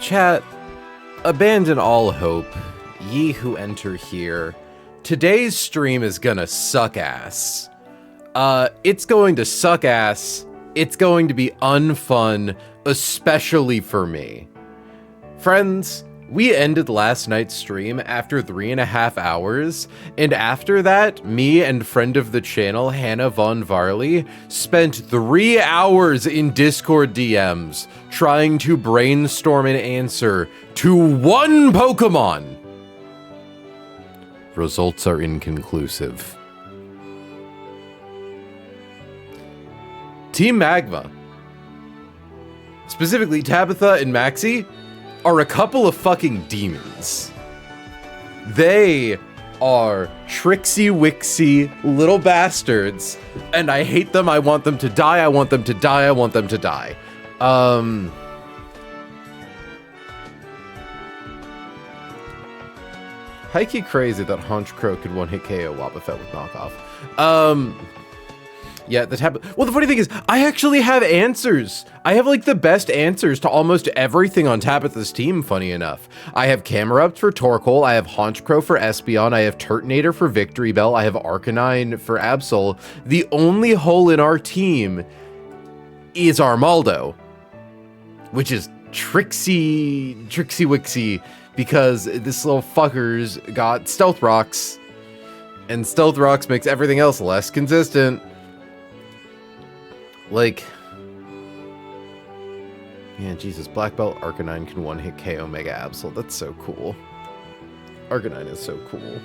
Chat, abandon all hope, ye who enter here. Today's stream is gonna suck ass. It's going to suck ass. It's going to be unfun, especially for me. Friends, we ended last night's stream after 3.5 hours, and after that, me and friend of the channel, Hannah Von Varley, spent 3 hours in Discord DMs trying to brainstorm an answer to one Pokémon. Results are inconclusive. Team Magma, specifically Tabitha and Maxie, are a couple of fucking demons. They are tricksy wixy little bastards, and I hate them. I want them to die. I want them to die. I want them to die. Hikey crazy that Haunch Crow could one-hit KO Wobbuffet with knockoff. Yeah, well, the funny thing is, I actually have answers. I have, like, the best answers to almost everything on Tabitha's team, funny enough. I have Camerupt for Torkoal, I have Haunchcrow for Espeon, I have Turtonator for Victory Bell, I have Arcanine for Absol. The only hole in our team is Armaldo, which is tricksy wixy, because this little fucker's got Stealth Rocks, and Stealth Rocks makes everything else less consistent. Like, yeah, Jesus, Black Belt Arcanine can one-hit KO Mega Absol. That's so cool. Arcanine is so cool.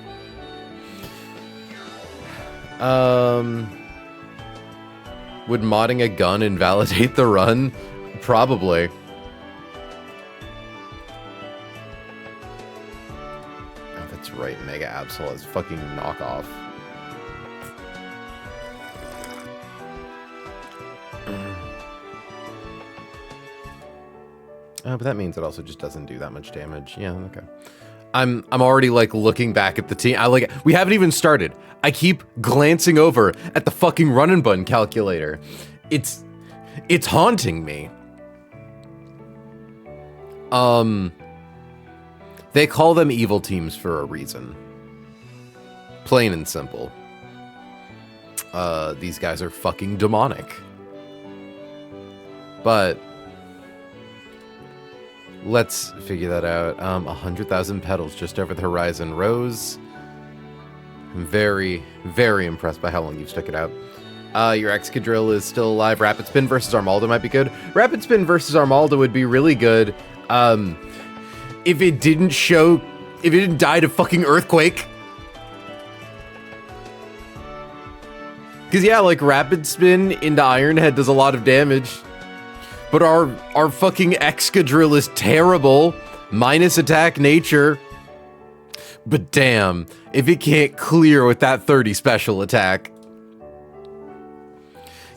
Would modding a gun invalidate the run? Probably. Oh, that's right, Mega Absol is fucking knockoff. Oh, but that means it also just doesn't do that much damage. Yeah, okay. I'm already like looking back at the team. We haven't even started. I keep glancing over at the fucking run and bun calculator. It's haunting me. They call them evil teams for a reason. Plain and simple. These guys are fucking demonic. But let's figure that out. 100,000 petals just over the horizon. Rose, I'm very, very impressed by how long you've stuck it out. Your Excadrill is still alive. Rapid Spin versus Armaldo might be good. Rapid Spin versus Armaldo would be really good if it didn't die to fucking Earthquake. Because yeah, like Rapid Spin into Iron Head does a lot of damage. But our fucking Excadrill is terrible, minus attack nature. But damn, if it can't clear with that 30 special attack.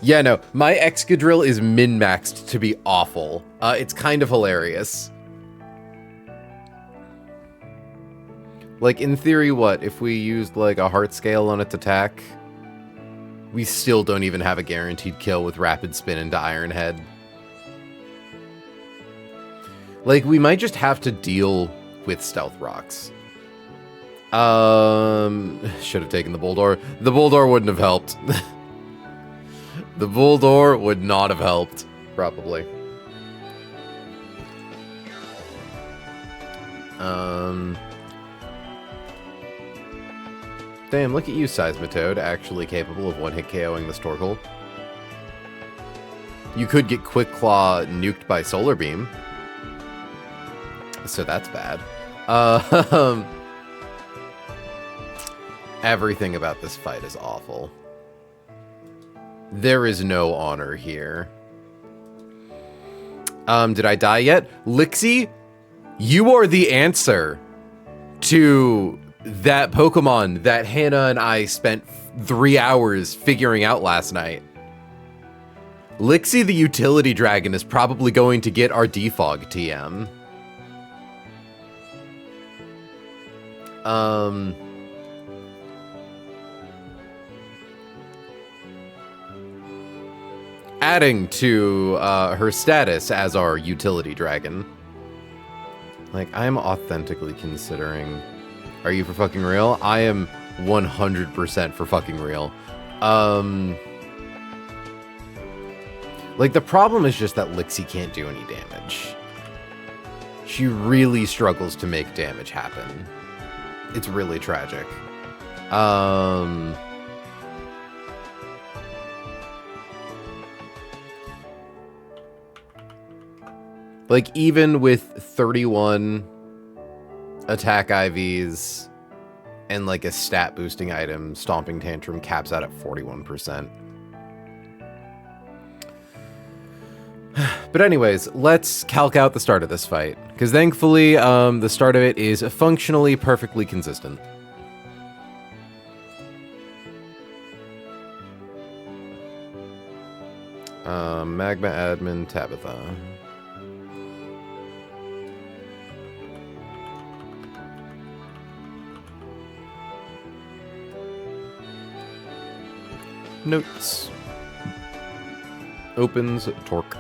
Yeah, no, my Excadrill is min-maxed to be awful. It's kind of hilarious. Like, in theory, what? If we used, like, a heart scale on its attack, we still don't even have a guaranteed kill with Rapid Spin into Iron Head. Like, we might just have to deal with Stealth Rocks. Should have taken the Bulldor. The Bulldor wouldn't have helped. The Bulldor would not have helped, probably. Damn, look at you, Seismitoad, actually capable of one-hit KOing this Torkoal. You could get Quick Claw nuked by Solar Beam. So that's bad. Everything about this fight is awful. There is no honor here. Did I die yet? Lixie, you are the answer to that Pokemon that Hannah and I spent 3 hours figuring out last night. Lixie the Utility Dragon is probably going to get our Defog TM. Adding to her status as our utility dragon. Like, I'm authentically considering... Are you for fucking real? I am 100% for fucking real. Like, the problem is just that Lixie can't do any damage. She really struggles to make damage happen. It's really tragic. Like, even with 31 attack IVs and, like, a stat boosting item, Stomping Tantrum caps out at 41%. But anyways, let's calc out the start of this fight. Because thankfully, the start of it is functionally perfectly consistent. Magma Admin Tabitha. Notes. Opens Torque.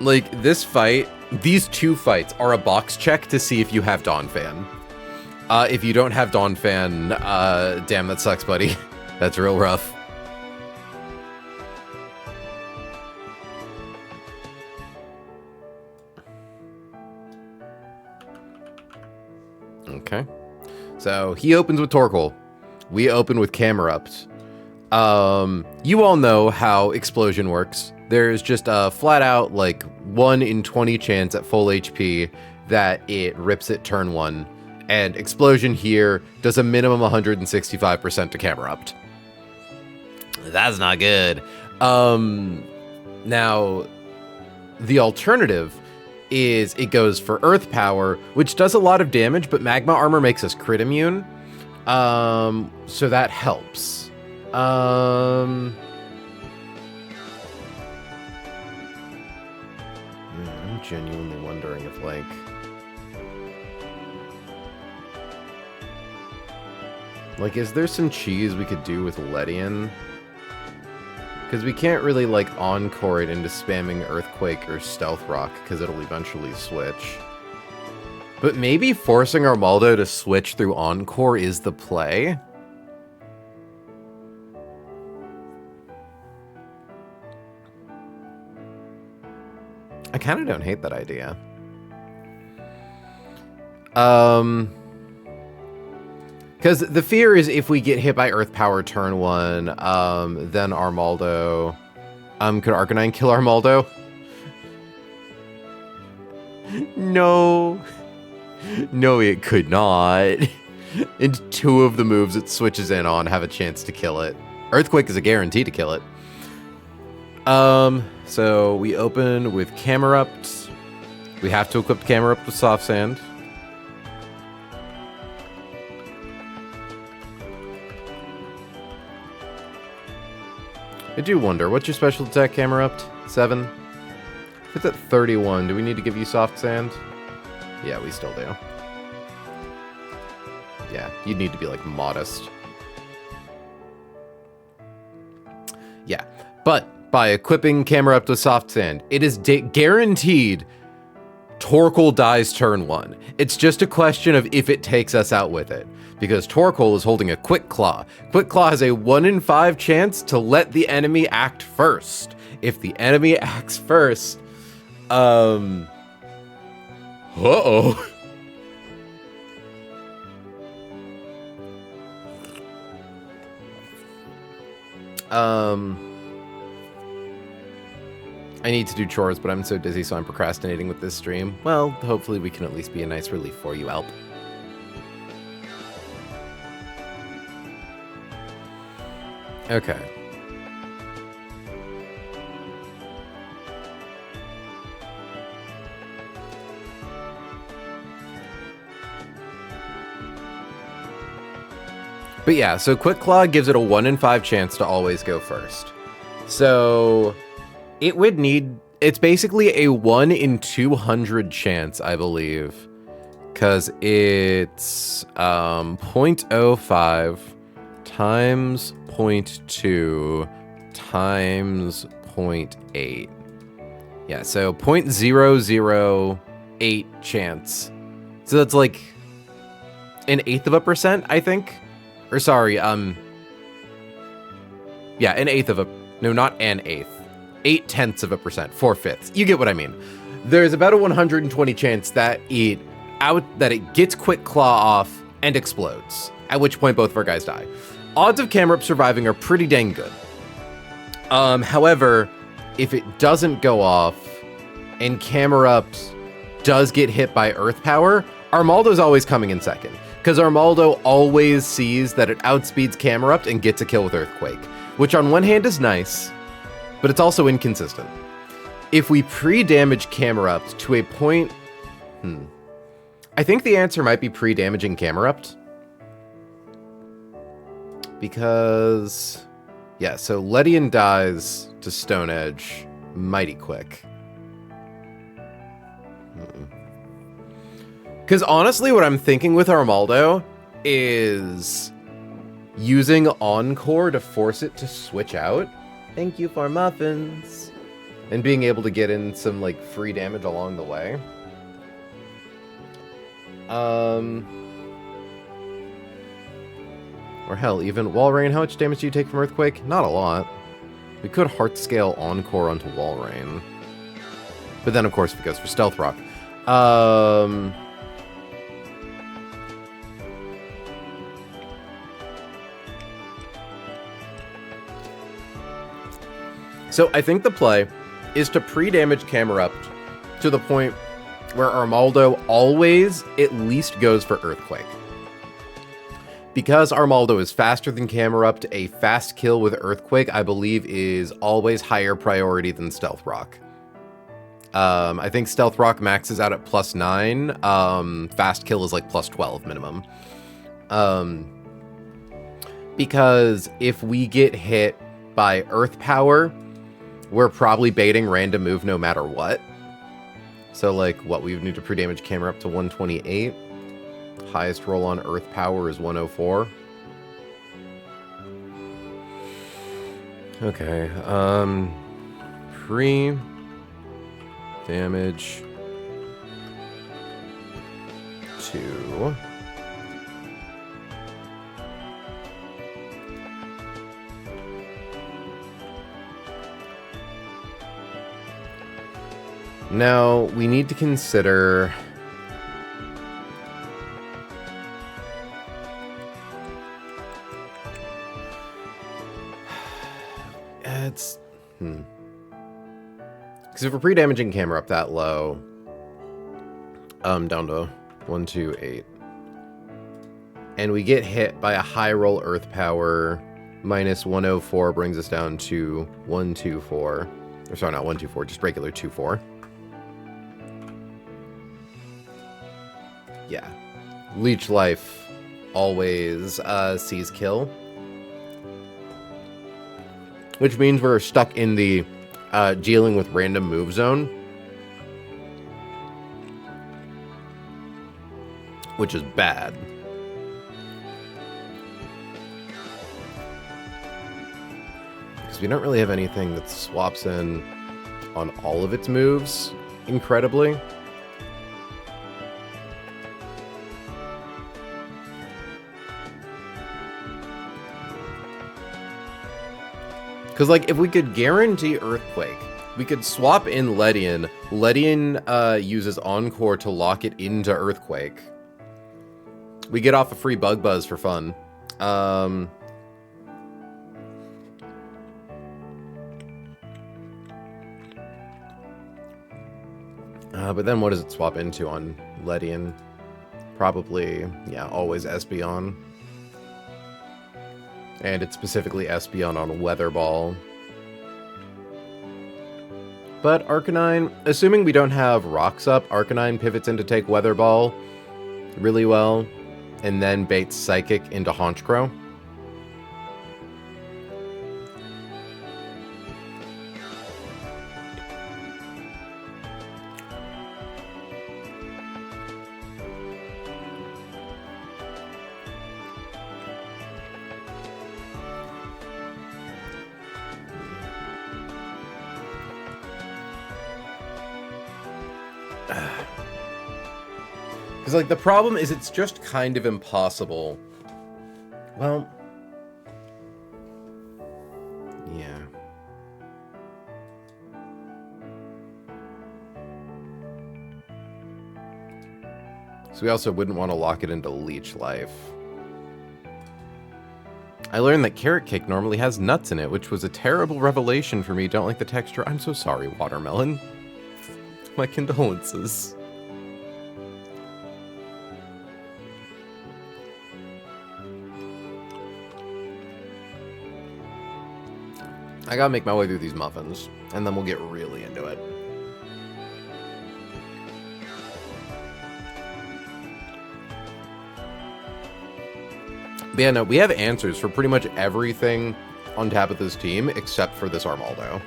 Like, this fight, these two fights are a box check to see if you have Dawnfan. If you don't have Dawnfan, damn, that sucks, buddy. That's real rough. Okay. So, he opens with Torkoal. We open with Camerupt. You all know how Explosion works. There's just a flat out, like, 1 in 20 chance at full HP that it rips it turn 1. And Explosion here does a minimum 165% to Camerupt. That's not good. Now, the alternative is it goes for Earth Power, which does a lot of damage, but Magma Armor makes us crit immune. So that helps. I'm genuinely wondering if, like, is there some cheese we could do with Ledian? Because we can't really, like, encore it into spamming Earthquake or Stealth Rock, because it'll eventually switch. But maybe forcing Armaldo to switch through Encore is the play? I kind of don't hate that idea. Because the fear is if we get hit by Earth Power turn 1, then Armaldo... could Arcanine kill Armaldo? No. No, it could not. And 2 of the moves it switches in on have a chance to kill it. Earthquake is a guarantee to kill it. So we open with Camerupt. We have to equip Camerupt with Soft Sand. I do wonder, what's your special attack, Camerupt? 7? If it's at 31, do we need to give you Soft Sand? Yeah, we still do. Yeah, you'd need to be, like, modest. Yeah, but by equipping Camerupt with Soft Sand, it is guaranteed Torkoal dies turn 1. It's just a question of if it takes us out with it, because Torkoal is holding a Quick Claw. Quick Claw has a 1 in 5 chance to let the enemy act first. If the enemy acts first, uh-oh. I need to do chores, but I'm so dizzy, so I'm procrastinating with this stream. Well, hopefully we can at least be a nice relief for you, Alp. Okay. But yeah, so Quick Claw gives it a 1 in 5 chance to always go first. So it would need, it's basically a 1 in 200 chance, I believe. Because it's 0.05 times 0.2 times 0.8 Yeah, so 0.008 chance. So that's like an eighth of a percent, I think. Or sorry, yeah, an eighth of a, no, not an eighth. 0.8 of a percent, 4/5. You get what I mean. There's about a 120 chance that it gets quick claw off and explodes, at which point both of our guys die. Odds of Camerupt surviving are pretty dang good. However, if it doesn't go off and Camerupt does get hit by Earth Power, Armaldo's always coming in second, because Armaldo always sees that it outspeeds Camerupt and gets a kill with Earthquake, which on one hand is nice, but it's also inconsistent. If we pre-damage Camerupt to a point... I think the answer might be pre-damaging Camerupt. Because... yeah, so Ledian dies to Stone Edge mighty quick. Because honestly, what I'm thinking with Armaldo is using Encore to force it to switch out. Thank you for muffins. And being able to get in some, like, free damage along the way. Or hell, even Walrein, how much damage do you take from Earthquake? Not a lot. We could Heart Scale Encore onto Walrein. But then, of course, if it goes for Stealth Rock. So I think the play is to pre-damage Camerupt to the point where Armaldo always at least goes for Earthquake. Because Armaldo is faster than Camerupt, a fast kill with Earthquake, I believe, is always higher priority than Stealth Rock. I think Stealth Rock maxes out at +9. Fast kill is like +12 minimum. Because if we get hit by Earth Power, we're probably baiting random move no matter what. So, like, what, we would need to pre-damage Camerupt to 128. Highest roll on Earth Power is 104. Okay, pre-damage to... Now, we need to consider... It's... Because if we're pre-damaging Camerupt that low... down to 128. And we get hit by a high roll Earth Power, minus 104 brings us down to 124. Or sorry, not 124, just regular 24. Yeah. Leech Life always sees kill. Which means we're stuck in the dealing with random move zone. Which is bad. Because we don't really have anything that swaps in on all of its moves, incredibly. Because, like, if we could guarantee Earthquake, we could swap in Ledian. Ledian uses Encore to lock it into Earthquake. We get off a free Bug Buzz for fun. But then what does it swap into on Ledian? Probably, yeah, always Espeon. And it's specifically Espeon on Weather Ball. But Arcanine, assuming we don't have rocks up, Arcanine pivots in to take Weather Ball really well, and then baits Psychic into Honchkrow. Because, like, the problem is it's just kind of impossible. Well... yeah. So we also wouldn't want to lock it into leech life. I learned that carrot cake normally has nuts in it, which was a terrible revelation for me. Don't like the texture. I'm so sorry, watermelon. My condolences. I gotta make my way through these muffins, and then we'll get really into it. But yeah, no, we have answers for pretty much everything on Tabitha's team, except for this Armaldo.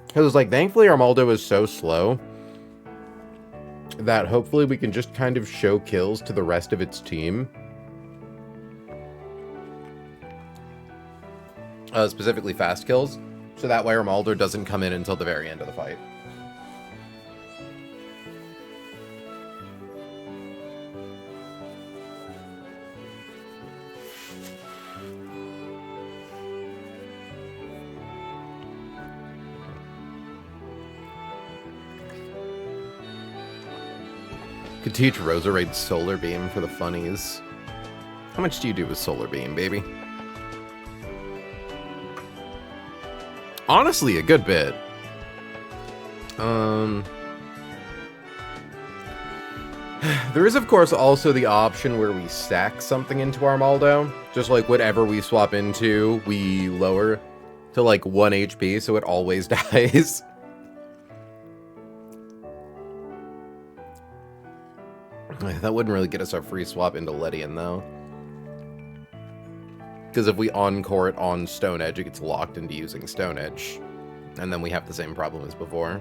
Because, like, thankfully Armaldo is so slow that hopefully we can just kind of show kills to the rest of its team. Specifically fast kills. So that way Armaldo doesn't come in until the very end of the fight. Could teach Rosa Raid Solar Beam for the funnies. How much do you do with Solar Beam, baby? Honestly, a good bit. There is, of course, also the option where we stack something into Armaldo. Just like whatever we swap into, we lower to like 1 HP, so it always dies. That wouldn't really get us our free swap into Ledian, though. Because if we encore it on Stone Edge, it gets locked into using Stone Edge. And then we have the same problem as before.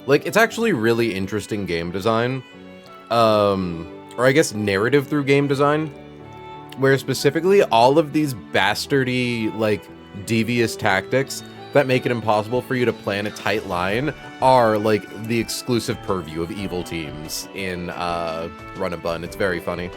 Like, it's actually really interesting game design. Or I guess narrative through game design. Where specifically all of these bastardy, like, devious tactics that make it impossible for you to plan a tight line are, like, the exclusive purview of evil teams in Run and Bun. It's very funny.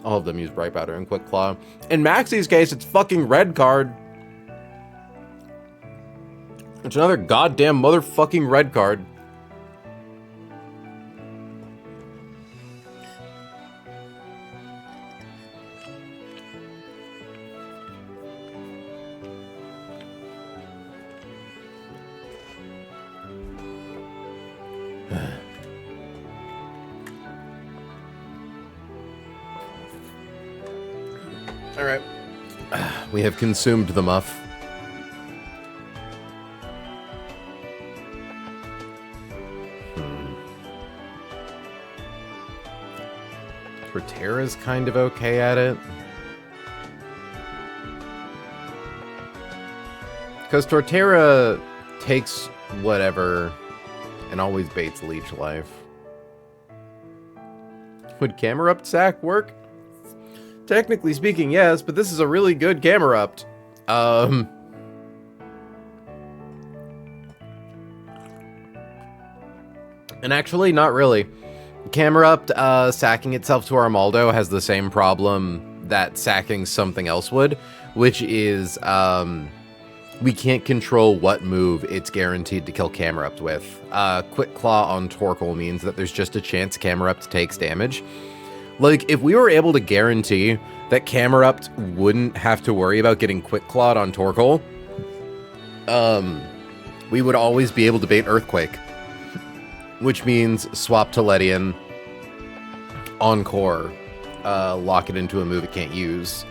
All of them use Bright Powder and Quick Claw. In Maxie's case, it's fucking Red Card. It's another goddamn motherfucking Red Card. Alright. We have consumed the muff. Torterra's kind of okay at it. Because Torterra takes whatever and always baits Leech Life. Would Camerupt Sack work? Technically speaking, yes, but this is a really good Camerupt. And actually, not really. Camerupt sacking itself to Armaldo has the same problem that sacking something else would, which is we can't control what move it's guaranteed to kill Camerupt with. Quick Claw on Torkoal means that there's just a chance Camerupt takes damage. Like, if we were able to guarantee that Camerupt wouldn't have to worry about getting Quick Clawed on Torkoal, we would always be able to bait Earthquake, which means swap to Ledian, Encore, lock it into a move it can't use.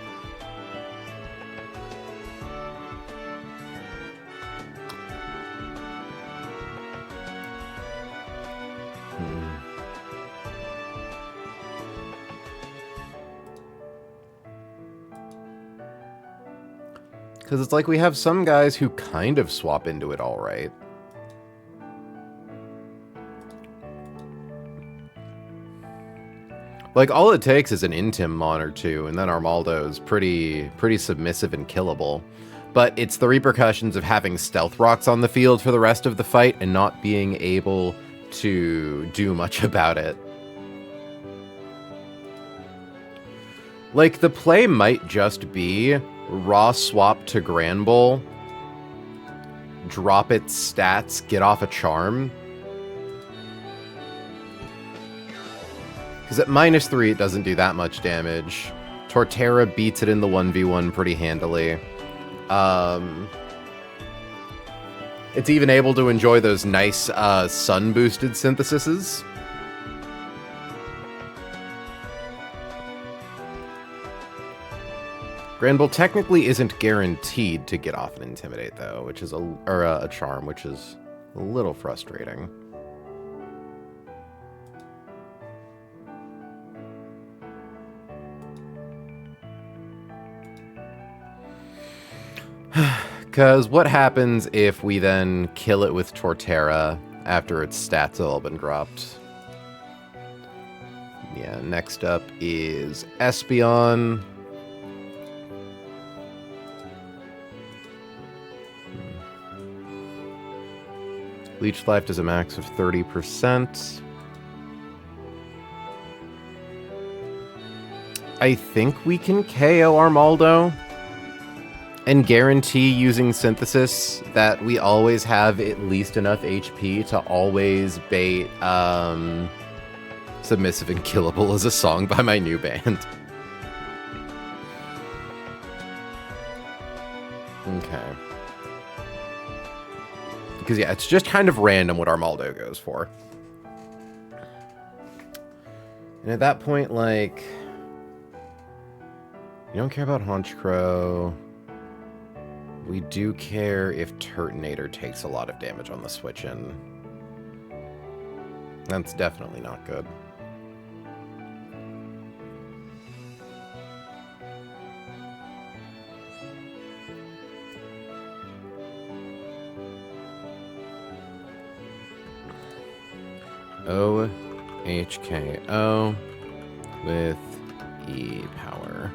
Because it's like we have some guys who kind of swap into it all right. Like, all it takes is an Intim or two, and then Armaldo's pretty submissive and killable. But it's the repercussions of having Stealth Rocks on the field for the rest of the fight and not being able to do much about it. Like, the play might just be raw swap to Granbull, drop its stats, get off a charm. Because at -3, it doesn't do that much damage. Torterra beats it in the 1v1 pretty handily. It's even able to enjoy those nice sun-boosted synthesises. Granbull technically isn't guaranteed to get off an Intimidate, though, which is a Charm, which is a little frustrating. Because what happens if we then kill it with Torterra after its stats have all been dropped? Yeah, next up is Espeon. Leech Life does a max of 30%. I think we can KO Armaldo and guarantee using Synthesis that we always have at least enough HP to always bait Submissive and Killable is a song by my new band. Okay. Because, yeah, it's just kind of random what Armaldo goes for. And at that point, like, you don't care about Honchkrow. We do care if Turtonator takes a lot of damage on the switch-in. That's definitely not good. OHKO with E-Power.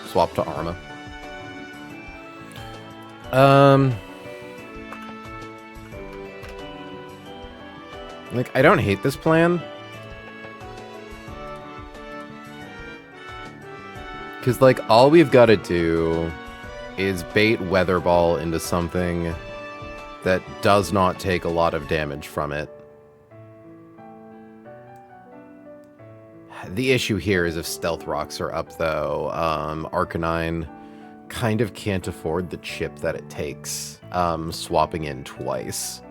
Swap to Arma. Like, I don't hate this plan. Because, like, all we've got to do is bait Weather Ball into something that does not take a lot of damage from it. The issue here is if Stealth Rocks are up, though, Arcanine kind of can't afford the chip that it takes, swapping in twice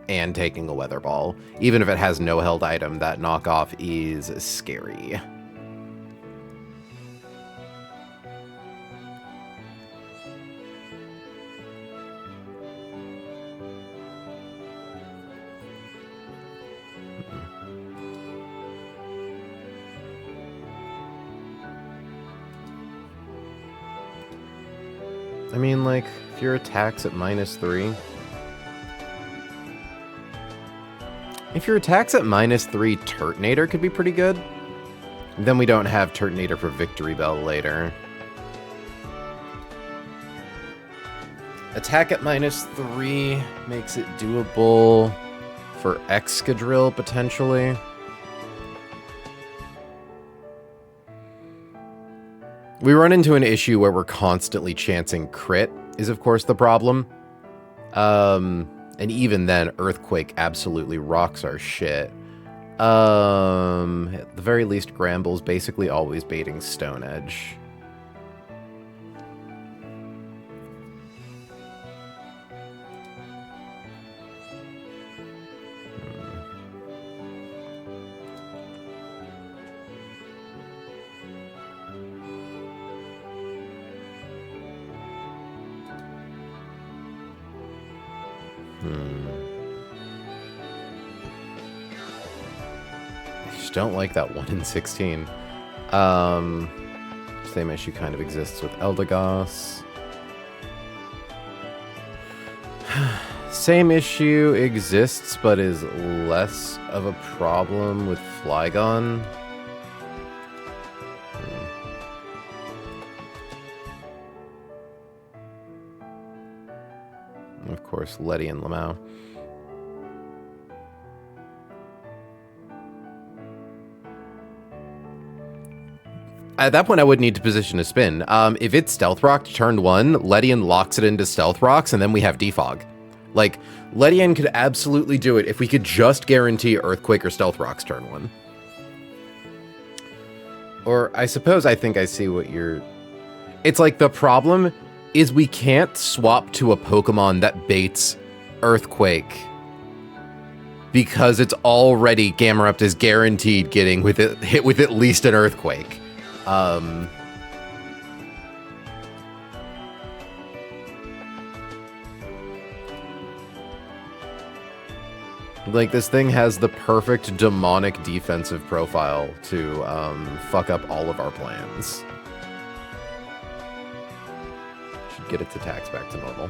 and taking a Weather Ball. Even if it has no held item, that knockoff is scary. I mean, like, if your attack's at -3... If your attack's at -3, Turtonator could be pretty good. Then we don't have Turtonator for Victory Bell later. Attack at -3 makes it doable for Excadrill, potentially. We run into an issue where we're constantly chancing crit, is of course the problem. And even then, Earthquake absolutely rocks our shit. At the very least, Granbull's basically always baiting Stone Edge. I just don't like that 1 in 16. Same issue kind of exists with Eldegoss. Same issue exists, but is less of a problem with Flygon. Of course, Letty and Lamau. At that point, I would need to position a spin. If it's Stealth Rocked turn 1, Ledian locks it into Stealth Rocks, and then we have Defog. Like, Ledian could absolutely do it if we could just guarantee Earthquake or Stealth Rocks turn 1. Or, I suppose I think I see what you're... It's like, the problem is we can't swap to a Pokemon that baits Earthquake. Because it's already, Gamerupt is guaranteed getting hit with at least an Earthquake. Like, this thing has the perfect demonic defensive profile to fuck up all of our plans. Should get its attacks back to normal.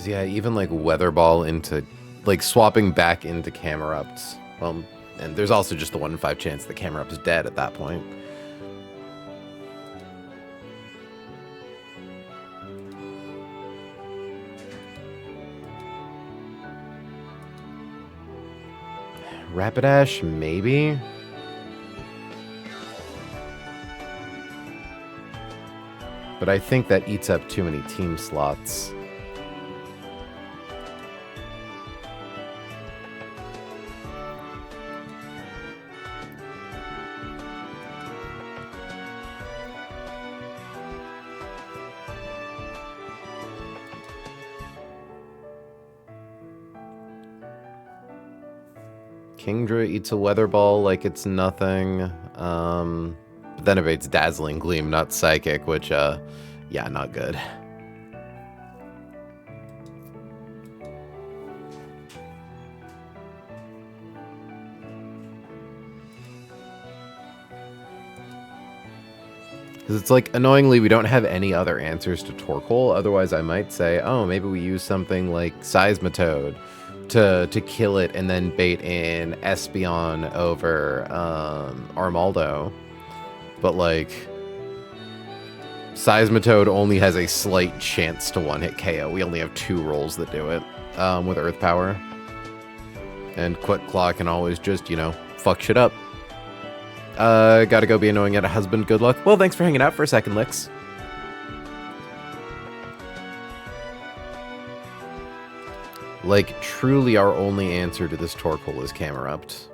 Yeah, even like Weather Ball into, like swapping back into Camerupt. Well, and there's also just the 1 in 5 chance that Camerupt is dead at that point. Rapidash, maybe? But I think that eats up too many team slots. Kingdra eats a Weather Ball like it's nothing. But then evades Dazzling Gleam, not Psychic, which, yeah, not good. Because it's like, annoyingly, we don't have any other answers to Torkoal. Otherwise, I might say, oh, maybe we use something like Seismitoad to kill it and then bait in Espeon over Armaldo. But, like, Seismitoad only has a slight chance to one-hit KO. We only have 2 rolls that do it with Earth Power. And Quick Claw can always just, you know, fuck shit up. Gotta go be annoying at a husband. Good luck. Well, thanks for hanging out for a second, Lix. Like, truly our only answer to this Torkoal is Camerupt.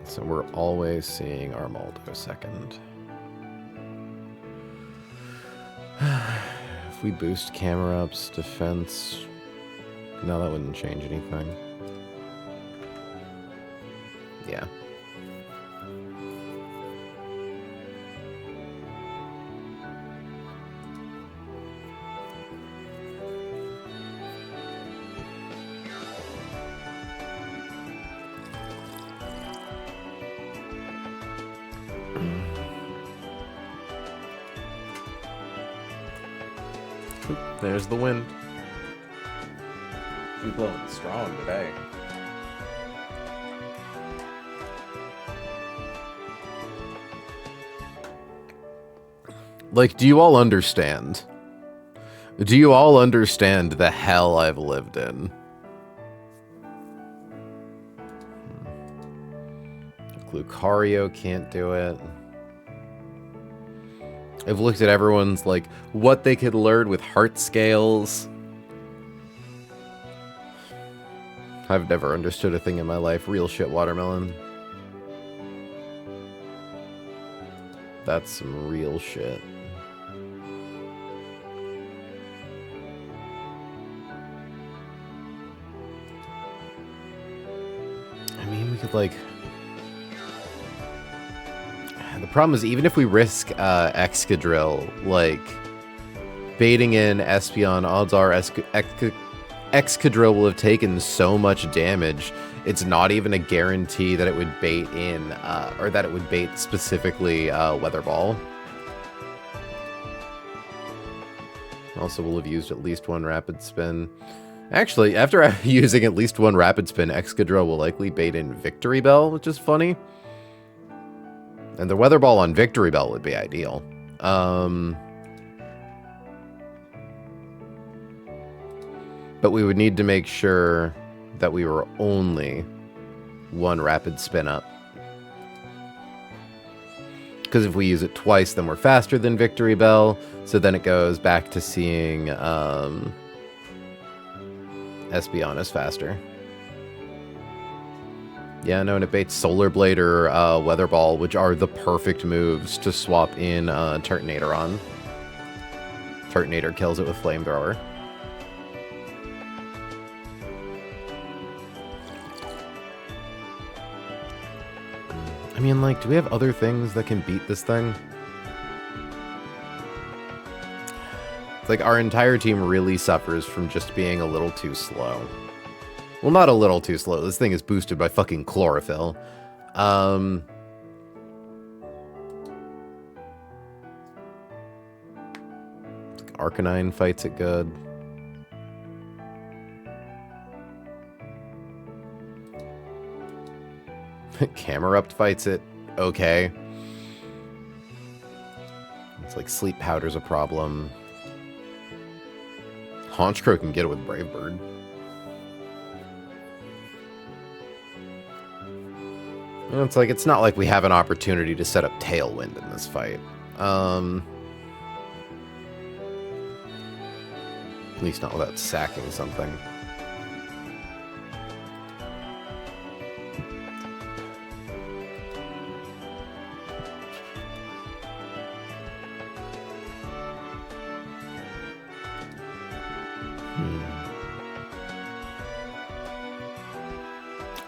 So we're always seeing Armaldo second. If we boost Camerupt's defense... No, that wouldn't change anything. Yeah. There's the wind. We're blowing strong today. Like, do you all understand? Do you all understand the hell I've lived in? Lucario can't do it. I've looked at everyone's, like, what they could learn with heart scales. I've never understood a thing in my life. Real shit, watermelon. That's some real shit. I mean, we could, like... The problem is, even if we risk Excadrill, like, baiting in Espeon, odds are Excadrill will have taken so much damage, it's not even a guarantee that it would bait in, or that it would bait specifically Weather Ball. Also, we'll have used at least one Rapid Spin. Actually, after using at least one Rapid Spin, Excadrill will likely bait in Victory Bell, which is funny. And the Weather Ball on Victory Bell would be ideal. But we would need to make sure that we were only one Rapid Spin up. Because if we use it twice, then we're faster than Victory Bell. So then it goes back to seeing Espeon as faster. Yeah, no, and it baits Solar Blade or Weather Ball, which are the perfect moves to swap in Turtonator on. Turtonator kills it with Flamethrower. I mean, like, do we have other things that can beat this thing? It's like our entire team really suffers from just being a little too slow. Well, not a little too slow. This thing is boosted by fucking chlorophyll. Arcanine fights it good. Camerupt fights it okay. It's like Sleep Powder's a problem. Honchkrow can get it with Brave Bird. And it's like, it's not like we have an opportunity to set up Tailwind in this fight. At least not without sacking something.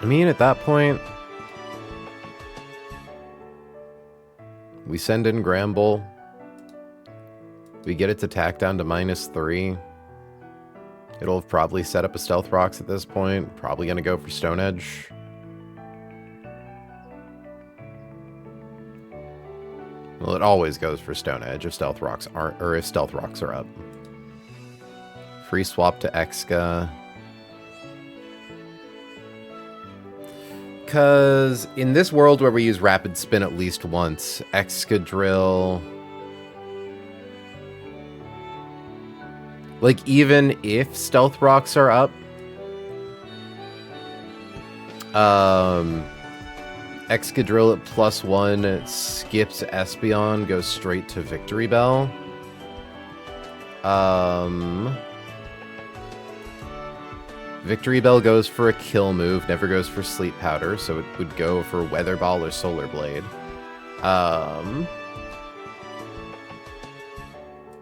I mean, at that point, we send in Gramble. We get its attack down to -3. It'll have probably set up a Stealth Rocks at this point. Probably going to go for Stone Edge. Well, it always goes for Stone Edge if Stealth Rocks aren't, or if Stealth Rocks are up. Free swap to Exca. Because in this world where we use Rapid Spin at least once, Excadrill... Like, even if Stealth Rocks are up... Excadrill at +1 skips Espeon, goes straight to Victory Bell. Victory Bell goes for a kill move, never goes for Sleep Powder, so it would go for Weather Ball or Solar Blade.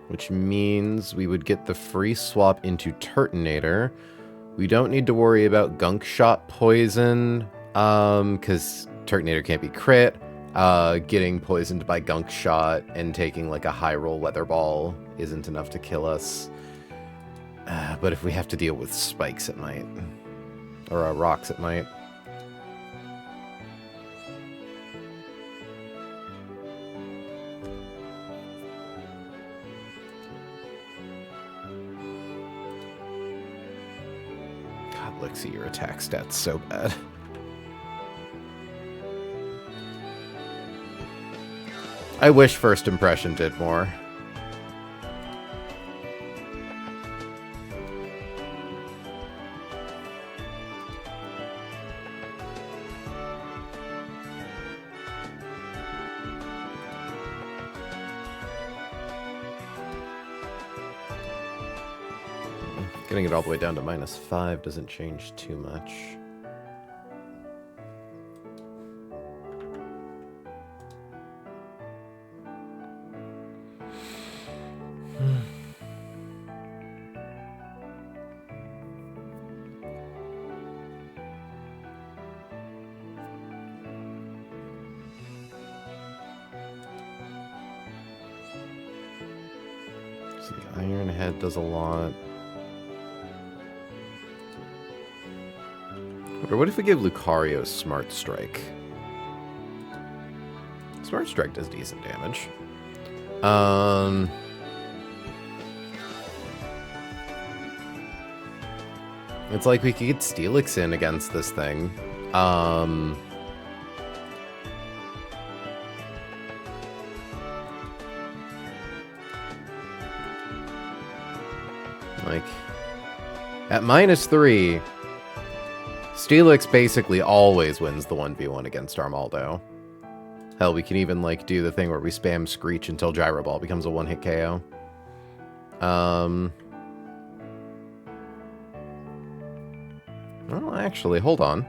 Which means we would get the free swap into Turtonator. We don't need to worry about Gunk Shot Poison, because Turtonator can't be crit. Getting poisoned by Gunk Shot and taking like a high roll Weather Ball isn't enough to kill us. But if we have to deal with spikes, it might. Or rocks, it might. God, Lixie, your attack stat's so bad. I wish First Impression did more. Getting it all the way down to -5 doesn't change too much. So the Iron Head does a lot. Or what if we give Lucario Smart Strike? Smart Strike does decent damage. It's like we could get Steelix in against this thing. Like, at -3, Steelix basically always wins the 1v1 against Armaldo. Hell, we can even, like, do the thing where we spam Screech until Gyro Ball becomes a one-hit KO. Well, actually, hold on.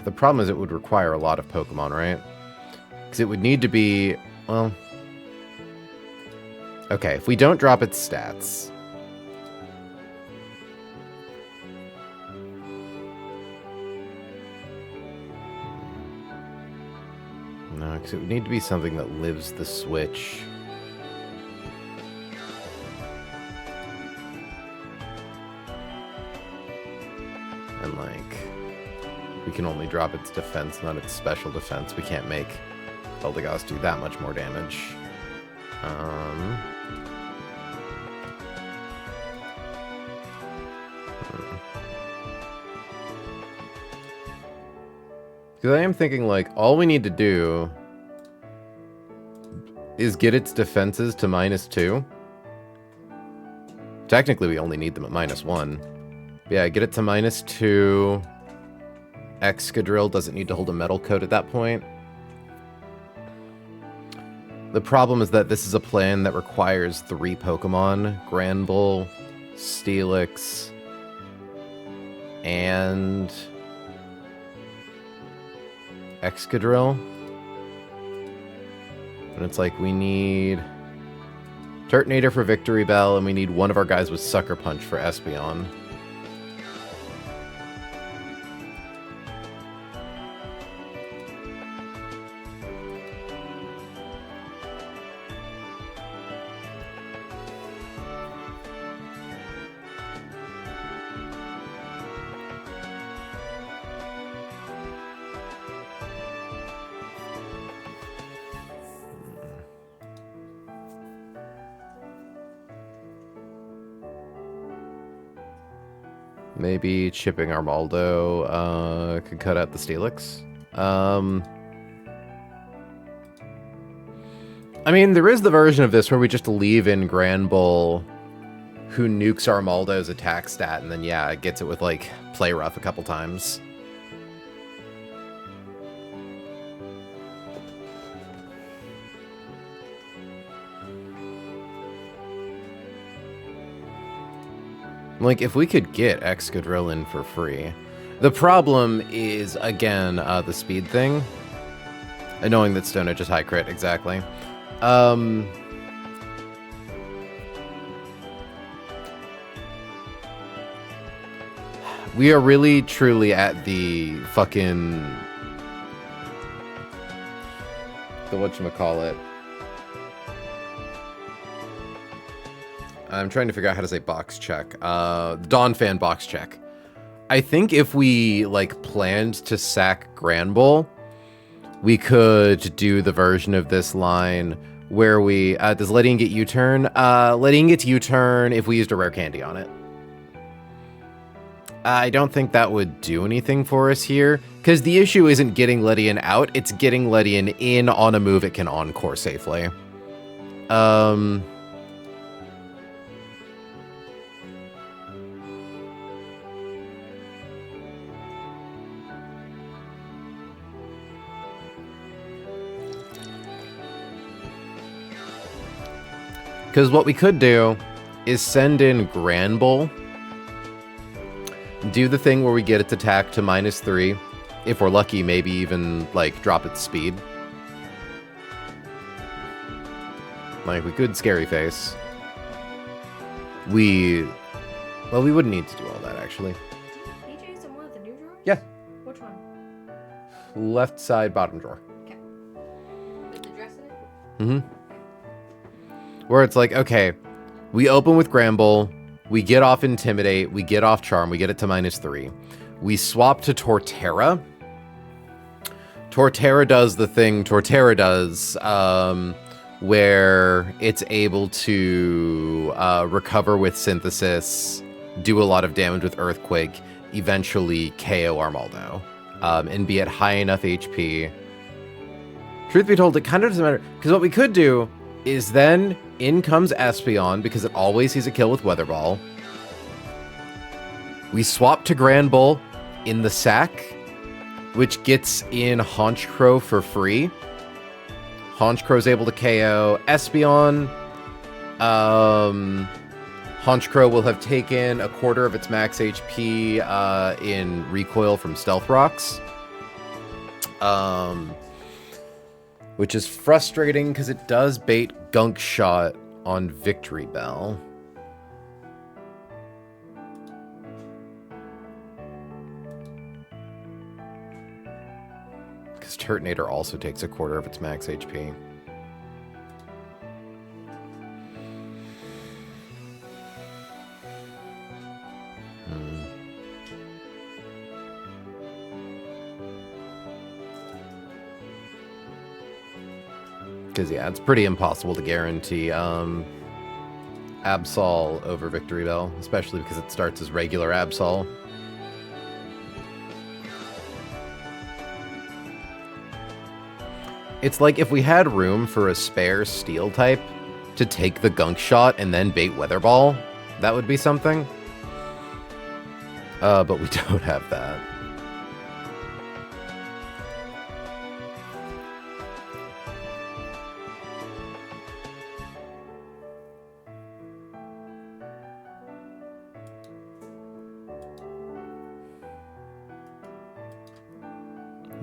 The problem is it would require a lot of Pokemon, right? Because it would need to be, well... Okay, if we don't drop its stats... No, because it would need to be something that lives the switch. And, like, we can only drop its defense, not its special defense. We can't make Eldegoss do that much more damage. Because I am thinking, like, all we need to do is get its defenses to -2. Technically, we only need them at -1. Yeah, get it to -2. Excadrill doesn't need to hold a metal coat at that point. The problem is that this is a plan that requires 3 Pokemon. Granbull, Steelix, and... Excadrill. And it's like we need Turtonator for Victory Bell, and we need one of our guys with Sucker Punch for Espeon. Maybe chipping Armaldo could cut out the Steelix. I mean, there is the version of this where we just leave in Granbull, who nukes Armaldo's attack stat, and then, yeah, it gets it with, like, Play Rough a couple times. Like, if we could get Excadrill in for free. The problem is, again, the speed thing. And knowing that Stone Edge is high crit, exactly. We are really, truly at the fucking... the whatchamacallit. I'm trying to figure out how to say box check. Dawn Fan box check. I think if we, like, planned to sack Granbull, we could do the version of this line where we... does Letting get U-turn? Letting gets U-turn if we used a rare candy on it. I don't think that would do anything for us here, because the issue isn't getting Ledian out, it's getting Ledian in on a move it can encore safely. Because what we could do is send in Granbull, do the thing where we get its attack to -3. If we're lucky, maybe even, like, drop its speed. Like, we could Scary Face. Well, we wouldn't need to do all that, actually. Can you change some one of the new drawers? Yeah. Which one? Left side, bottom drawer. Okay. With the dress in it? Mm-hmm. Where it's like, okay, we open with Granbull, we get off Intimidate, we get off Charm, we get it to -3. We swap to Torterra. Torterra does the thing Torterra does, where it's able to recover with Synthesis, do a lot of damage with Earthquake, eventually KO Armaldo, and be at high enough HP. Truth be told, it kind of doesn't matter, because what we could do is then in comes Espeon, because it always sees a kill with Weather Ball. We swap to Granbull in the sack, which gets in Honchkrow for free. Honchkrow's able to KO Espeon. Honchkrow will have taken a quarter of its max HP in recoil from Stealth Rocks. Which is frustrating because it does bait Gunk Shot on Victory Bell. Because Turtonator also takes a quarter of its max HP. Because, yeah, it's pretty impossible to guarantee Absol over Victory Bell, especially because it starts as regular Absol. It's like if we had room for a spare Steel type to take the Gunk Shot and then bait Weather Ball, that would be something. But we don't have that.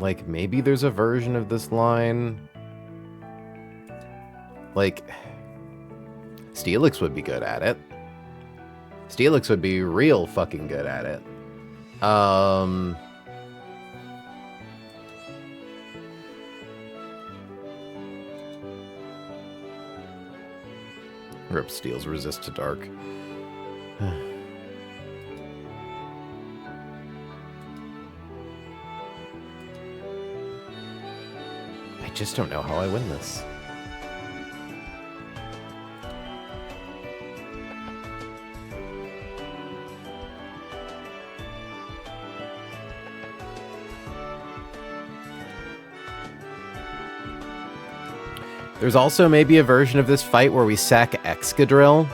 Like, maybe there's a version of this line. Like, Steelix would be good at it. Steelix would be real fucking good at it. Rip Steel's resist to dark. I just don't know how I win this. There's also maybe a version of this fight where we sack Excadrill.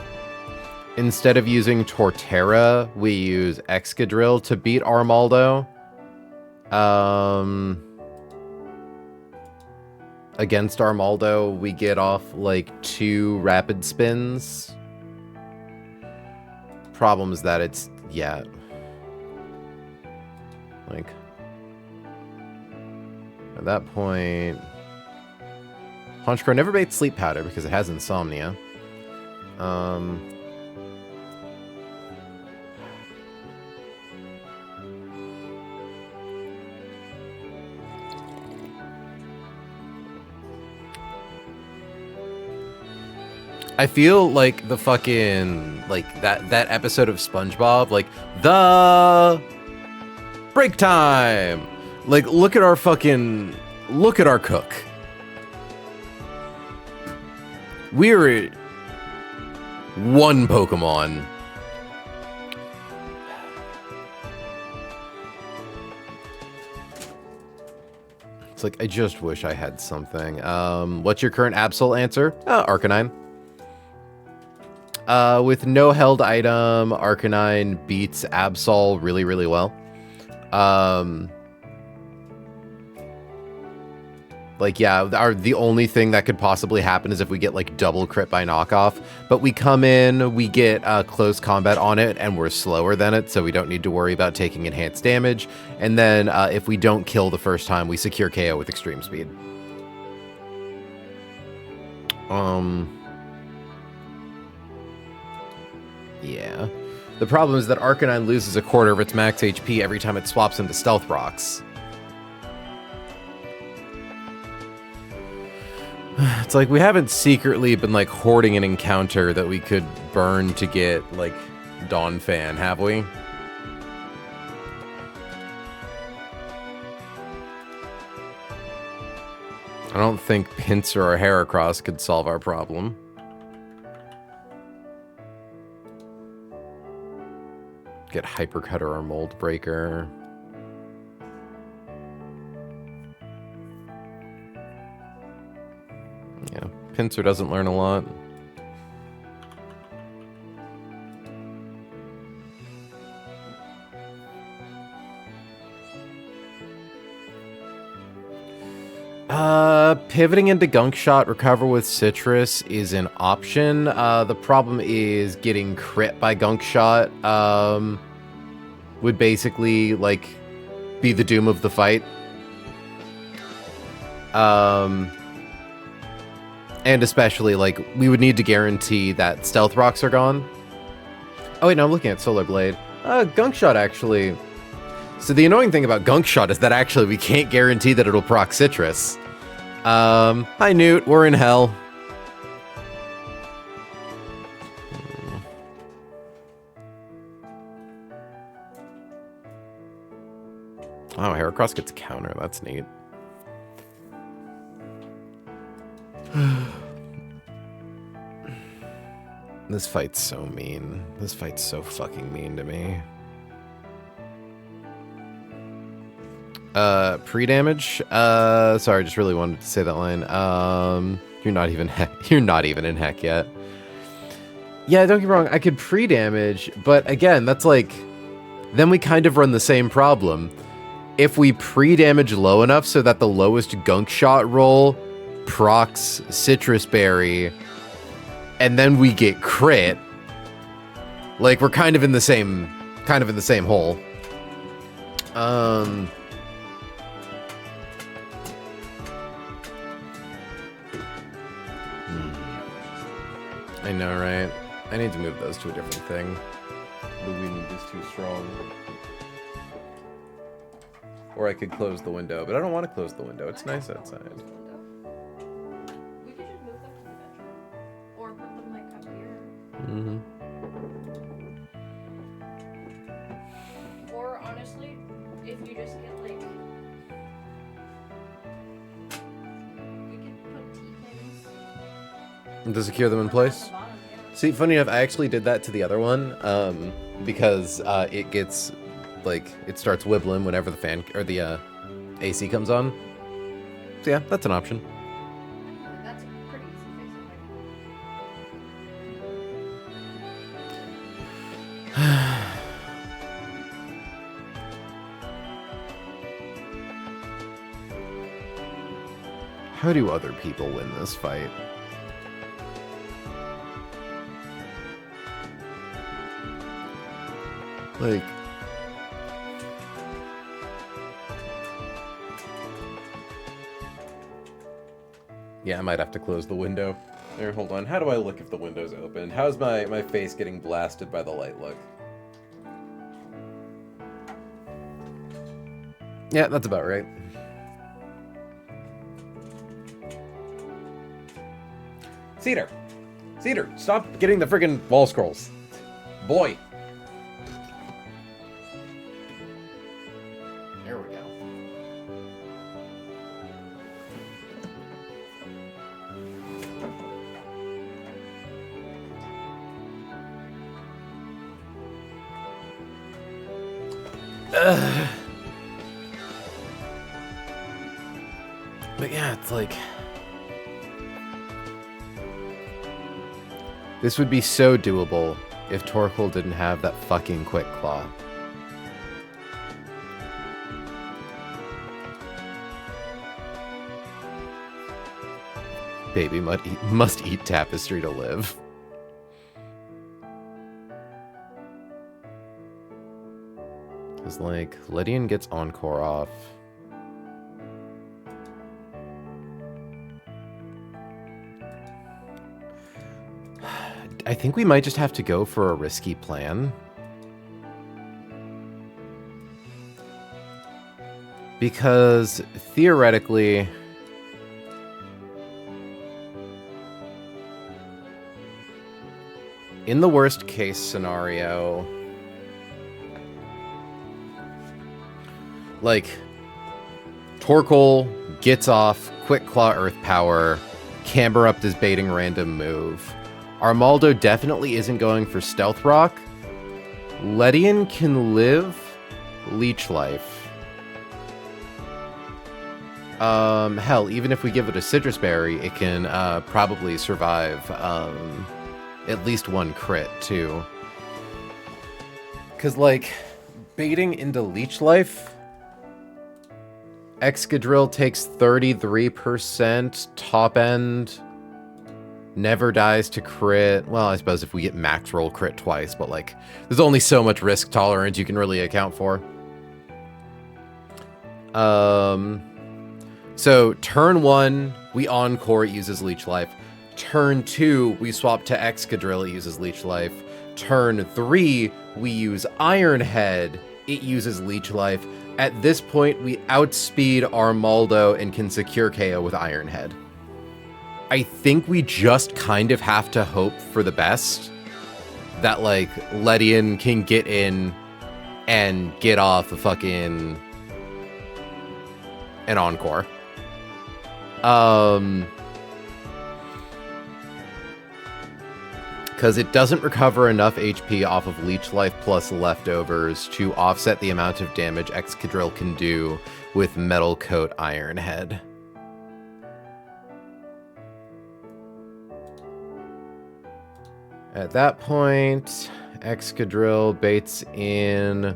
Instead of using Torterra, we use Excadrill to beat Armaldo. Against Armaldo, we get off, like, 2 rapid spins. Problem is that it's, yeah. Like, at that point... Honchkrow never baits Sleep Powder because it has Insomnia. I feel like the fucking, like, that episode of SpongeBob, like, the break time! Like, look at our cook. We're at 1 Pokemon. It's like, I just wish I had something. What's your current Absol answer? Arcanine. With no held item, Arcanine beats Absol really, really well. Like, yeah, the only thing that could possibly happen is if we get, like, double crit by knockoff. But we come in, we get close combat on it, and we're slower than it, so we don't need to worry about taking enhanced damage. And then if we don't kill the first time, we secure KO with extreme speed. Yeah. The problem is that Arcanine loses a quarter of its max HP every time it swaps into Stealth Rocks. It's like we haven't secretly been, like, hoarding an encounter that we could burn to get, like, Dawn Fan, have we? I don't think Pinsir or Heracross could solve our problem. Get Hypercutter or Mold Breaker. Yeah, Pinsir doesn't learn a lot. Pivoting into Gunk Shot, recover with Citrus is an option. The problem is getting crit by Gunk Shot would basically, like, be the doom of the fight. And especially, like, we would need to guarantee that Stealth Rocks are gone. Oh wait, no, I'm looking at Solar Blade. Gunk Shot, actually. So the annoying thing about Gunk Shot is that actually we can't guarantee that it'll proc Citrus. Hi Newt, we're in hell. Oh, Heracross gets counter, that's neat. This fight's so mean. This fight's so fucking mean to me. Pre-damage? Sorry, just really wanted to say that line. You're not even in heck yet. Yeah, don't get me wrong, I could pre-damage, but again, that's like, then we kind of run the same problem. If we pre-damage low enough so that the lowest Gunk Shot roll procs Citrus Berry, and then we get crit, like, we're kind of in the same hole. I know, right? I need to move those to a different thing. The wind is too strong. Or I could close the window, but I don't want to close the window. It's nice outside. We could just move them to the bedroom. Or put them, like, up here. Mm-hmm. Or, honestly, if you just get, like... We could put T-pins. To secure them in place? See, funny enough, I actually did that to the other one, because it gets, like, it starts wibbling whenever the fan, or the AC comes on. So yeah, that's an option. That's a pretty easy fix, I think. How do other people win this fight? Like... Yeah, I might have to close the window. There, hold on. How do I look if the window's open? How's my face getting blasted by the light look? Yeah, that's about right. Cedar! Cedar, stop getting the friggin' wall scrolls. Boy! There we go. But yeah, it's like... This would be so doable if Torkoal didn't have that fucking Quick Claw. Baby must eat tapestry to live. Because, like, Lydian gets Encore off. I think we might just have to go for a risky plan. Because, theoretically... in the worst case scenario... like, Torkoal gets off, Quick Claw Earth Power, Camber up this baiting random move. Armaldo definitely isn't going for Stealth Rock. Ledian can live Leech Life. Hell, even if we give it a Citrus Berry, it can probably survive at least one crit, too. Because, like, baiting into Leech Life... Excadrill takes 33% top end. Never dies to crit. Well, I suppose if we get max roll crit twice, but like, there's only so much risk tolerance you can really account for. So turn 1, we Encore, it uses Leech Life. Turn 2, we swap to Excadrill, it uses Leech Life. Turn 3, we use Iron Head, it uses Leech Life. At this point, we outspeed Armaldo and can secure KO with Iron Head. I think we just kind of have to hope for the best. That, like, Ledian can get in and get off a fucking... an Encore. Because it doesn't recover enough HP off of Leech Life plus leftovers to offset the amount of damage Excadrill can do with Metal Coat Iron Head. At that point, Excadrill baits in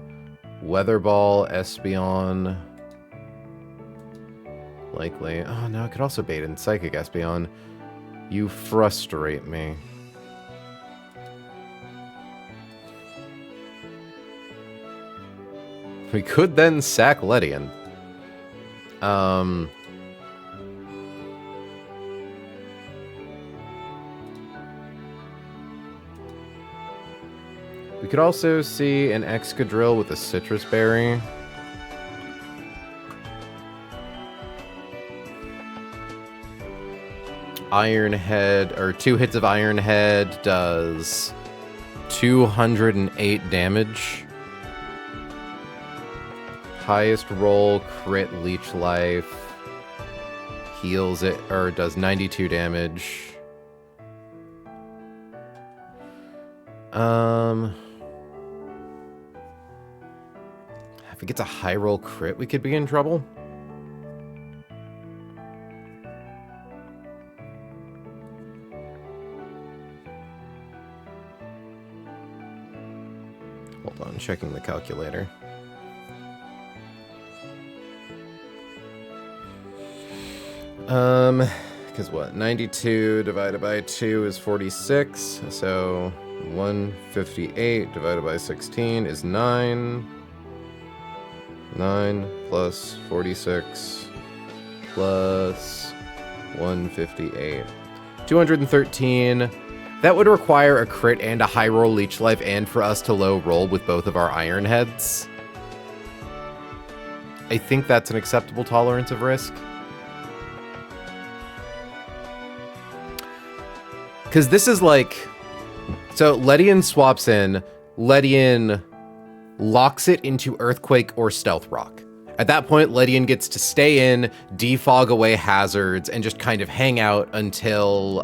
Weather Ball, Espeon. Likely. Oh no, it could also bait in Psychic Espeon. You frustrate me. We could then sack Ledian. We could also see an Excadrill with a Citrus Berry. Iron Head, or 2 hits of Iron Head does 208 damage. Highest roll, crit Leech Life. Heals it, or does 92 damage. If it gets a high roll crit, we could be in trouble. Hold on, checking the calculator. Because what? 92 divided by 2 is 46, so 158 divided by 16 is 9. 9 plus 46 plus 158. 213. That would require a crit and a high roll Leech Life and for us to low roll with both of our Iron Heads. I think that's an acceptable tolerance of risk. Because this is like... So Ledian swaps in. Ledian locks it into Earthquake or Stealth Rock. At that point, Ledian gets to stay in, defog away hazards, and just kind of hang out until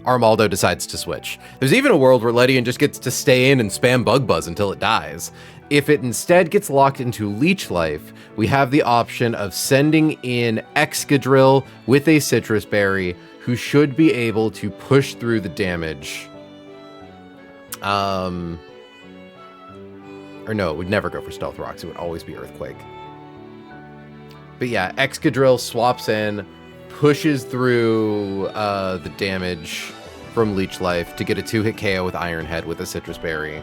Armaldo decides to switch. There's even a world where Ledian just gets to stay in and spam Bug Buzz until it dies. If it instead gets locked into Leech Life, we have the option of sending in Excadrill with a Citrus Berry, who should be able to push through the damage. Or no, it would never go for Stealth Rocks. It would always be Earthquake. But yeah, Excadrill swaps in, pushes through the damage from Leech Life to get a 2-hit KO with Iron Head with a Citrus Berry.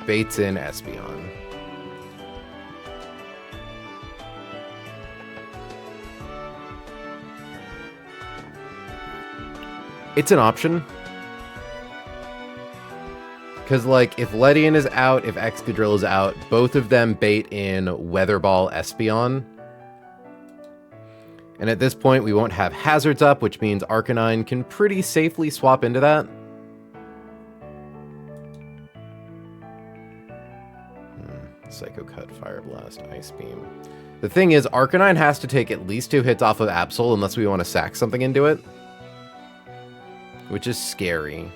Baits in Espeon. It's an option. Because, like, if Ledian is out, if Excadrill is out, both of them bait in Weather Ball Espeon. And at this point, we won't have Hazards up, which means Arcanine can pretty safely swap into that. Psycho Cut, Fire Blast, Ice Beam. The thing is, Arcanine has to take at least 2 hits off of Absol unless we want to sack something into it. Which is scary.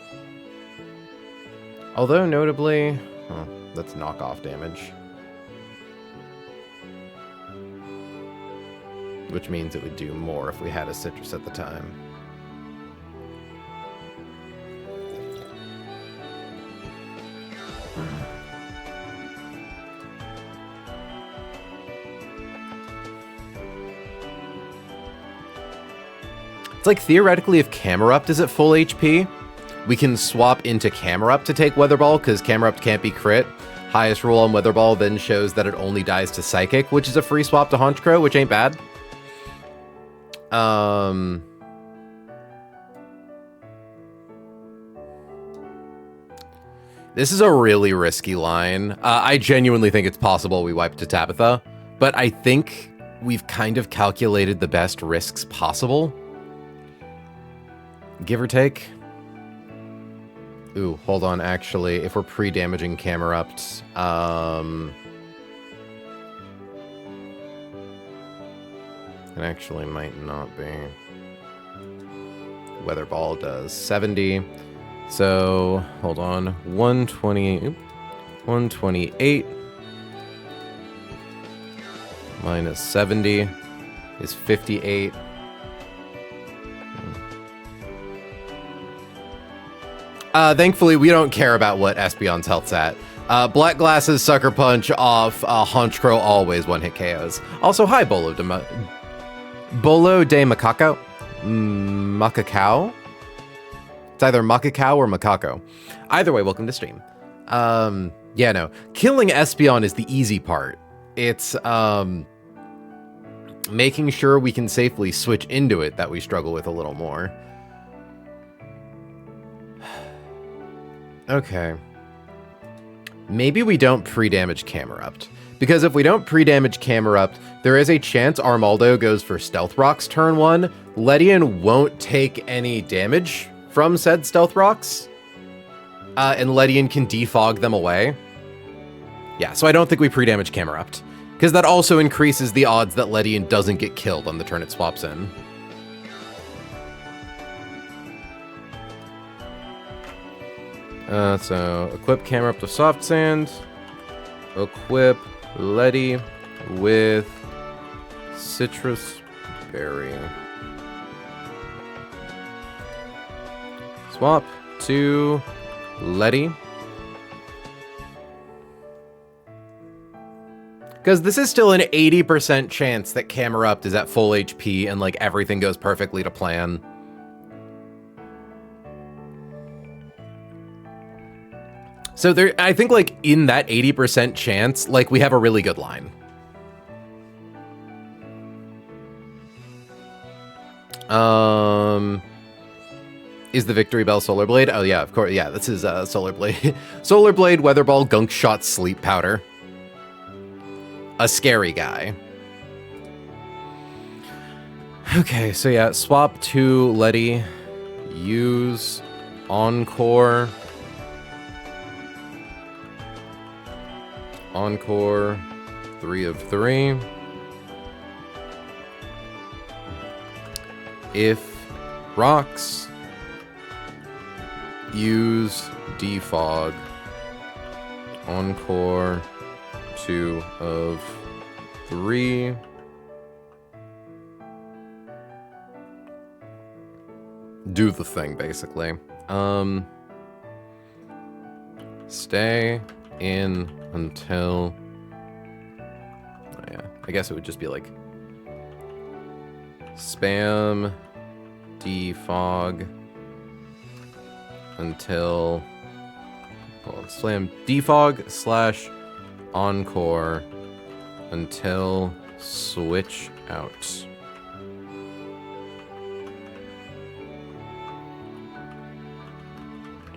Although, notably... Oh, that's knockoff damage. Which means it would do more if we had a Citrus at the time. It's like, theoretically, if Camerupt is at full HP, we can swap into Camerupt to take Weather Ball, because Camerupt can't be crit. Highest roll on Weather Ball then shows that it only dies to Psychic, which is a free swap to Honchkrow, which ain't bad. This is a really risky line. I genuinely think it's possible we wipe to Tabitha, but I think we've kind of calculated the best risks possible. Give or take. Ooh, hold on, actually, if we're pre-damaging Camerupt, it actually might not be. Weather Ball does 70. So, hold on. 128 minus 70 is 58. Thankfully, we don't care about what Espeon's health's at. Black Glasses, Sucker Punch off Honchkrow, always one-hit KOs. Also, hi, Bolo de Macaco. Macacao? It's either Macacao or Macaco. Either way, welcome to stream. Yeah, no. Killing Espeon is the easy part. It's making sure we can safely switch into it that we struggle with a little more. Okay. Maybe we don't pre-damage Camerupt. Because if we don't pre-damage Camerupt, there is a chance Armaldo goes for Stealth Rocks turn 1. Ledian won't take any damage from said Stealth Rocks. And Ledian can defog them away. Yeah, so I don't think we pre-damage Camerupt. Because that also increases the odds that Ledian doesn't get killed on the turn it swaps in. So, equip Camerupt with Soft Sand. Equip Ledi with Citrus Berry. Swap to Ledi. Because this is still an 80% chance that Camerupt is at full HP and, like, everything goes perfectly to plan. So there, I think, like, in that 80% chance, like, we have a really good line. Is the Victory Bell Solar Blade? Oh yeah, of course. Yeah, this is Solar Blade. Solar Blade, Weather Ball, Gunk Shot, Sleep Powder. A scary guy. Okay, so yeah, swap to Ledi. Use Encore. Encore, 3 of 3. If rocks, use defog. Encore, 2 of 3. Do the thing, basically. Stay in until... Oh yeah, I guess it would just be like... spam defog until, well, slam defog slash encore until switch out.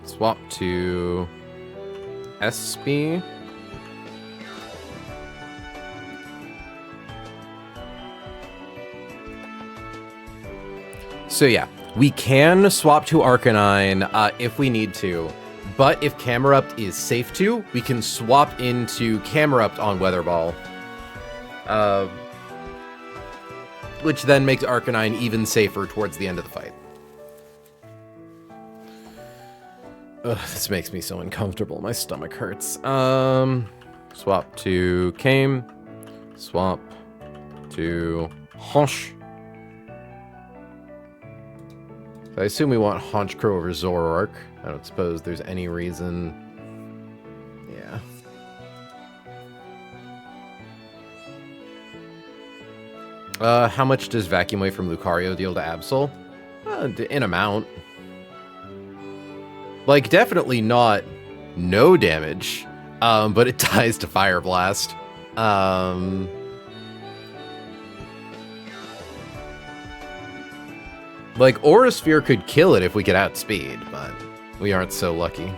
Swap to SB. So yeah, we can swap to Arcanine if we need to, but if Camerupt is safe to, we can swap into Camerupt on Weather Ball. Which then makes Arcanine even safer towards the end of the fight. Ugh, this makes me so uncomfortable. My stomach hurts. Swap to Came. Swap to Honch. So I assume we want Honchkrow over Zoroark. I don't suppose there's any reason. Yeah. How much does Vacuum Wave from Lucario deal to Absol? In amount. Like, definitely not no damage, but it dies to Fire Blast. Like, Aura Sphere could kill it if we could outspeed, but we aren't so lucky.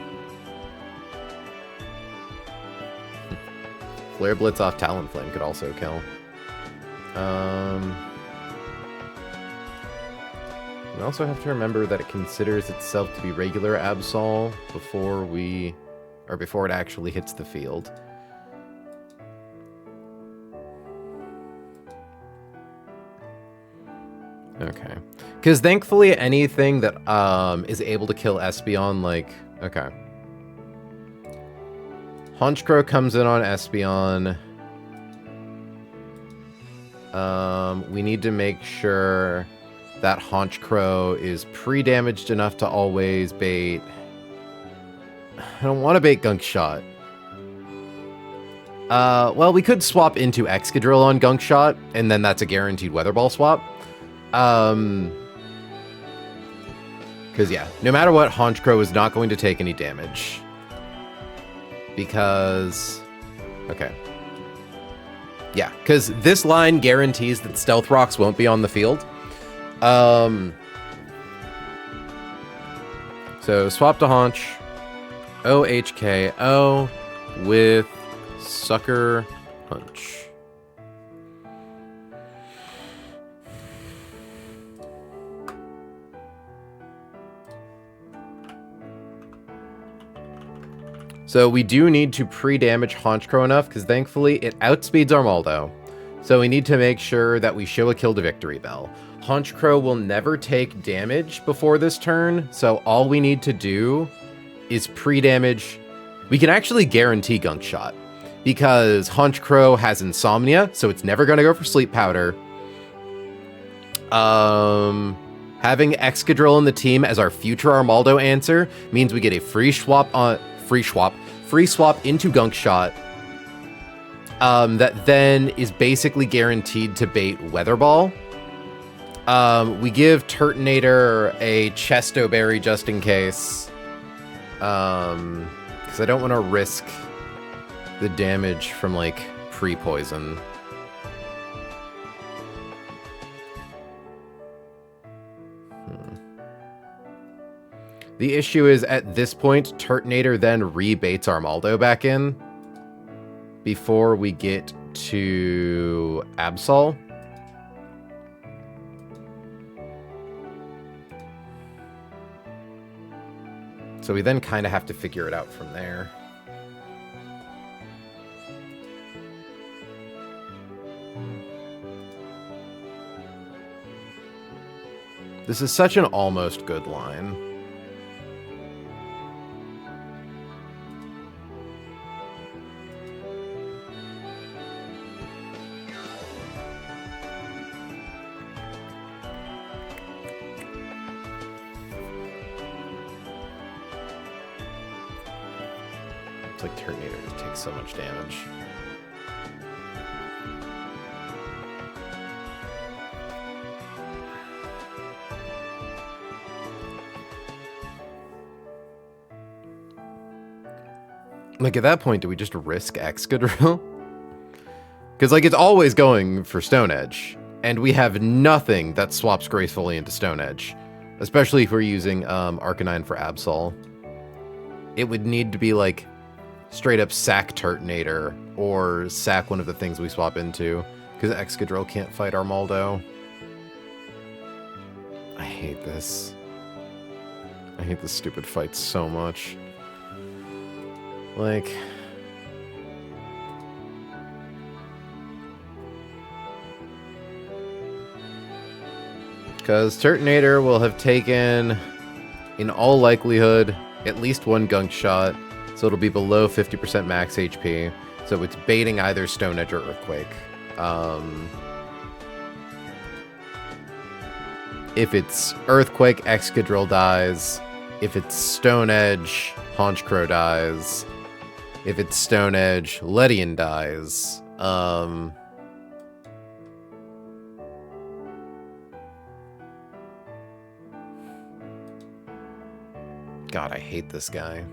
Flare Blitz off Talonflame could also kill. We also have to remember that it considers itself to be regular Absol before it actually hits the field. Okay. Because thankfully anything that is able to kill Espeon, like, okay. Honchkrow comes in on Espeon. We need to make sure that Honchkrow is pre-damaged enough to always bait. I don't want to bait Gunk Shot. Well, we could swap into Excadrill on Gunk Shot, and then that's a guaranteed Weather Ball swap. Because, yeah, no matter what, Honchkrow is not going to take any damage. Because... okay. Yeah, because this line guarantees that Stealth Rocks won't be on the field. So swap to Honch. OHKO with Sucker Punch. So we do need to pre-damage Honchkrow enough, because thankfully it outspeeds Armaldo. So we need to make sure that we show a kill to Victory Bell. Honchkrow will never take damage before this turn, so all we need to do is pre-damage. We can actually guarantee Gunk Shot, because Honchkrow has Insomnia, so it's never going to go for Sleep Powder. Having Excadrill in the team as our future Armaldo answer means we get a free swap into Gunk Shot. That then is basically guaranteed to bait Weather Ball. We give Turtonator a Chesto Berry just in case. Because I don't want to risk the damage from, like, pre-poison. The issue is, at this point, Turtonator then rebaits Armaldo back in before we get to Absol. So we then kind of have to figure it out from there. This is such an almost good line. It's like Turtonator just takes so much damage. Like, at that point, do we just risk Excadrill? Because, like, it's always going for Stone Edge. And we have nothing that swaps gracefully into Stone Edge. Especially if we're using Arcanine for Absol. It would need to be, like, straight up sack Turtonator. Or sack one of the things we swap into. Because Excadrill can't fight Armaldo. I hate this. I hate this stupid fight so much. Like... Because Turtonator will have taken, in all likelihood, at least one Gunk Shot, so it'll be below 50% max HP, so it's baiting either Stone Edge or Earthquake. If it's Earthquake, Excadrill dies. If it's Stone Edge, Honchkrow dies. If it's Stone Edge, Ledian dies. God, I hate this guy.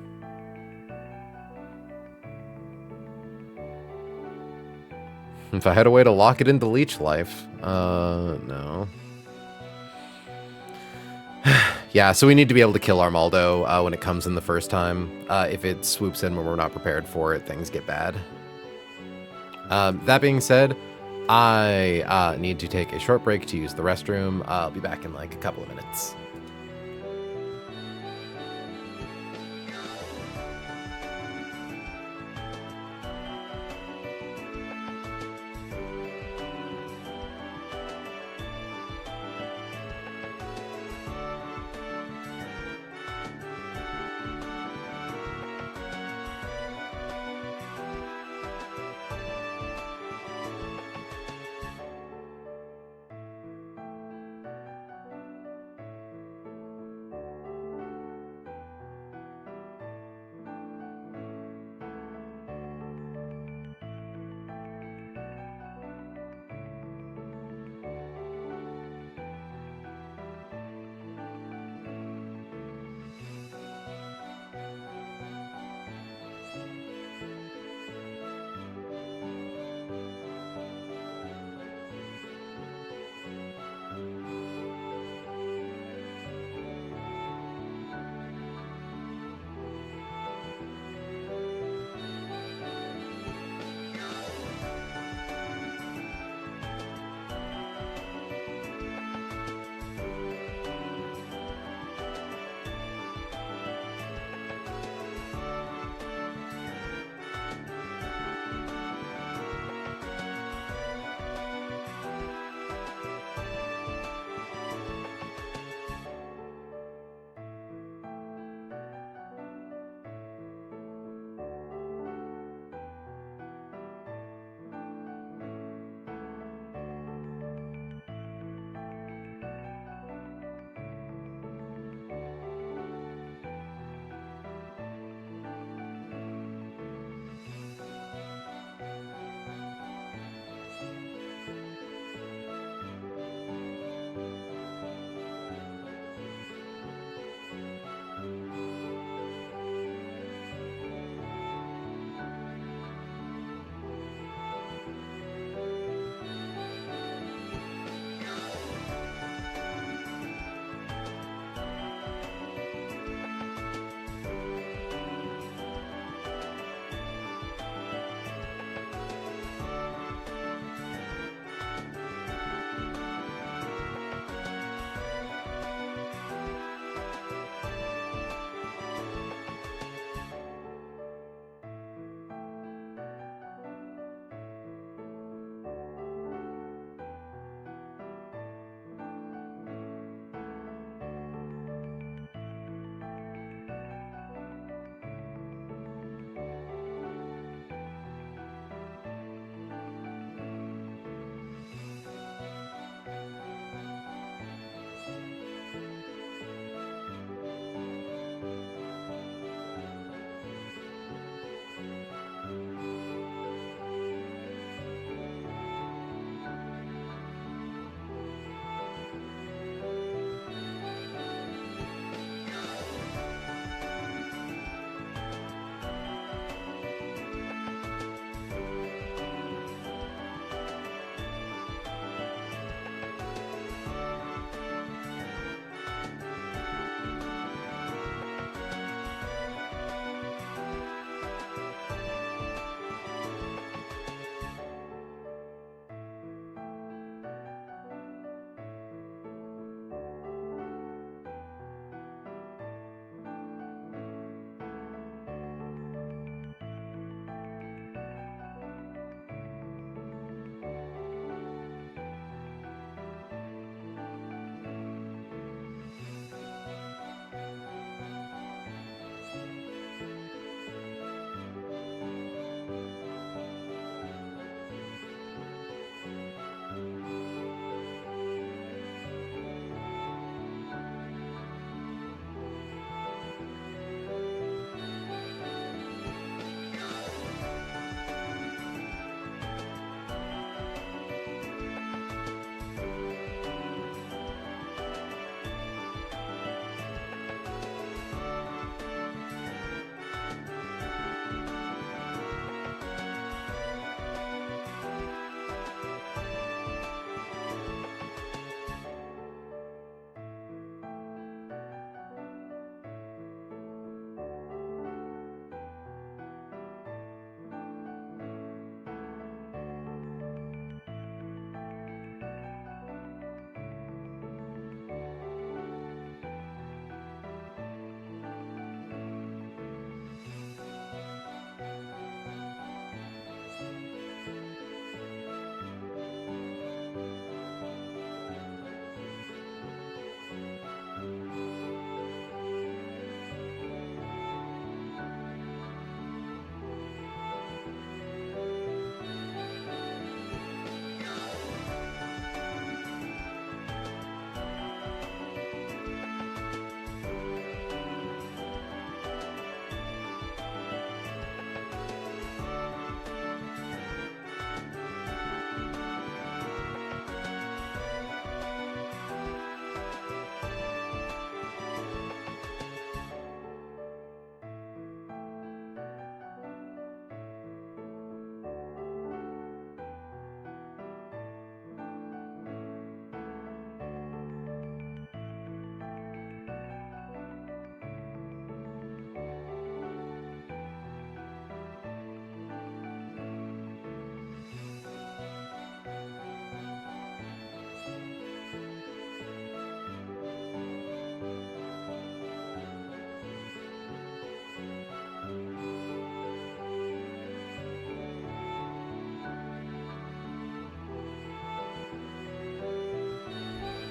If I had a way to lock it into Leech Life. No. Yeah, so we need to be able to kill Armaldo when it comes in the first time. If it swoops in when we're not prepared for it, things get bad. That being said, I need to take a short break to use the restroom. I'll be back in like a couple of minutes.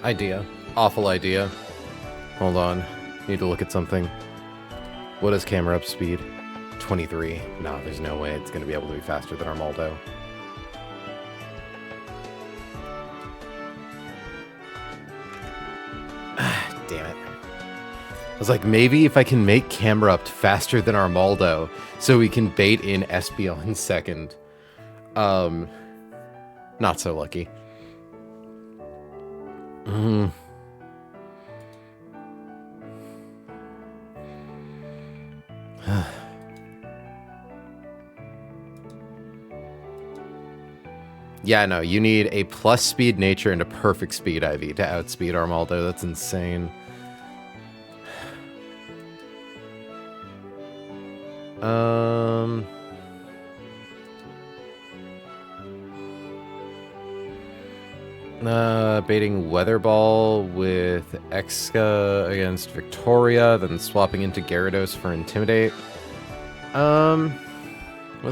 Idea. Awful idea. Hold on. Need to look at something. What is camera up speed? 23. No, there's no way it's going to be able to be faster than Armaldo. Damn it. I was like, maybe if I can make camera up faster than Armaldo, so we can bait in Espeon second. Not so lucky. Yeah, no, you need a plus speed nature and a perfect speed IV to outspeed Armaldo. That's insane. Baiting Weather Ball with Exca against Victoria, then swapping into Gyarados for Intimidate. Weather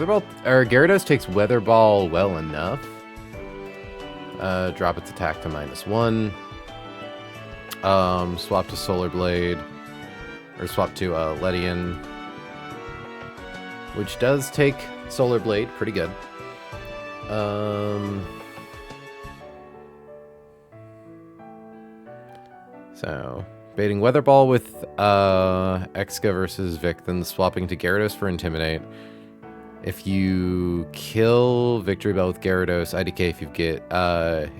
Ball, or Gyarados takes Weather Ball well enough. Drop its attack to -1. Swap to Solar Blade, or swap to Ledian, which does take Solar Blade pretty good. So, baiting Weather Ball with Exca versus Vic, then swapping to Gyarados for Intimidate. If you kill Victory Bell with Gyarados, IDK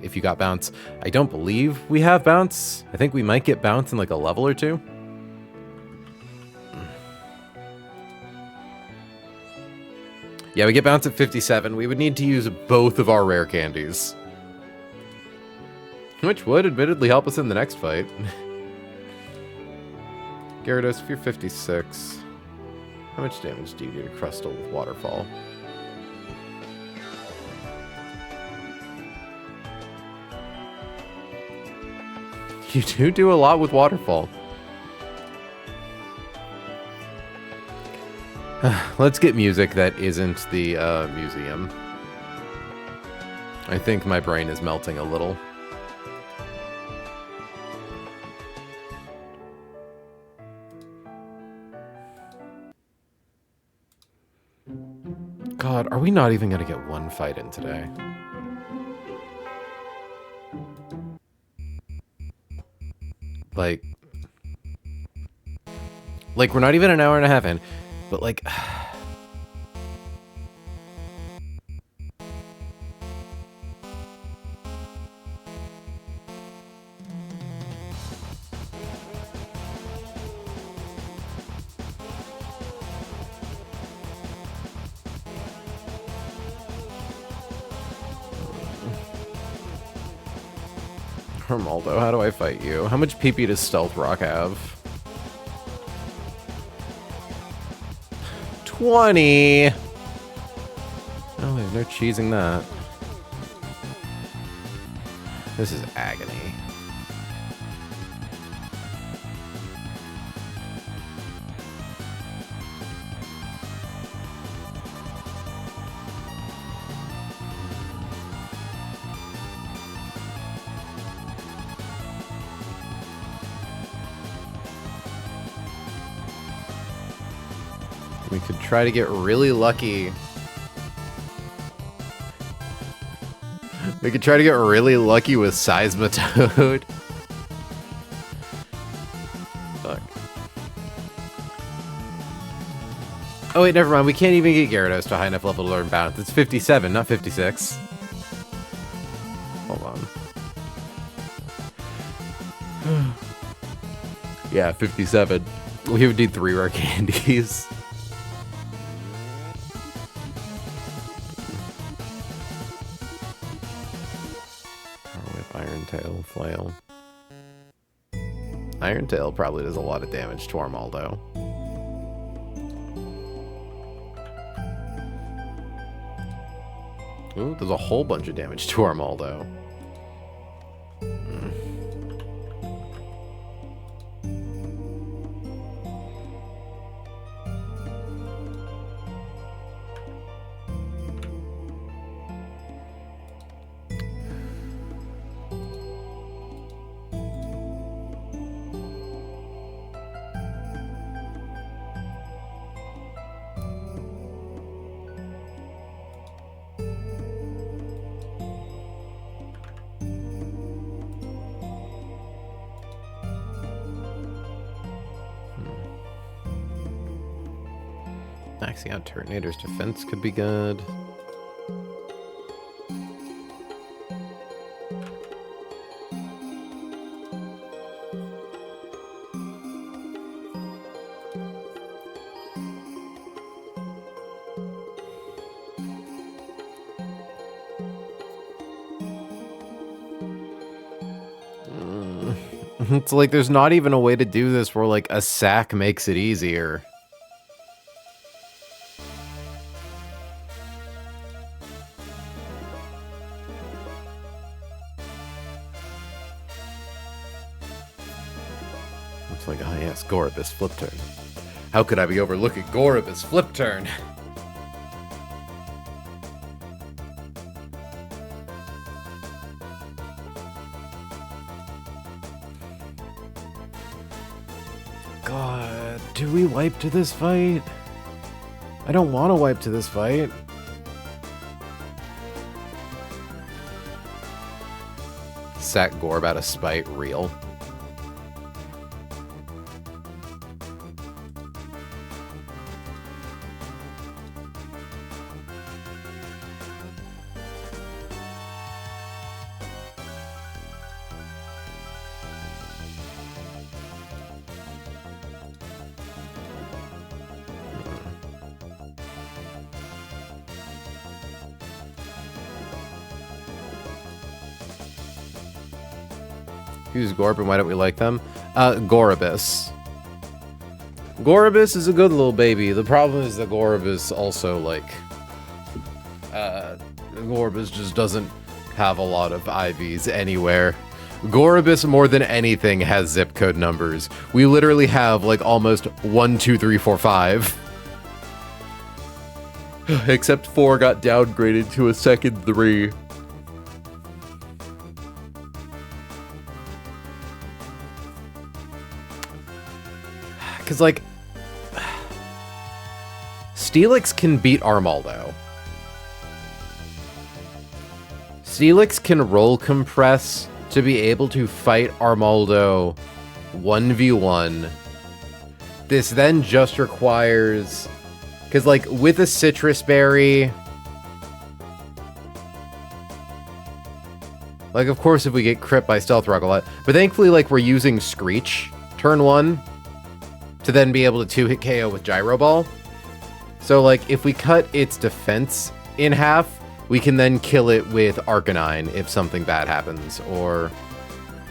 if you got Bounce. I don't believe we have Bounce. I think we might get Bounce in like a level or two. Yeah, we get Bounce at 57. We would need to use both of our rare candies. Which would admittedly help us in the next fight. Gyarados, if you're 56... How much damage do you do to Crustle with Waterfall? You do a lot with Waterfall. Let's get music that isn't the museum. I think my brain is melting a little. God, are we not even gonna get one fight in today? Like, we're not even an hour and a half in, but like... Armaldo, how do I fight you? How much PP does Stealth Rock have? 20! Oh, there's no cheesing that. This is agony. We could try to get really lucky. We could try to get really lucky with Seismitoad. Fuck. Oh wait, never mind. We can't even get Gyarados to a high enough level to learn Bounce. It's 57, not 56. Hold on. Yeah, 57. We would need 3 rare candies. Iron Tail, Flail. Iron Tail probably does a lot of damage to Armaldo. Ooh, there's a whole bunch of damage to Armaldo. Maxing out Turtonator's defense could be good. It's like there's not even a way to do this where like a sack makes it easier. It's like, oh yes, Gorobus flip turn. How could I be overlooking Gorobus flip turn? God, do we wipe to this fight? I don't want to wipe to this fight. Sack Gorb out of spite, real. Who's Gorb and why don't we like them? Gorobus. Gorobus is a good little baby. The problem is that Gorobus also, like... Gorobus just doesn't have a lot of IVs anywhere. Gorobus, more than anything, has zip code numbers. We literally have, like, almost 1, 2, 3, 4, 5. Except 4 got downgraded to a second 3. Because, like, Steelix can beat Armaldo. Steelix can roll compress to be able to fight Armaldo 1v1. This then just requires... Because, like, with a Citrus Berry... Like, of course, if we get crit by Stealth Rock a lot. But thankfully, like, we're using Screech turn 1. To then be able to 2-hit KO with Gyro Ball. So, like, if we cut its defense in half, we can then kill it with Arcanine if something bad happens, or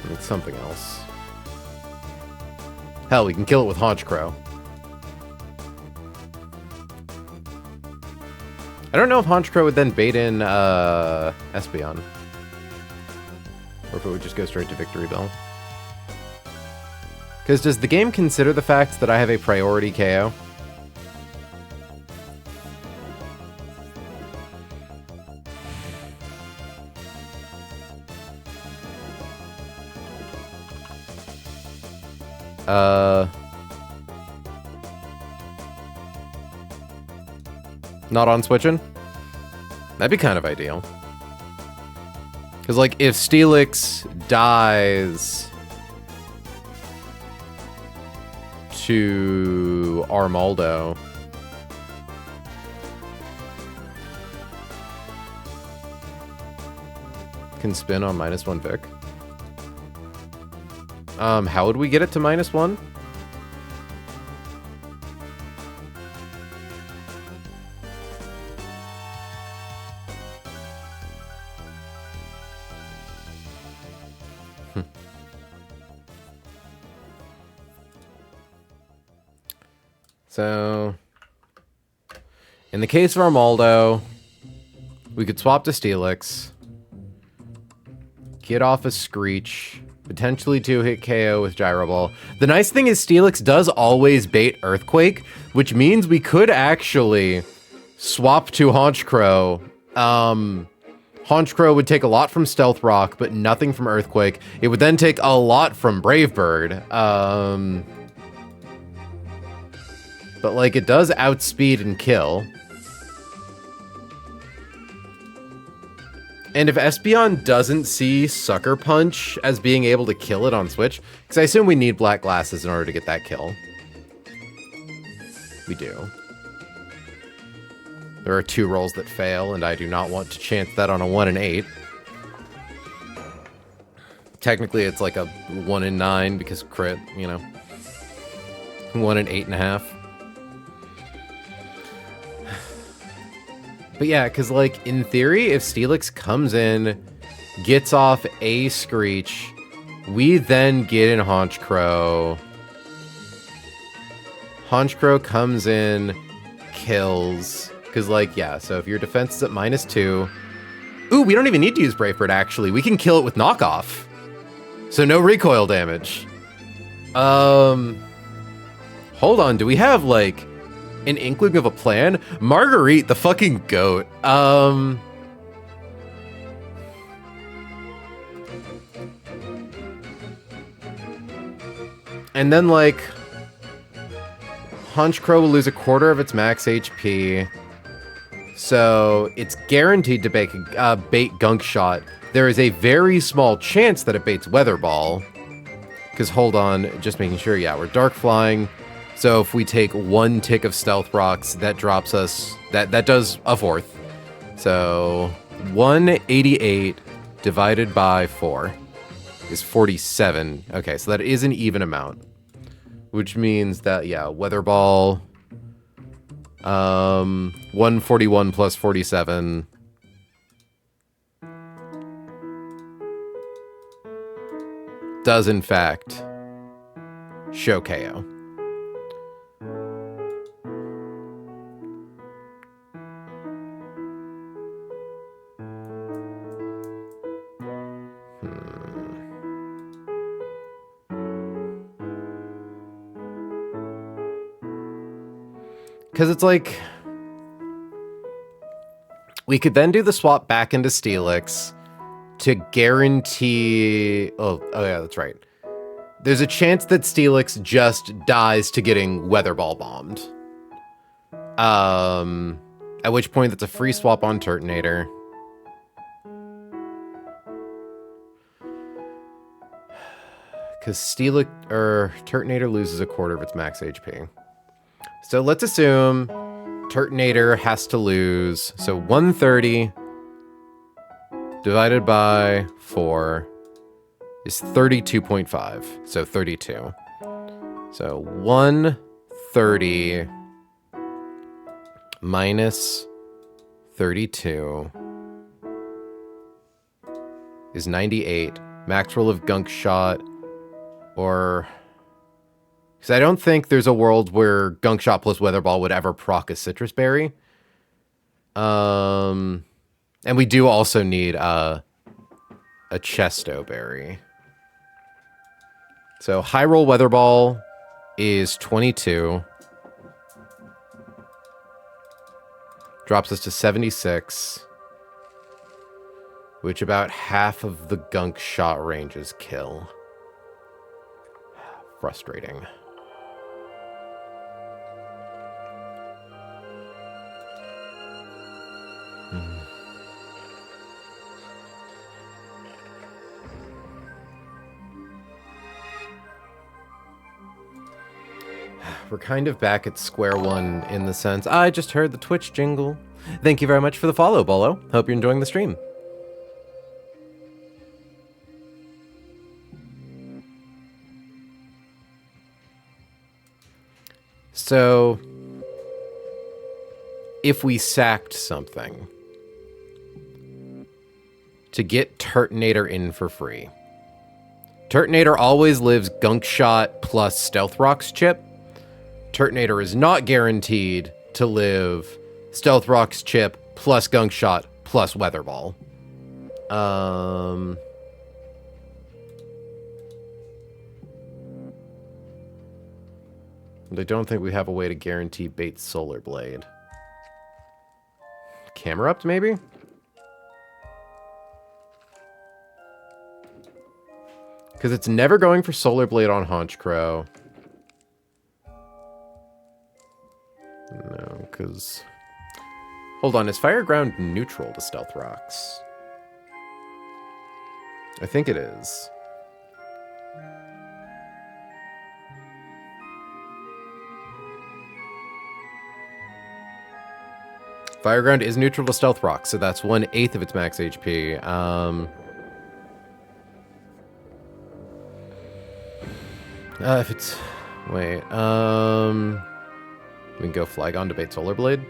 like, something else. Hell, we can kill it with Honchkrow. I don't know if Honchkrow would then bait in Espeon. Or if it would just go straight to Victory Bell. Because does the game consider the fact that I have a priority KO? Not on switching? That'd be kind of ideal. Because, like, if Steelix dies... to Armaldo. Can spin on -1 Vic. How would we get it to -1? So, in the case of Armaldo, we could swap to Steelix, get off a Screech, potentially 2-hit KO with Gyro Ball. The nice thing is Steelix does always bait Earthquake, which means we could actually swap to Honchkrow. Honchkrow would take a lot from Stealth Rock, but nothing from Earthquake. It would then take a lot from Brave Bird. But, like, it does outspeed and kill. And if Espeon doesn't see Sucker Punch as being able to kill it on Switch, because I assume we need Black Glasses in order to get that kill. We do. There are 2 rolls that fail, and I do not want to chance that on a 1 and 8. Technically, it's like a 1 and 9 because crit, you know. 1 and 8.5. But yeah, because, like, in theory, if Steelix comes in, gets off a Screech, we then get in Honchkrow. Honchkrow comes in, kills. Because, like, yeah, so if your defense is at -2... Ooh, we don't even need to use Brave Bird, actually. We can kill it with knockoff. So no recoil damage. Hold on, do we have, like, an inkling of a plan? Marguerite, the fucking goat. And then, like, Honchkrow will lose 1/4 of its max HP. So it's guaranteed to bait Gunk Shot. There is a very small chance that it baits Weather Ball. Because, hold on, just making sure, yeah, we're Dark Flying. So if we take 1 tick of Stealth Rocks, that drops us, that does a 4th. So 188 divided by 4 is 47. Okay, so that is an even amount. Which means that, yeah, Weather Ball, 141 plus 47. Does, in fact, show KO. Because it's like, we could then do the swap back into Steelix to guarantee... Oh, yeah, that's right. There's a chance that Steelix just dies to getting Weather Ball bombed. At which point that's a free swap on Turtonator. Because Turtonator loses 1/4 of its max HP. So let's assume Turtonator has to lose. So 130 divided by 4 is 32.5. So 32. So 130 minus 32 is 98. Max roll of Gunk Shot, or... Because I don't think there's a world where Gunk Shot plus Weather Ball would ever proc a Citrus Berry. And we do also need a Chesto Berry. So high roll Weather Ball is 22. Drops us to 76. Which about half of the Gunk Shot ranges kill. Frustrating. We're kind of back at square one in the sense, I just heard the Twitch jingle. Thank you very much for the follow, Bolo. Hope you're enjoying the stream. So, if we sacked something to get Turtonator in for free, Turtonator always lives Gunk Shot plus Stealth Rocks chip. Turtonator is not guaranteed to live Stealth Rocks chip plus Gunk Shot plus Weather Ball. I don't think we have a way to guarantee bait Solar Blade. Camerupt, maybe? Because it's never going for Solar Blade on Honchkrow. No, because... Hold on, is Fire Ground neutral to Stealth Rocks? I think it is. Fire Ground is neutral to Stealth Rock, so that's 1/8 of its max HP. If it's... Wait, we can go Flygon to bait Solar Blade.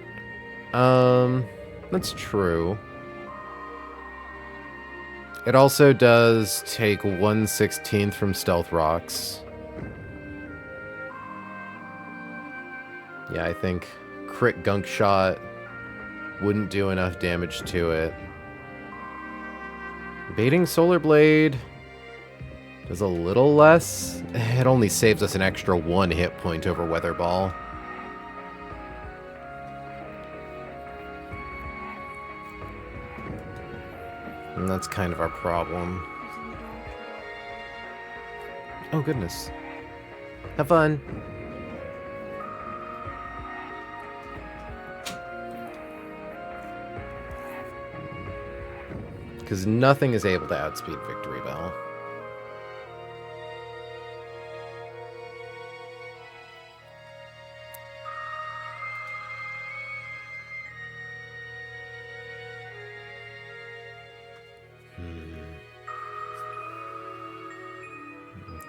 That's true. It also does take 1/16 from Stealth Rocks. Yeah, I think crit Gunk Shot wouldn't do enough damage to it. Baiting Solar Blade does a little less. It only saves us an extra 1 hit point over Weather Ball. And that's kind of our problem. Oh, goodness. Have fun. Because nothing is able to outspeed Victory Bell.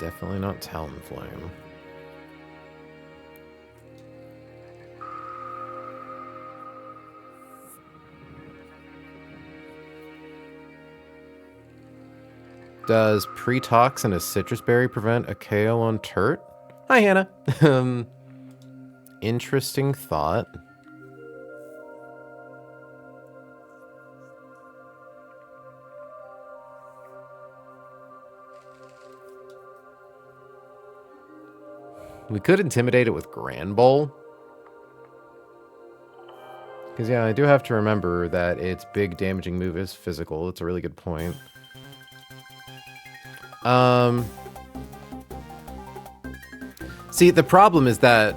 Definitely not Talonflame. Does pre-tox and a citrus berry prevent a KO on Turt? Hi, Hannah. Interesting thought. We could intimidate it with Grand Bowl. Because, yeah, I do have to remember that its big damaging move is physical. It's a really good point. See, the problem is that...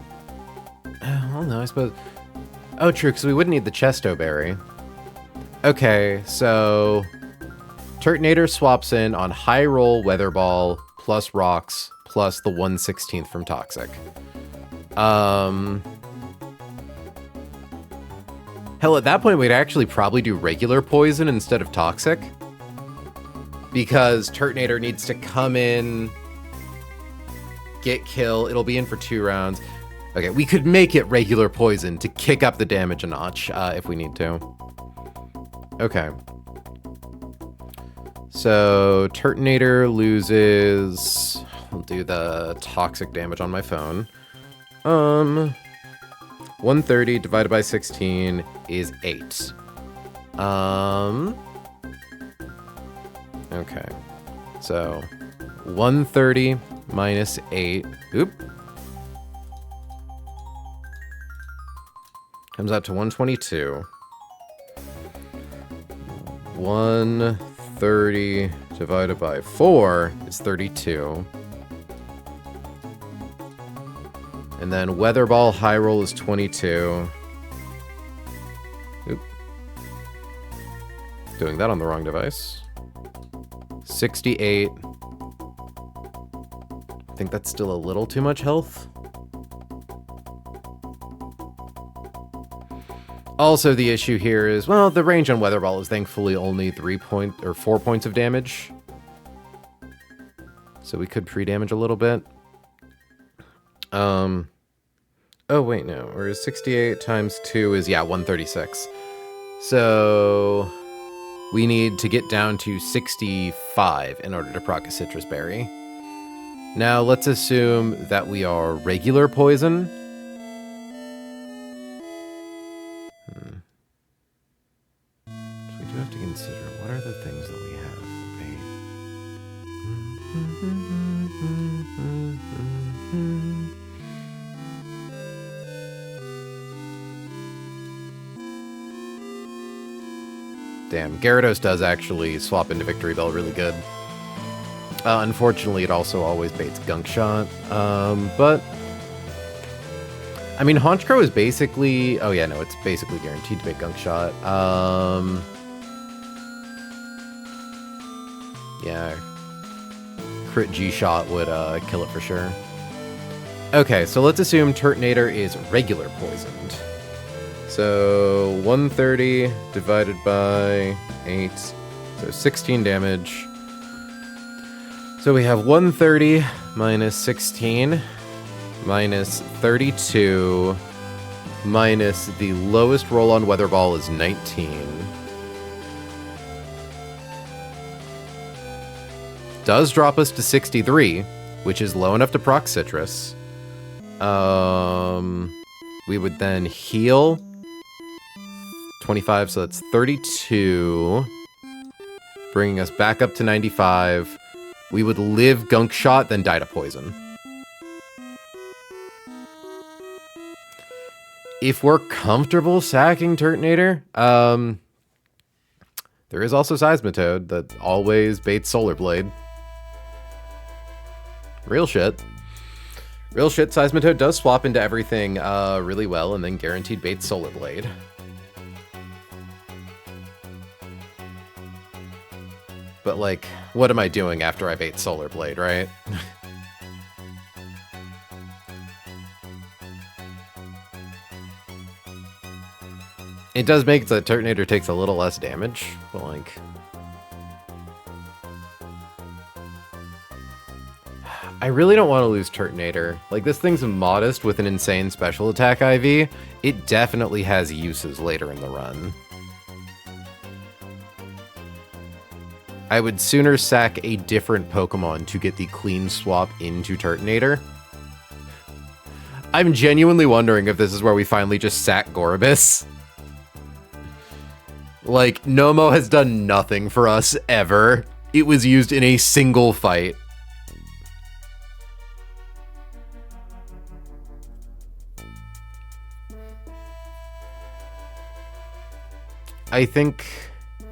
Well, no, I suppose... Oh, true, because we wouldn't need the Chesto Berry. Okay, so... Turtonator swaps in on High Roll, Weather Ball, plus Rocks, plus the 1/16 from Toxic. Hell, at that point, we'd actually probably do regular Poison instead of Toxic. Because Turtonator needs to come in, get kill. It'll be in for 2 rounds. Okay, we could make it regular Poison to kick up the damage a notch if we need to. Okay. So, Turtonator loses... I'll do the toxic damage on my phone. 130 divided by 16 is 8. Okay. So, 130 minus 8. Oop. Comes out to 122. 130 divided by 4 is 32. And then Weather Ball High Roll is 22. Oop. Doing that on the wrong device. 68. I think that's still a little too much health. Also, the issue here is, well, the range on Weather Ball is thankfully only 4 points of damage. So we could pre-damage a little bit. Oh, wait, no. Or is 68 times 2 is, yeah, 136. So we need to get down to 65 in order to proc a Citrus Berry. Now, let's assume that we are regular Poison. So we do have to consider, what are the things that we have? Damn, Gyarados does actually swap into Victory Bell really good. Unfortunately, it also always baits Gunk Shot. But, I mean, Honchkrow is basically... Oh yeah, no, it's basically guaranteed to bait Gunk Shot. Yeah. Crit G-Shot would kill it for sure. Okay, so let's assume Turtonator is regular poisoned. So 130 divided by 8, so 16 damage. So we have 130 minus 16 minus 32 minus the lowest roll on Weather Ball is 19. Does drop us to 63, which is low enough to proc Citrus. We would then heal 25, so that's 32, bringing us back up to 95. We would live Gunk Shot, then die to poison. If we're comfortable sacking Turtonator, there is also Seismitoad that always baits Solar Blade. Real shit. Real shit, Seismitoad does swap into everything really well and then guaranteed baits Solar Blade. But like, what am I doing after I bait Solar Blade, right? It does make it so that Turtonator takes a little less damage, but like... I really don't want to lose Turtonator. Like, this thing's modest with an insane special attack IV. It definitely has uses later in the run. I would sooner sack a different Pokemon to get the clean swap into Turtonator. I'm genuinely wondering if this is where we finally just sack Gorobus. Like, Nomo has done nothing for us, ever. It was used in a single fight. I think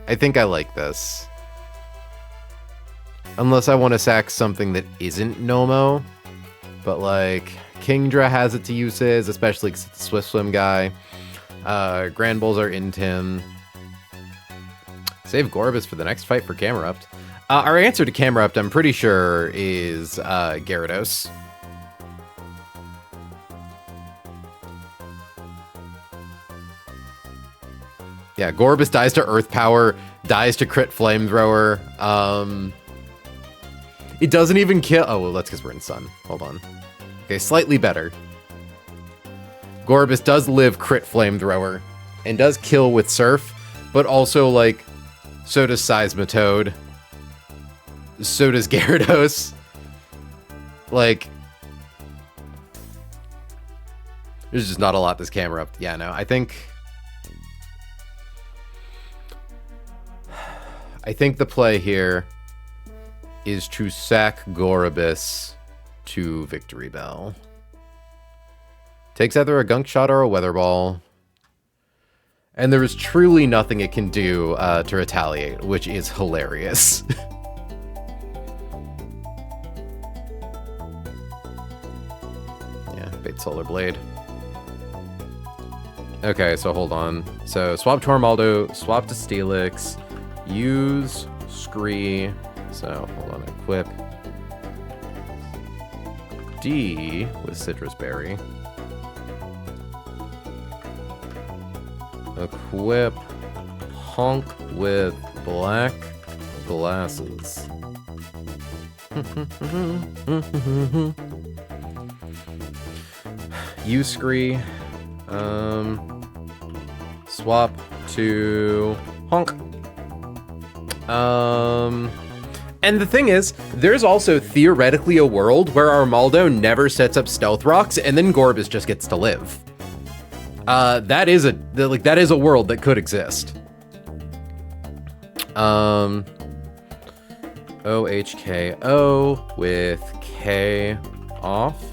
I like this. Unless I want to sack something that isn't Nomo. But like, Kingdra has its uses, especially because it's a Swift Swim guy. Grand Bulls are in Tim. Save Gorobus for the next fight for Camerupt. Our answer to Camerupt, I'm pretty sure, is Gyarados. Yeah, Gorobus dies to Earth Power, dies to Crit Flamethrower. It doesn't even kill... Oh, well, that's because we're in Sun. Hold on. Okay, slightly better. Gorobus does live Crit Flamethrower and does kill with Surf, but also, like, so does Seismitoad. So does Gyarados. Like, there's just not a lot this camera up. Yeah, no, I think the play here is to sack Gorobus to Victory Bell. Takes either a Gunk Shot or a Weather Ball. And there is truly nothing it can do to retaliate, which is hilarious. Yeah, bait Solar Blade. Okay, so hold on. So swap Tormaldo, swap to Steelix, use Scree. So hold on, equip D with Citrus Berry. Equip Honk with Black Glasses. Use Scree. Swap to Honk. And the thing is, there's also theoretically a world where Armaldo never sets up Stealth Rocks and then Gorobus just gets to live. That is a world that could exist. OHKO with K off.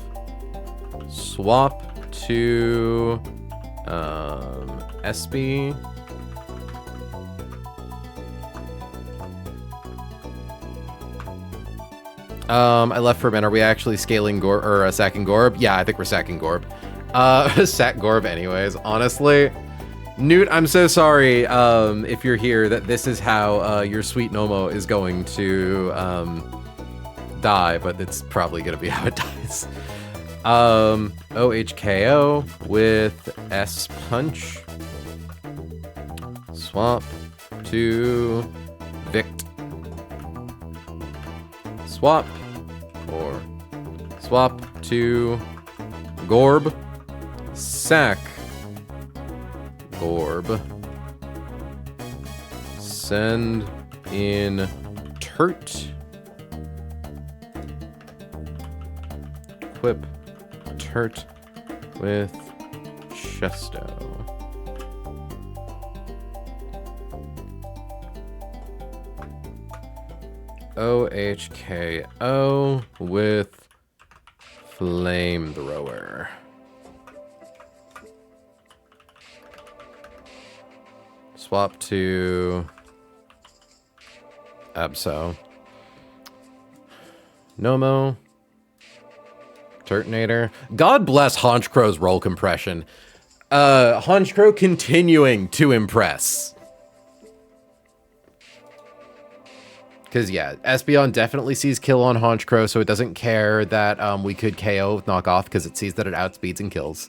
Swap to SB. I left for a minute. Are we actually scaling Gorb or sacking Gorb? Yeah, I think we're sacking Gorb. Sack Gorb anyways. Honestly, Newt, I'm so sorry if you're here that this is how your sweet Nomo is going to die, but it's probably gonna be how it dies. OHKO with S punch. Swap to Vict. Swap or swap to Gorb. Sack. Gorb. Send in Turt. Equip Turt with Chesto. OHKO with Flamethrower. Swap to Abso. Nomo. Turtonator. God bless Honchcrow's roll compression. Honchcrow continuing to impress. Because, yeah, Espeon definitely sees kill on Honchcrow, so it doesn't care that we could KO with knockoff because it sees that it outspeeds and kills.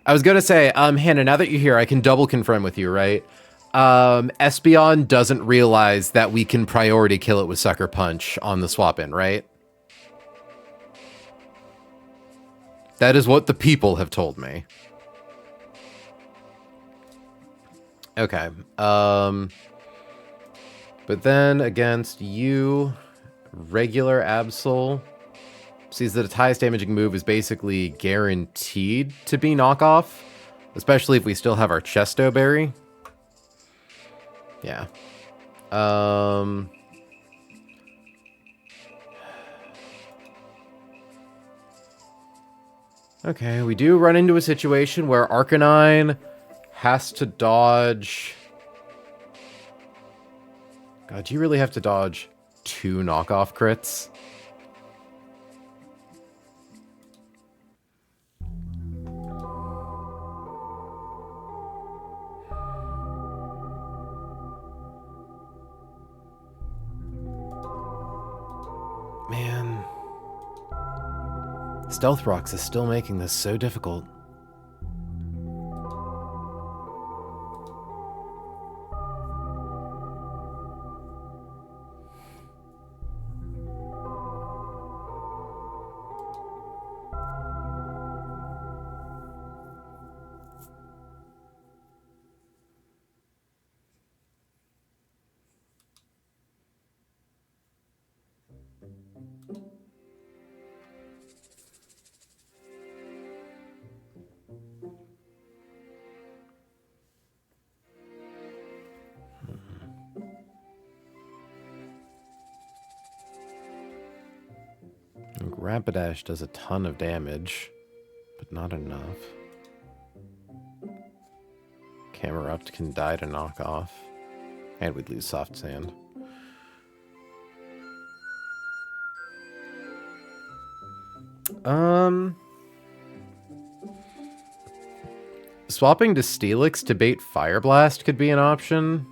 I was going to say, Hannah, now that you're here, I can double confirm with you, right? Espeon doesn't realize that we can priority kill it with Sucker Punch on the swap-in, right? That is what the people have told me. Okay. But then against you, regular Absol sees that its highest damaging move is basically guaranteed to be knockoff, especially if we still have our Chesto Berry. Yeah. Okay, we do run into a situation where Arcanine has to dodge... God, do you really have to dodge 2 knockoff crits? Man. Stealth Rocks is still making this so difficult. Rapidash does a ton of damage, but not enough. Camerupt can die to knock off, and we'd lose Soft Sand. Swapping to Steelix to bait Fire Blast could be an option.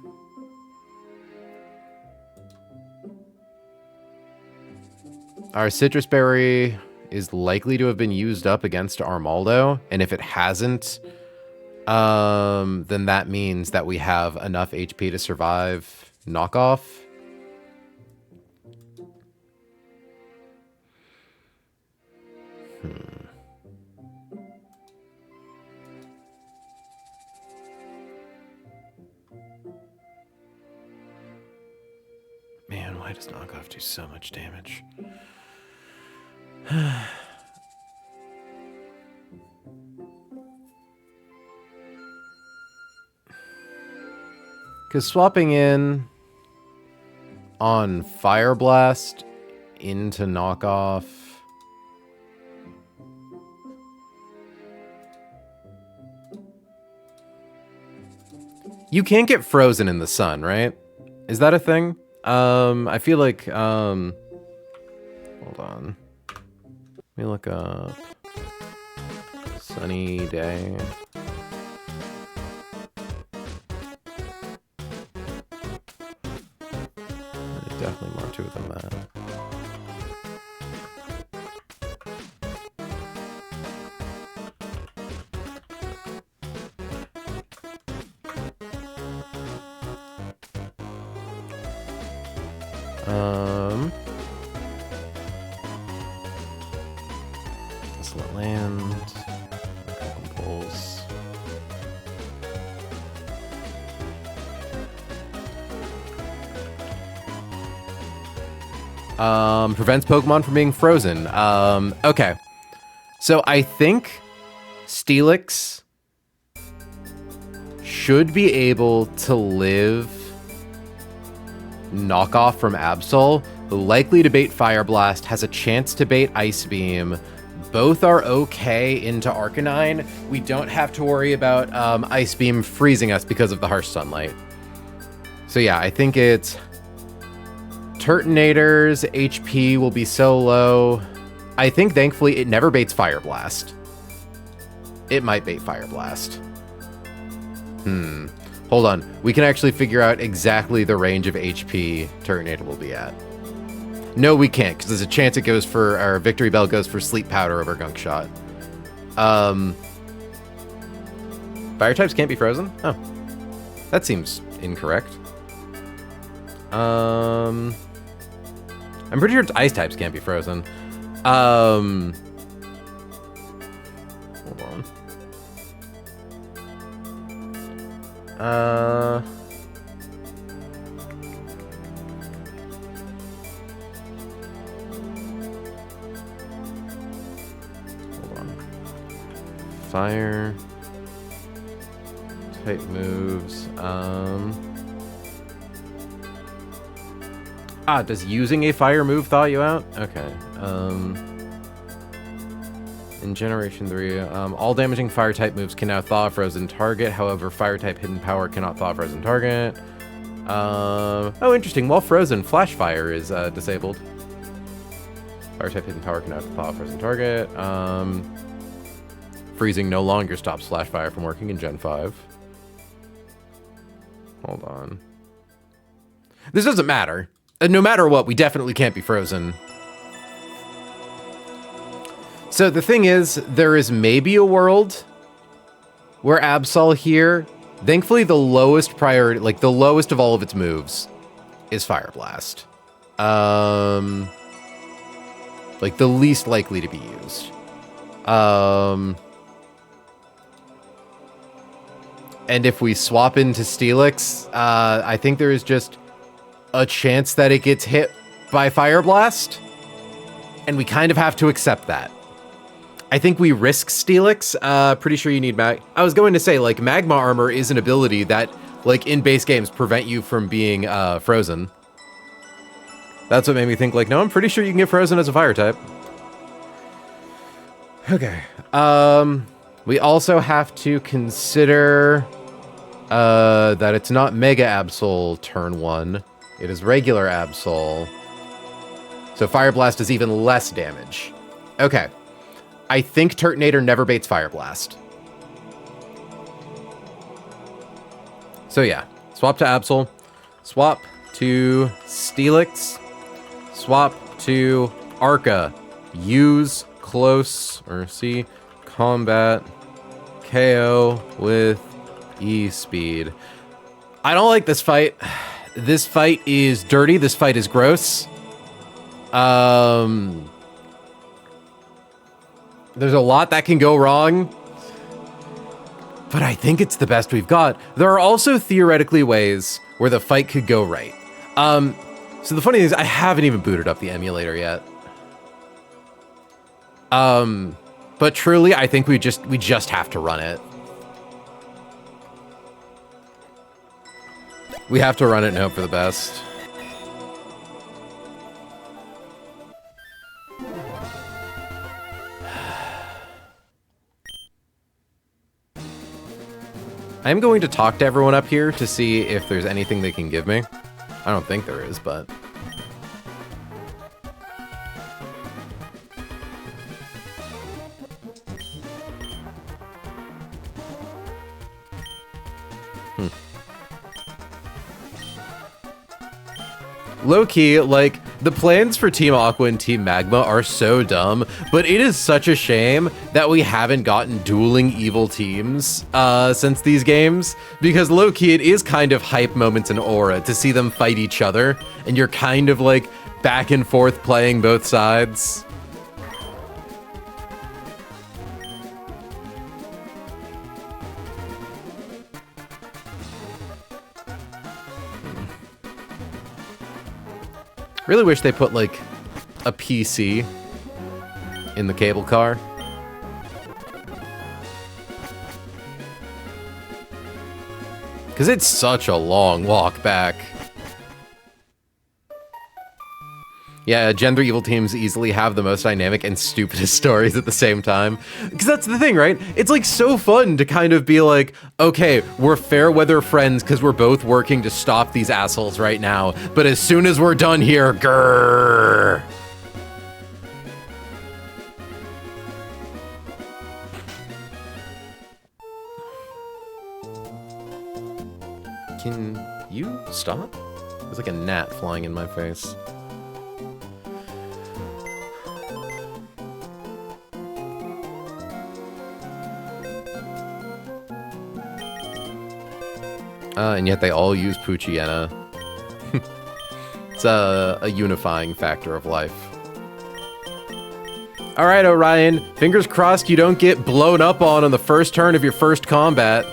Our Citrus Berry is likely to have been used up against Armaldo, and if it hasn't, then that means that we have enough HP to survive knockoff. Man, why does knockoff do so much damage? Because swapping in on Fire Blast into knockoff... You can't get frozen in the sun, right? Is that a thing? I feel like, hold on. Let me look up sunny day. There's definitely more to it than that. Desolate land. Pulse. Prevents Pokemon from being frozen. Okay. So I think Steelix should be able to live knockoff from Absol. Likely to bait Fire Blast, has a chance to bait Ice Beam. Both are okay into Arcanine. We don't have to worry about Ice Beam freezing us because of the harsh sunlight. So yeah, I think it's Turtonator's HP will be so low. I think thankfully it never baits Fire Blast. It might bait Fire Blast. Hold on. We can actually figure out exactly the range of HP Turtonator will be at. No, we can't, because there's a chance it goes for, our Victory Bell goes for Sleep Powder over Gunk Shot. Fire types can't be frozen? Oh. That seems incorrect. I'm pretty sure Ice types can't be frozen. Hold on. Hold on. Fire type moves. Does using a fire move thaw you out? Okay. In Generation 3, all damaging fire type moves can now thaw a frozen target. However, fire type hidden power cannot thaw a frozen target. Oh, interesting. While frozen, flash fire is disabled. Fire type hidden power cannot thaw a frozen target. Freezing no longer stops flash fire from working in Gen 5. Hold on. This doesn't matter. No matter what, we definitely can't be frozen. So the thing is, there is maybe a world where Absol here, thankfully the lowest priority, like the lowest of all of its moves is Fire Blast. Like the least likely to be used. And if we swap into Steelix, I think there is just a chance that it gets hit by Fire Blast, and we kind of have to accept that. I think we risk Steelix. Pretty sure you need I was going to say, like, Magma Armor is an ability that, like, in base games prevent you from being frozen. That's what made me think, like, no, I'm pretty sure you can get frozen as a fire type. Okay. We also have to consider that it's not Mega Absol turn 1. It is regular Absol. So Fire Blast is even less damage. Okay. I think Turtonator never baits Fire Blast. So yeah. Swap to Absol. Swap to Steelix. Swap to Arca. Use close, or see, combat, KO with E-speed. I don't like this fight. This fight is dirty. This fight is gross. There's a lot that can go wrong, but I think it's the best we've got. There are also theoretically ways where the fight could go right. So the funny thing is, I haven't even booted up the emulator yet. But truly, I think we just have to run it. We have to run it and hope for the best. I'm going to talk to everyone up here to see if there's anything they can give me. I don't think there is, but... Low-key, like, the plans for Team Aqua and Team Magma are so dumb, but it is such a shame that we haven't gotten dueling evil teams since these games, because low-key, it is kind of hype moments in Aura to see them fight each other, and you're kind of, like, back and forth playing both sides. Really wish they put, like, a PC in the cable car. Because it's such a long walk back. Yeah, gender evil teams easily have the most dynamic and stupidest stories at the same time. Because that's the thing, right? It's like so fun to kind of be like, okay, we're fair weather friends because we're both working to stop these assholes right now. But as soon as we're done here, grrr. Can you stop? There's like a gnat flying in my face. And yet they all use Poochyena. It's a unifying factor of life. Alright, Orion. Fingers crossed you don't get blown up on the first turn of your first combat.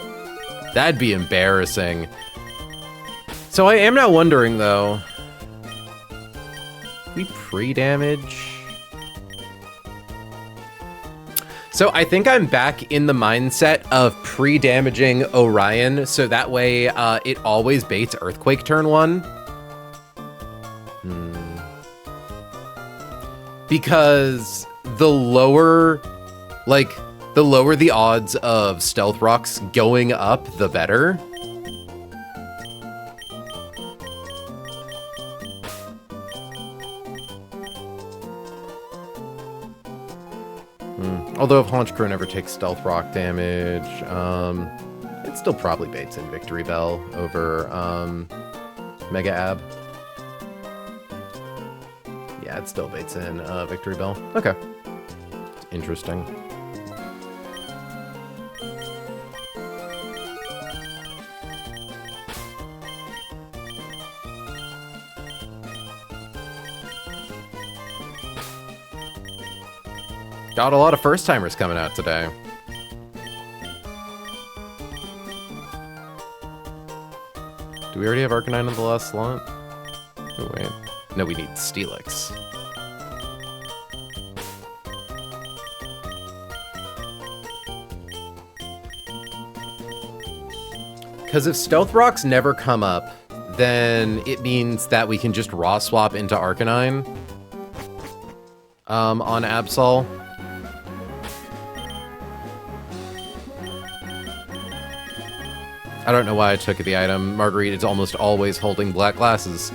That'd be embarrassing. So I am now wondering, though. We pre-damage? So I think I'm back in the mindset of pre-damaging Orion, so that way it always baits Earthquake turn 1. Because the lower the odds of Stealth Rocks going up, the better. Although if Haunch Crow never takes Stealth Rock damage, it still probably baits in Victory Bell over Mega Ab. Yeah, it still baits in Victory Bell. Okay. Interesting. Got a lot of first-timers coming out today. Do we already have Arcanine in the last slot? Oh, wait. No, we need Steelix. Because if Stealth Rocks never come up, then it means that we can just raw swap into Arcanine on Absol. I don't know why I took the item. Marguerite is almost always holding black glasses.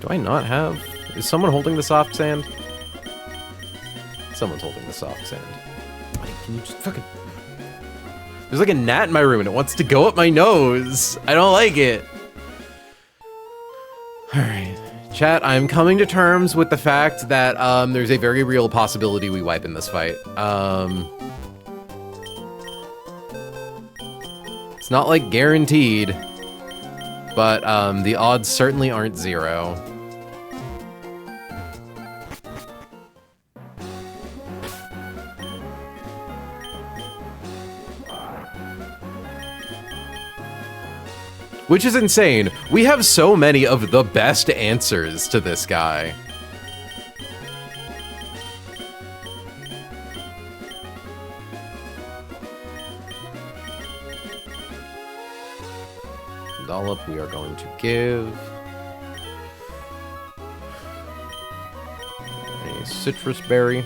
Do I not have... Is someone holding the soft sand? Someone's holding the soft sand. Can you just fucking... There's like a gnat in my room and it wants to go up my nose. I don't like it. Alright. Chat, I'm coming to terms with the fact that there's a very real possibility we wipe in this fight. It's not like guaranteed, but the odds certainly aren't zero. Which is insane. We have so many of the best answers to this guy. Dollop we are going to give a citrus berry.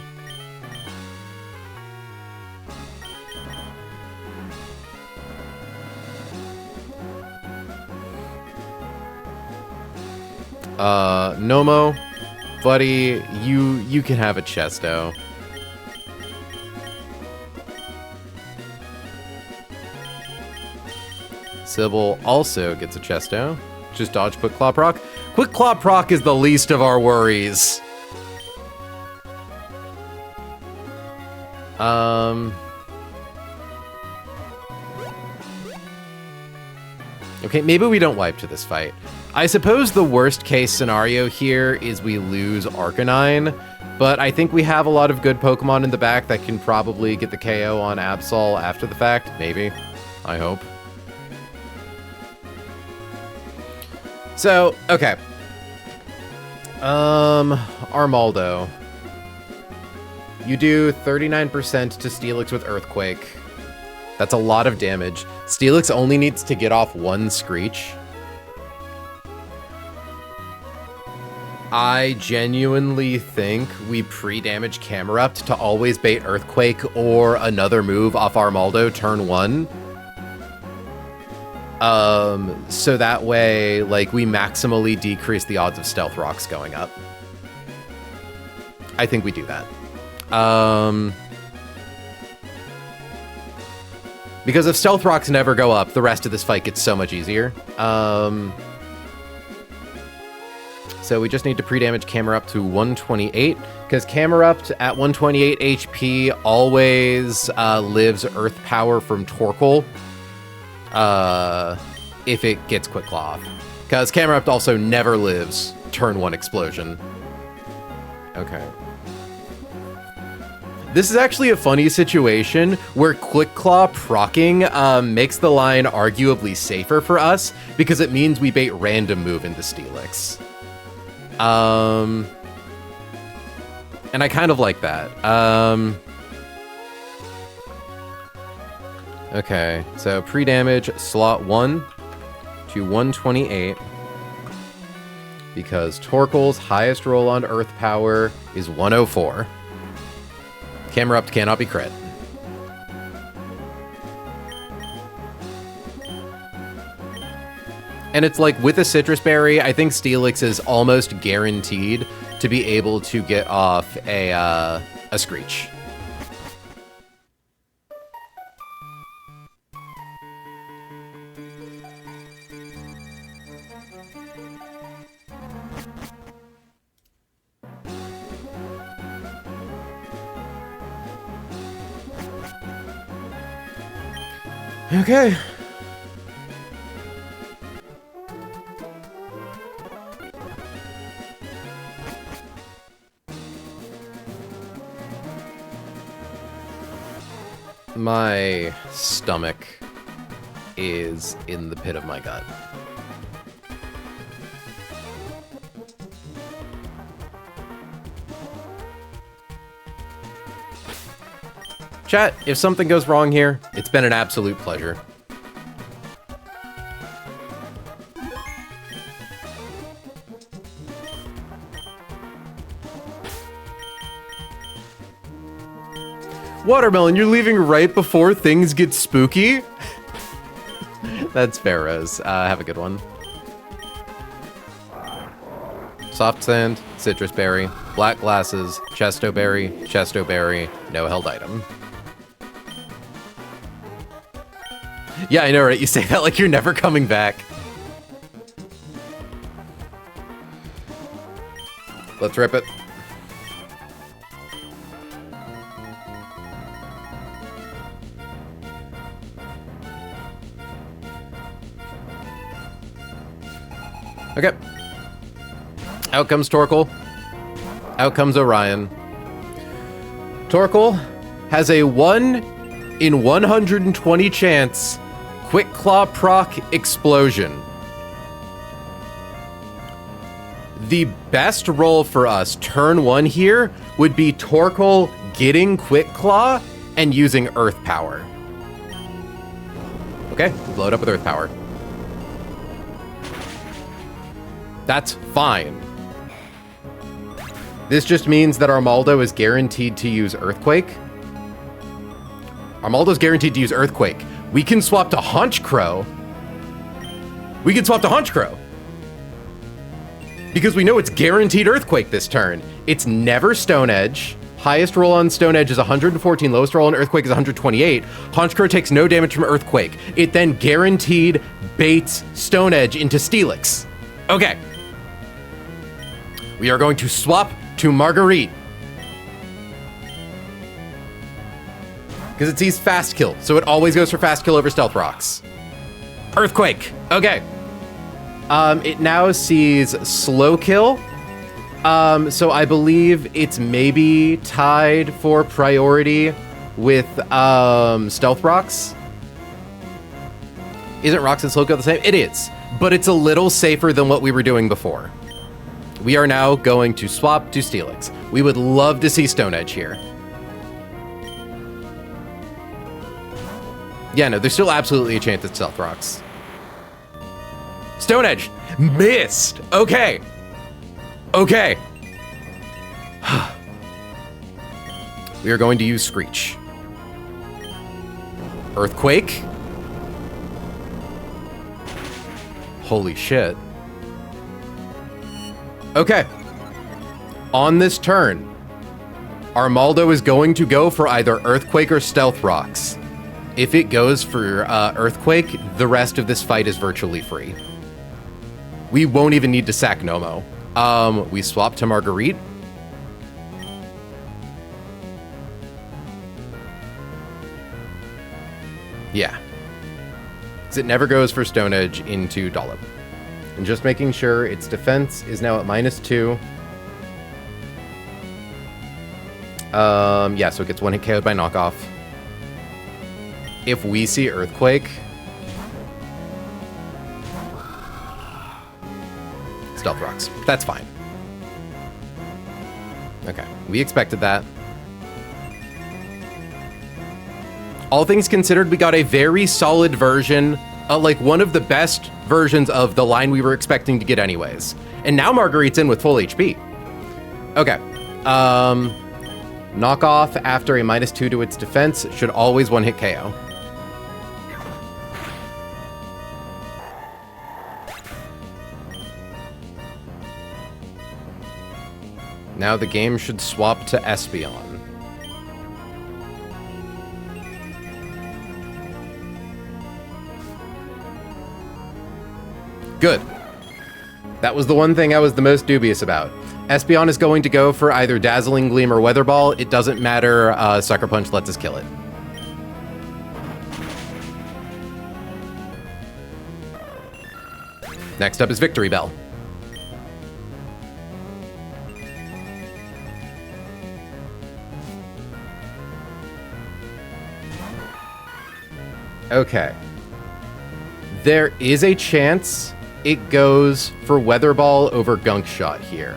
Nomo, buddy, you can have a Chesto. Sybil also gets a Chesto. Just dodge Quick Claw proc. Quick Claw proc is the least of our worries. Okay, maybe we don't wipe to this fight. I suppose the worst case scenario here is we lose Arcanine, but I think we have a lot of good Pokemon in the back that can probably get the KO on Absol after the fact. Maybe. I hope. So, okay. Armaldo. You do 39% to Steelix with Earthquake. That's a lot of damage. Steelix only needs to get off one Screech. I genuinely think we pre-damage Camerupt to always bait Earthquake or another move off Armaldo turn 1. So that way, like, we maximally decrease the odds of Stealth Rocks going up. I think we do that. Because if Stealth Rocks never go up, the rest of this fight gets so much easier. So we just need to pre-damage Camerupt to 128, because Camerupt at 128 HP always lives Earth Power from Torkoal if it gets Quick Claw off. Because Camerupt also never lives turn 1 Explosion. Okay. This is actually a funny situation where Quick Claw proccing makes the line arguably safer for us because it means we bait random move into Steelix. And I kind of like that. Okay, so pre-damage slot 1 to 128 because Torkoal's highest roll on Earth Power is 104. Camerupt cannot be crit. And it's like with a Citrus Berry, I think Steelix is almost guaranteed to be able to get off a Screech. Okay. My stomach is in the pit of my gut. Chat, if something goes wrong here, it's been an absolute pleasure. Watermelon, you're leaving right before things get spooky? That's fair, Rose. Have a good one. Soft Sand, Citrus Berry, Black Glasses, Chesto Berry, no held item. Yeah, I know, right? You say that like you're never coming back. Let's rip it. Okay. Out comes Torkoal. Out comes Orion. Torkoal has a 1 in 120 chance Quick Claw proc Explosion. The best roll for us turn 1 here would be Torkoal getting Quick Claw and using Earth Power. Okay, blow it up with Earth Power. That's fine. This just means that Armaldo is guaranteed to use Earthquake. Armaldo's guaranteed to use Earthquake. We can swap to Honchkrow. Because we know it's guaranteed Earthquake this turn. It's never Stone Edge. Highest roll on Stone Edge is 114. Lowest roll on Earthquake is 128. Honchkrow takes no damage from Earthquake. It then guaranteed baits Stone Edge into Steelix. Okay. We are going to swap to Marguerite. Because it sees Fast Kill, so it always goes for Fast Kill over Stealth Rocks. Earthquake. Okay. It now sees Slow Kill. So I believe it's maybe tied for priority with Stealth Rocks. Isn't Rocks and Slow Kill the same? It is, but it's a little safer than what we were doing before. We are now going to swap to Steelix. We would love to see Stone Edge here. Yeah, no, there's still absolutely a chance at Stealth Rocks. Stone Edge! Missed! Okay. Okay. We are going to use Screech. Earthquake. Holy shit. Okay. On this turn, Armaldo is going to go for either Earthquake or Stealth Rocks. If it goes for Earthquake, the rest of this fight is virtually free. We won't even need to sack Nomo. We swap to Marguerite. Yeah. Because it never goes for Stone Edge into Dollop. And just making sure its defense is now at -2. Yeah, so it gets one hit KO'd by knockoff. If we see Earthquake, Stealth Rocks. That's fine. Okay, we expected that. All things considered, we got a very solid version, like one of the best versions of the line we were expecting to get anyways. And now Marguerite's in with full HP. Okay. Knockoff after a -2 to its defense should always one-hit KO. Now the game should swap to Espeon. Good. That was the one thing I was the most dubious about. Espeon is going to go for either Dazzling Gleam or Weather Ball. It doesn't matter. Sucker Punch lets us kill it. Next up is Victory Bell. Okay. There is a chance it goes for Weather Ball over Gunk Shot here.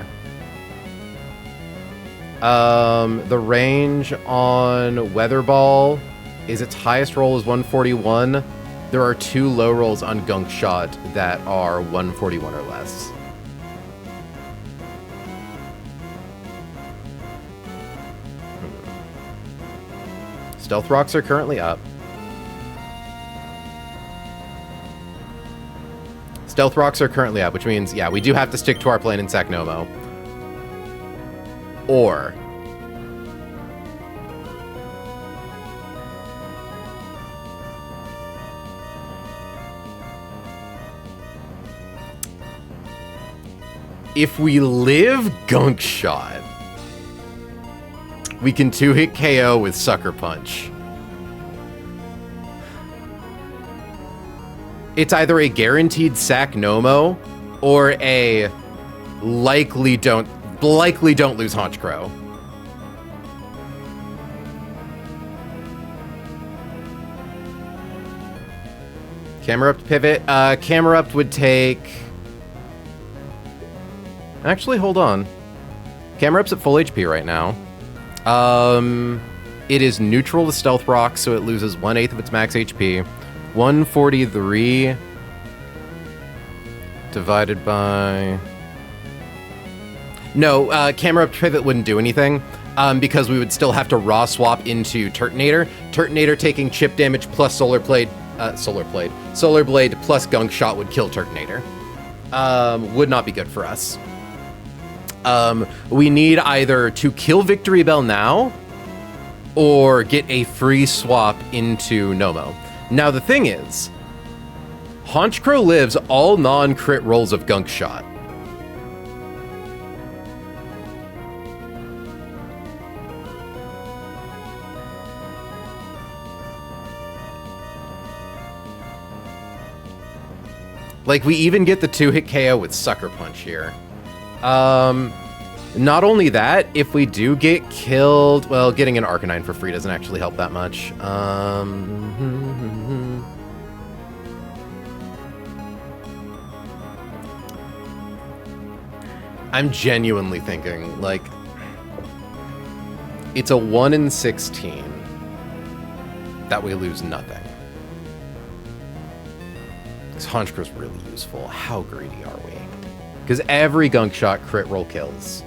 The range on Weather Ball is its highest roll is 141. There are 2 low rolls on Gunk Shot that are 141 or less. Stealth Rocks are currently up. Stealth Rocks are currently up, which means, yeah, we do have to stick to our plan in sack Nomo. Or if we live Gunk Shot, we can 2-hit KO with Sucker Punch. It's either a guaranteed sack Nomo or a likely don't lose Honchkrow. Camerupt pivot. Camerupt would take... Actually, hold on. Camerupt's at full HP right now. It is neutral to Stealth Rock, so it loses 1/8 of its max HP. 143 divided by... No, Camerupt pivot wouldn't do anything, because we would still have to raw swap into Turtonator. Turtonator taking chip damage plus Solar Blade plus Gunk Shot would kill Turtonator. Would not be good for us. We need either to kill Victory Bell now or get a free swap into Nomo. Now, the thing is, Honchcrow lives all non-crit rolls of Gunk Shot. Like, we even get the 2-hit KO with Sucker Punch here. Not only that, if we do get killed, well, getting an Arcanine for free doesn't actually help that much. I'm genuinely thinking, like, it's a 1 in 16 that we lose nothing. Because Honchcrow's really useful. How greedy are we? Because every Gunk Shot crit roll kills.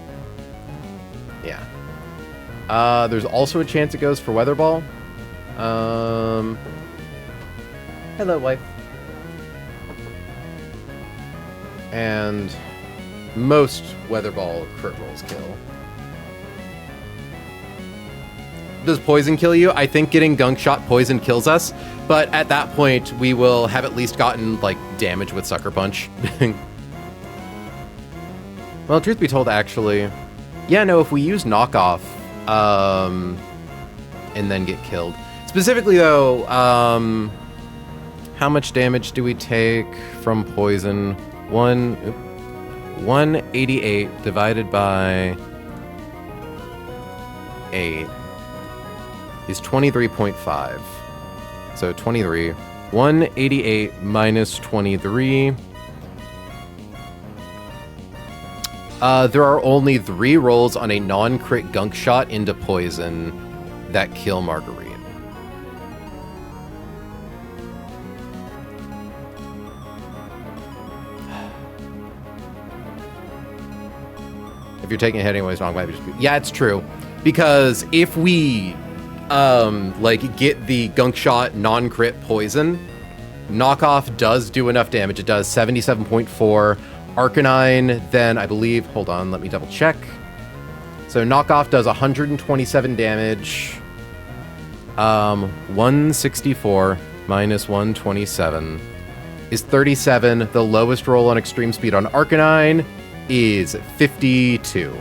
Yeah. There's also a chance it goes for Weather Ball. Hello, wife. And most Weather Ball crit rolls kill. Does Poison kill you? I think getting Gunk Shot Poison kills us, but at that point, we will have at least gotten, like, damage with Sucker Punch. Well, truth be told, actually, yeah, no, if we use Knockoff, and then get killed. Specifically, though, how much damage do we take from Poison? 188 divided by 8 is 23.5. So 23. 188 minus 23. There are only 3 rolls on a non-crit Gunk Shot into Poison that kill Marguerite. If you're taking a hit anyways, wrong, might just be... Yeah, it's true. Because if we, like, get the Gunk Shot non-crit Poison, Knockoff does do enough damage. It does 77.4. Arcanine, then I believe... Hold on, let me double check. So Knockoff does 127 damage. 164 minus 127 is 37. The lowest roll on Extreme Speed on Arcanine is 52.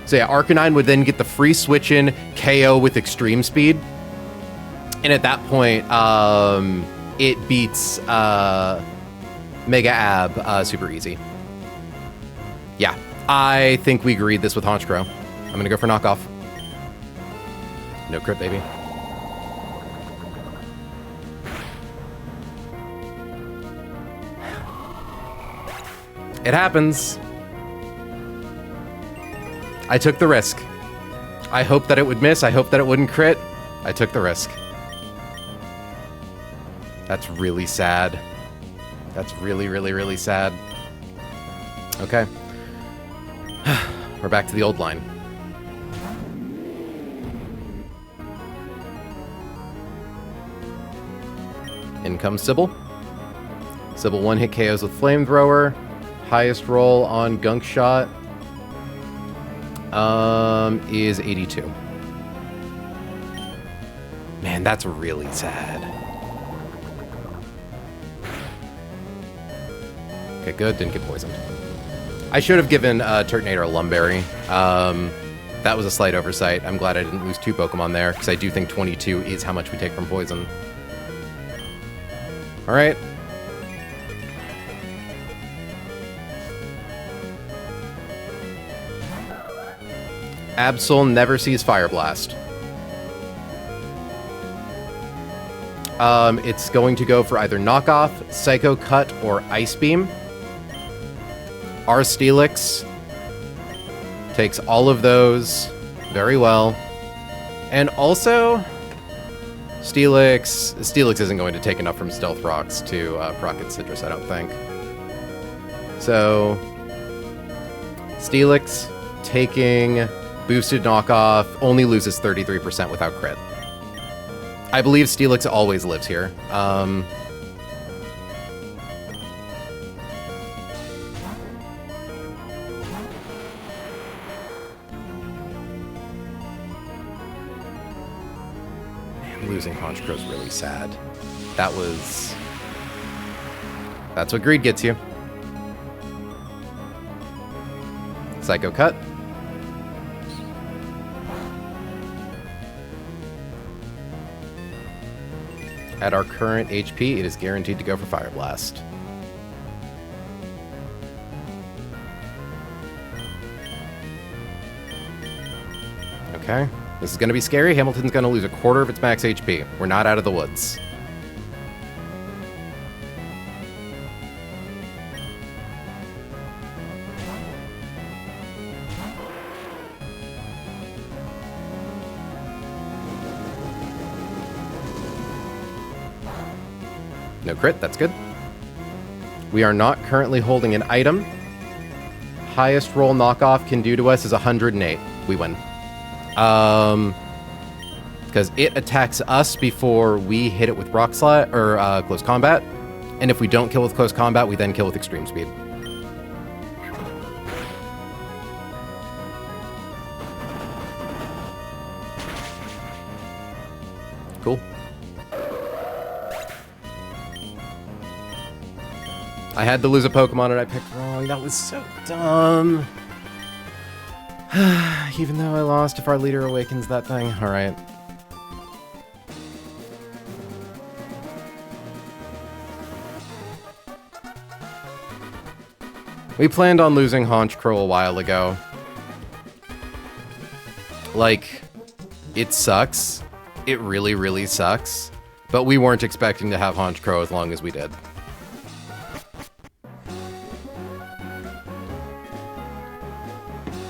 So yeah, Arcanine would then get the free switch in KO with Extreme Speed. And at that point, it beats Mega Ab super easy. Yeah, I think we agreed this with Honchcrow. I'm going to go for Knockoff. No crit, baby. It happens. I took the risk. I hoped that it would miss. I hoped that it wouldn't crit. I took the risk. That's really sad. That's really, really, really sad. Okay. We're back to the old line. In comes Sybil. Sybil 1-hit KOs with Flamethrower. Highest roll on Gunk Shot is 82. Man, that's really sad. Okay, good. Didn't get poisoned. I should have given Turtonator a Lumberry. That was a slight oversight. I'm glad I didn't lose 2 Pokemon there, because I do think 22 is how much we take from poison. All right. Absol never sees Fire Blast. It's going to go for either Knockoff, Psycho Cut, or Ice Beam. Our Steelix takes all of those very well. And also, Steelix isn't going to take enough from Stealth Rocks to proc its Citrus, I don't think. So, Steelix taking boosted Knockoff only loses 33% without crit. I believe Steelix always lives here. Losing Honchcrow's really sad. That's what greed gets you. Psycho Cut. At our current HP, it is guaranteed to go for Fire Blast. Okay. This is going to be scary. Hamilton's going to lose a quarter of its max HP. We're not out of the woods. No crit, that's good. We are not currently holding an item. Highest roll knockoff can do to us is 108. We win. Because it attacks us before we hit it with rock slide or close combat. And if we don't kill with close combat, we then kill with extreme speed. Cool. I had to lose a Pokemon and I picked wrong. That was so dumb. Even though I lost, if our leader awakens that thing. Alright. We planned on losing Honchcrow a while ago. Like, it sucks. It really, really sucks. But we weren't expecting to have Honchcrow as long as we did.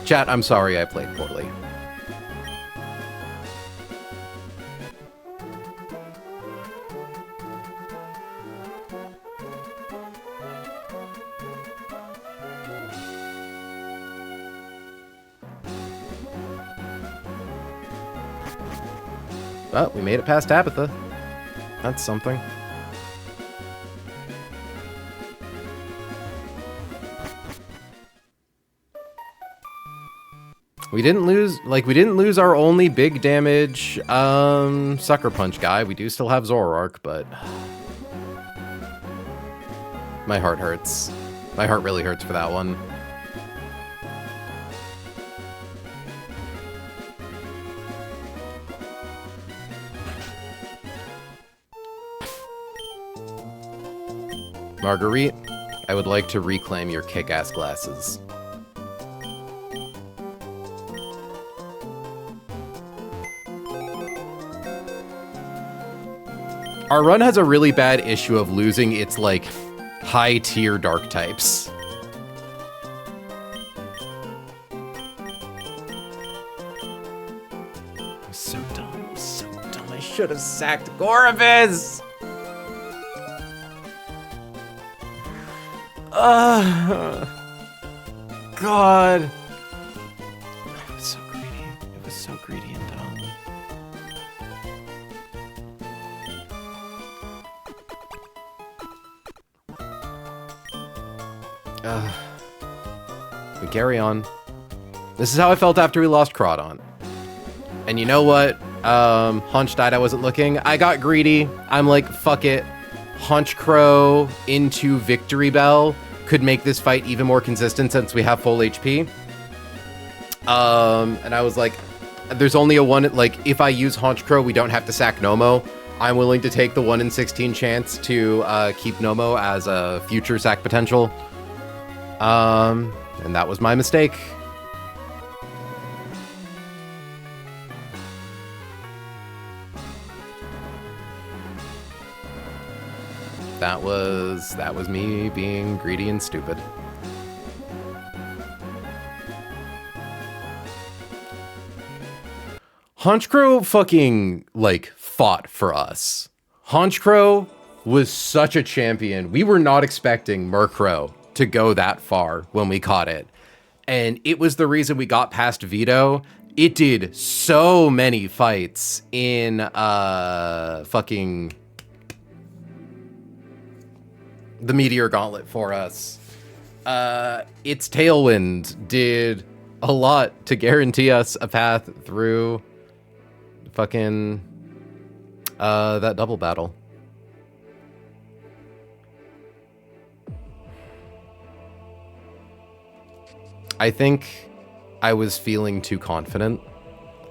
Chat, I'm sorry I played poorly. Well, we made it past Tabitha. That's something. We didn't lose our only big damage Sucker Punch guy. We do still have Zoroark, but my heart hurts. My heart really hurts for that one. Marguerite, I would like to reclaim your kick-ass glasses. Our run has a really bad issue of losing its, like, high-tier dark types. I'm so dumb. I'm so dumb. I should have sacked Goraviz! God. It was so greedy. It was so greedy and dumb. We carry on. This is how I felt after we lost Crawdon. And you know what? Hunch died, I wasn't looking. I got greedy. I'm like, fuck it. Honchcrow into Victory Bell could make this fight even more consistent since we have full HP. And I was like, there's only a one, like, if I use Honchcrow, we don't have to sack Nomo. I'm willing to take the 1 in 16 chance to keep Nomo as a future sack potential. And that was my mistake. That was me being greedy and stupid. Honchcrow fucking, like, fought for us. Honchcrow was such a champion. We were not expecting Murkrow to go that far when we caught it. And it was the reason we got past Veto. It did so many fights in fucking the Meteor Gauntlet for us. Its Tailwind did a lot to guarantee us a path through fucking That double battle. I think I was feeling too confident.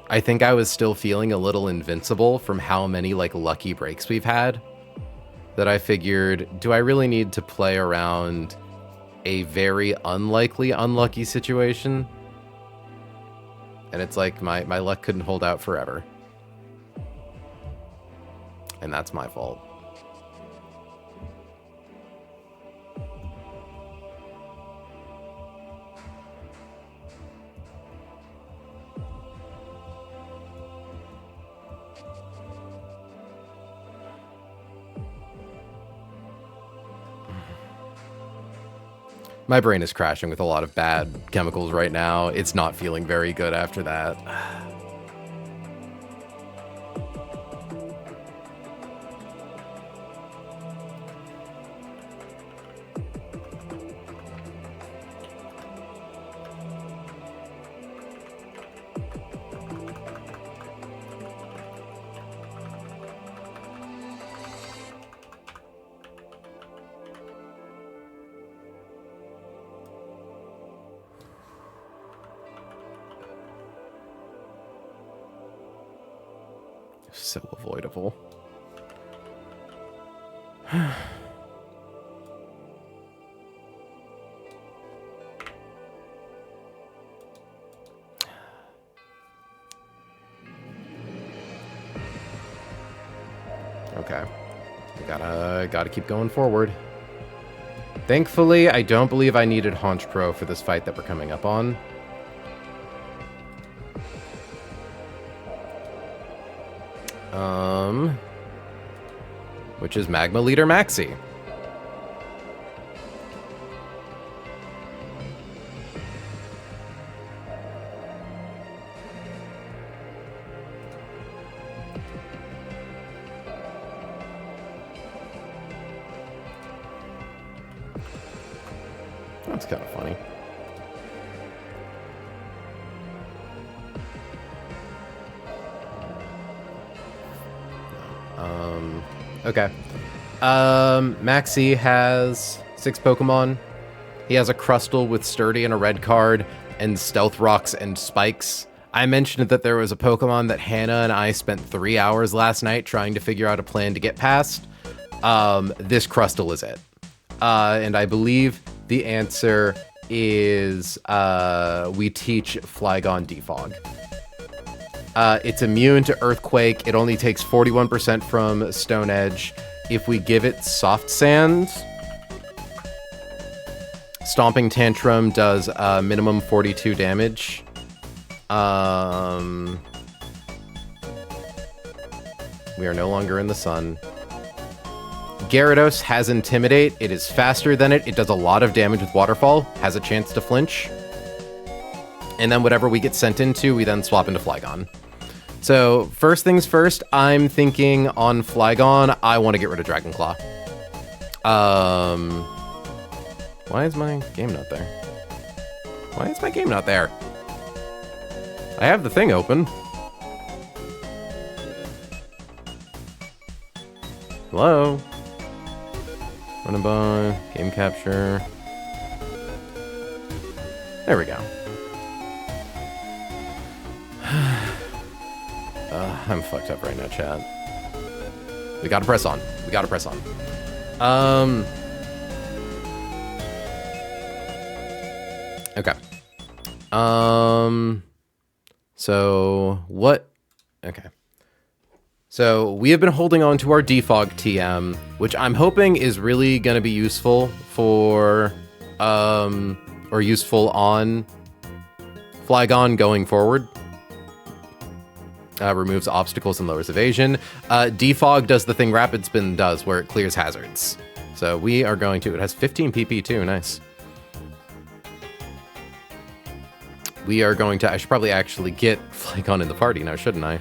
I think I was still feeling a little invincible from how many, like, lucky breaks we've had. That I figured, do I really need to play around a very unlucky situation? And it's like, my luck couldn't hold out forever. And that's my fault. My brain is crashing with a lot of bad chemicals right now. It's not feeling very good after that. So avoidable. Okay. We gotta keep going forward. Thankfully, I don't believe I needed Haunch Pro for this fight that we're coming up on. Which is Magma Leader Maxi. That's kind of funny. Okay. Maxi has 6 Pokemon. He has a Crustle with Sturdy and a red card, and Stealth Rocks and Spikes. I mentioned that there was a Pokemon that Hannah and I spent 3 hours last night trying to figure out a plan to get past. This Crustle is it. And I believe the answer is we teach Flygon Defog. It's immune to Earthquake. It only takes 41% from Stone Edge. If we give it Soft Sand, Stomping Tantrum does minimum 42 damage. We are no longer in the sun. Gyarados has Intimidate. It is faster than it. It does a lot of damage with Waterfall. Has a chance to flinch. And then whatever we get sent into, we then swap into Flygon. So, first things first, I'm thinking on Flygon, I want to get rid of Dragon Claw. Why is my game not there? Why is my game not there? I have the thing open. Hello? Runandbun, game capture. There we go. I'm fucked up right now, chat. We gotta press on. We gotta press on. Okay. So what? Okay. So we have been holding on to our Defog TM, which I'm hoping is really gonna be useful for, or useful on Flygon going forward. Removes obstacles and lowers evasion. Defog does the thing Rapid Spin does, where it clears hazards. So we are going to... It has 15 PP too, nice. We are going to... I should probably actually get Flygon in the party now, shouldn't I?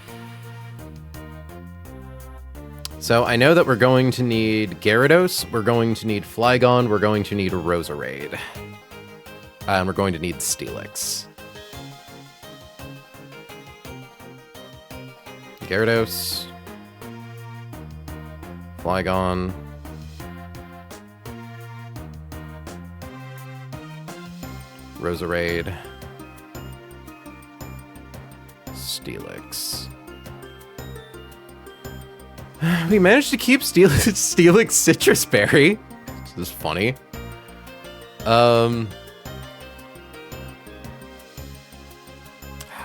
So I know that we're going to need Gyarados, we're going to need Flygon, we're going to need Roserade. And we're going to need Steelix. Gyarados. Flygon. Roserade. Steelix. We managed to keep Steelix Citrus Berry. This is funny.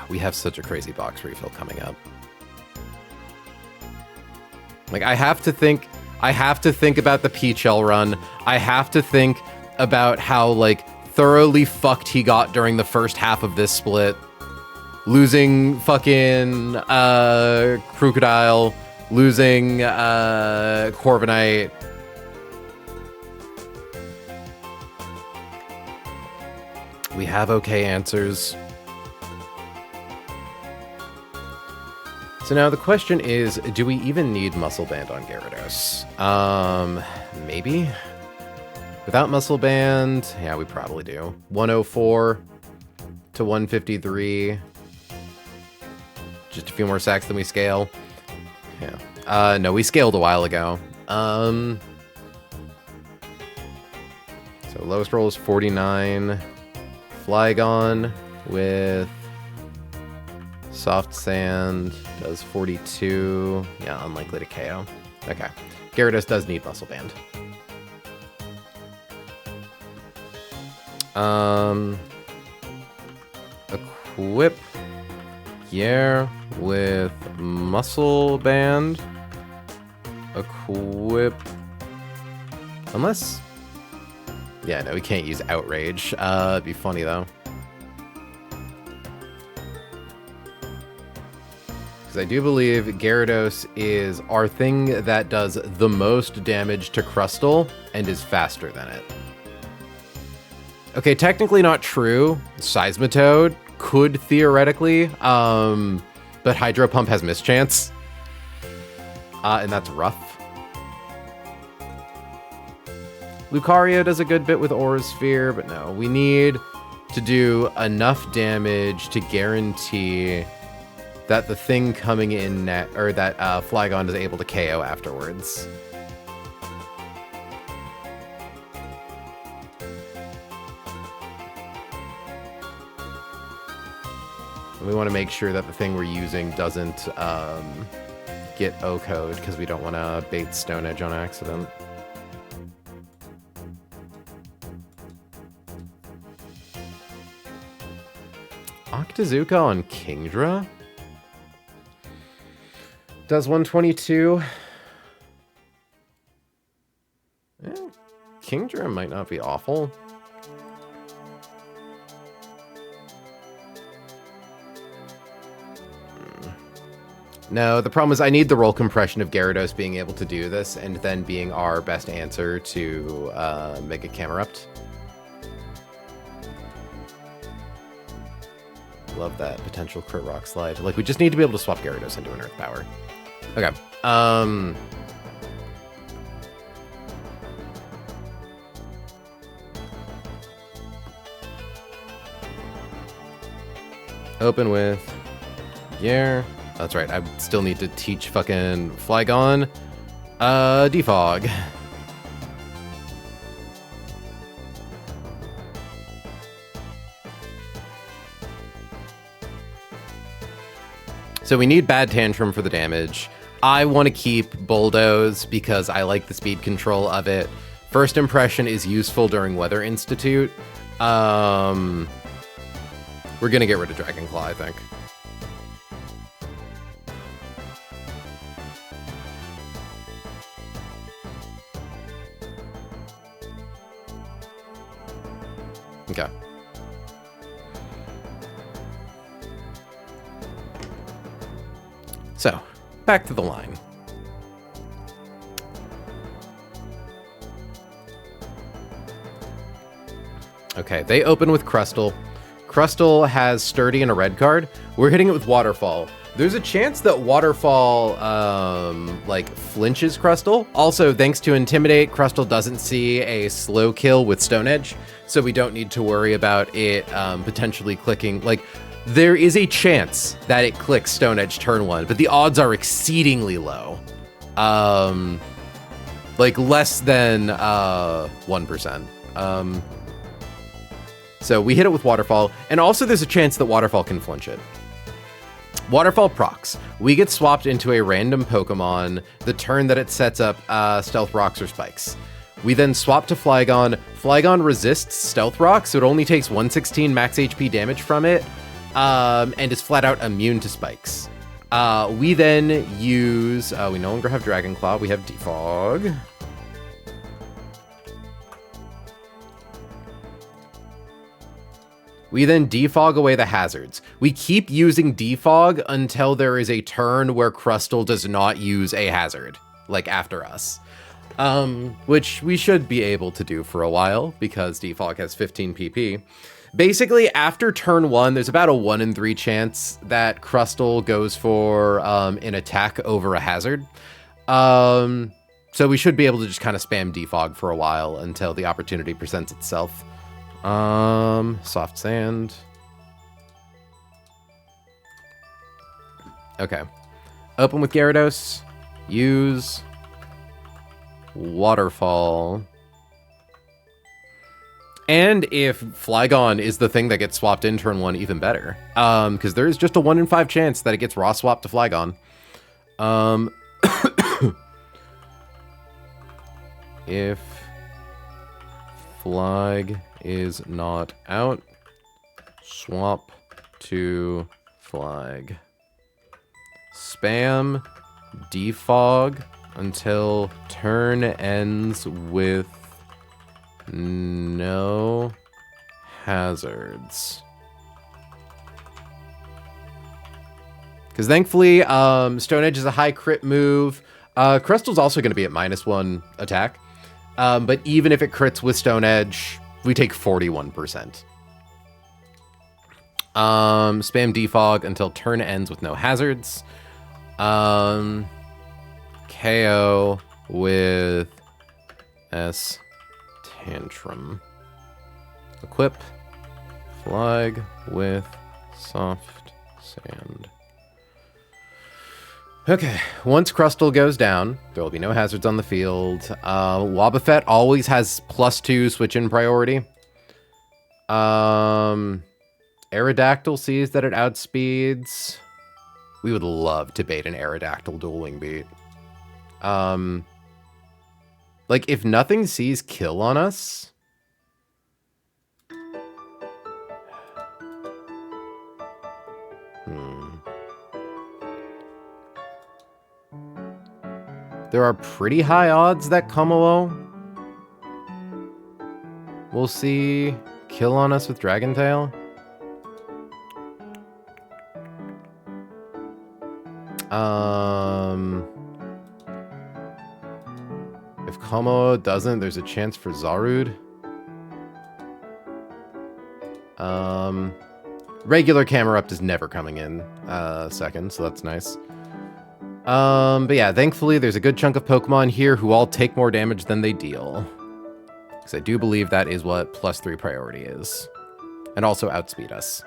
We have such a crazy box refill coming up. Like, I have to think about the Peachel run. I have to think about how, like, thoroughly fucked he got during the first half of this split. Losing fucking Crocodile, losing Corviknight. We have okay answers. So now the question is, do we even need Muscle Band on Gyarados? Maybe? Without Muscle Band, yeah, we probably do. 104 to 153. Just a few more sacks than we scale. Yeah. No, we scaled a while ago. So lowest roll is 49. Flygon with Soft Sand does 42. Yeah, unlikely to KO. Okay. Gyarados does need Muscle Band. Equip Gear with Muscle Band. Equip. Unless. Yeah, no, we can't use Outrage. It'd be funny though. Because I do believe Gyarados is our thing that does the most damage to Crustle and is faster than it. Okay, technically not true. Seismitoad could theoretically, but Hydro Pump has mischance. And that's rough. Lucario does a good bit with Aura Sphere, but no, we need to do enough damage to guarantee that the thing coming in or that Flygon is able to KO afterwards. And we want to make sure that the thing we're using doesn't get O-code because we don't want to bait Stone Edge on accident. Octazooka on Kingdra? Does 122. Yeah, Kingdra might not be awful. No, the problem is I need the roll compression of Gyarados being able to do this and then being our best answer to Mega Camerupt. Love that potential crit rock slide. Like, we just need to be able to swap Gyarados into an Earth Power. Okay. Open with Gear. That's right. I still need to teach fucking Flygon. Defog. So we need Bad Tantrum for the damage. I want to keep Bulldoze because I like the speed control of it. First Impression is useful during Weather Institute. We're going to get rid of Dragon Claw, I think. Okay. So, back to the line. Okay, they open with Crustle. Crustle has Sturdy and a red card. We're hitting it with Waterfall. There's a chance that Waterfall, like, flinches Crustle. Also, thanks to Intimidate, Crustle doesn't see a slow kill with Stone Edge, so we don't need to worry about it potentially clicking. Like, there is a chance that it clicks Stone Edge turn 1, but the odds are exceedingly low. Like, less than 1%. So we hit it with Waterfall, and also there's a chance that Waterfall can flinch it. Waterfall procs. We get swapped into a random Pokemon the turn that it sets up Stealth Rocks or Spikes. We then swap to Flygon. Flygon resists Stealth Rock, so it only takes 116 max HP damage from it, and is flat out immune to Spikes. We then use... we no longer have Dragon Claw, we have Defog. We then defog away the hazards. We keep using defog until there is a turn where Crustle does not use a hazard, like after us. Which we should be able to do for a while because defog has 15 PP. Basically, after turn 1, there's about a 1 in 3 chance that Crustle goes for an attack over a hazard. So we should be able to just kind of spam defog for a while until the opportunity presents itself. Soft sand. Okay. Open with Gyarados. Use Waterfall. And if Flygon is the thing that gets swapped in turn 1, even better. Because there is just a 1 in 5 chance that it gets raw swapped to Flygon. If Flag is not out, swap to Flag. Spam defog until turn ends with no hazards. Because thankfully, Stone Edge is a high crit move. Crustal's also going to be at -1 attack. But even if it crits with Stone Edge, we take 41%. Spam defog until turn ends with no hazards. KO with S Tantrum. Equip Flag with Soft Sand. Okay, once Crustle goes down, there will be no hazards on the field. Wobbuffet always has +2 switch-in priority. Aerodactyl sees that it outspeeds. We would love to bait an Aerodactyl dual wing beat. Like, if nothing sees kill on us... There are pretty high odds that Komo will see kill on us with Dragon Tail. If Komo doesn't, there's a chance for Zarud. Regular Camerupt is never coming in second, so that's nice. But yeah, thankfully there's a good chunk of Pokemon here who all take more damage than they deal. Because I do believe that is what +3 priority is. And also outspeed us.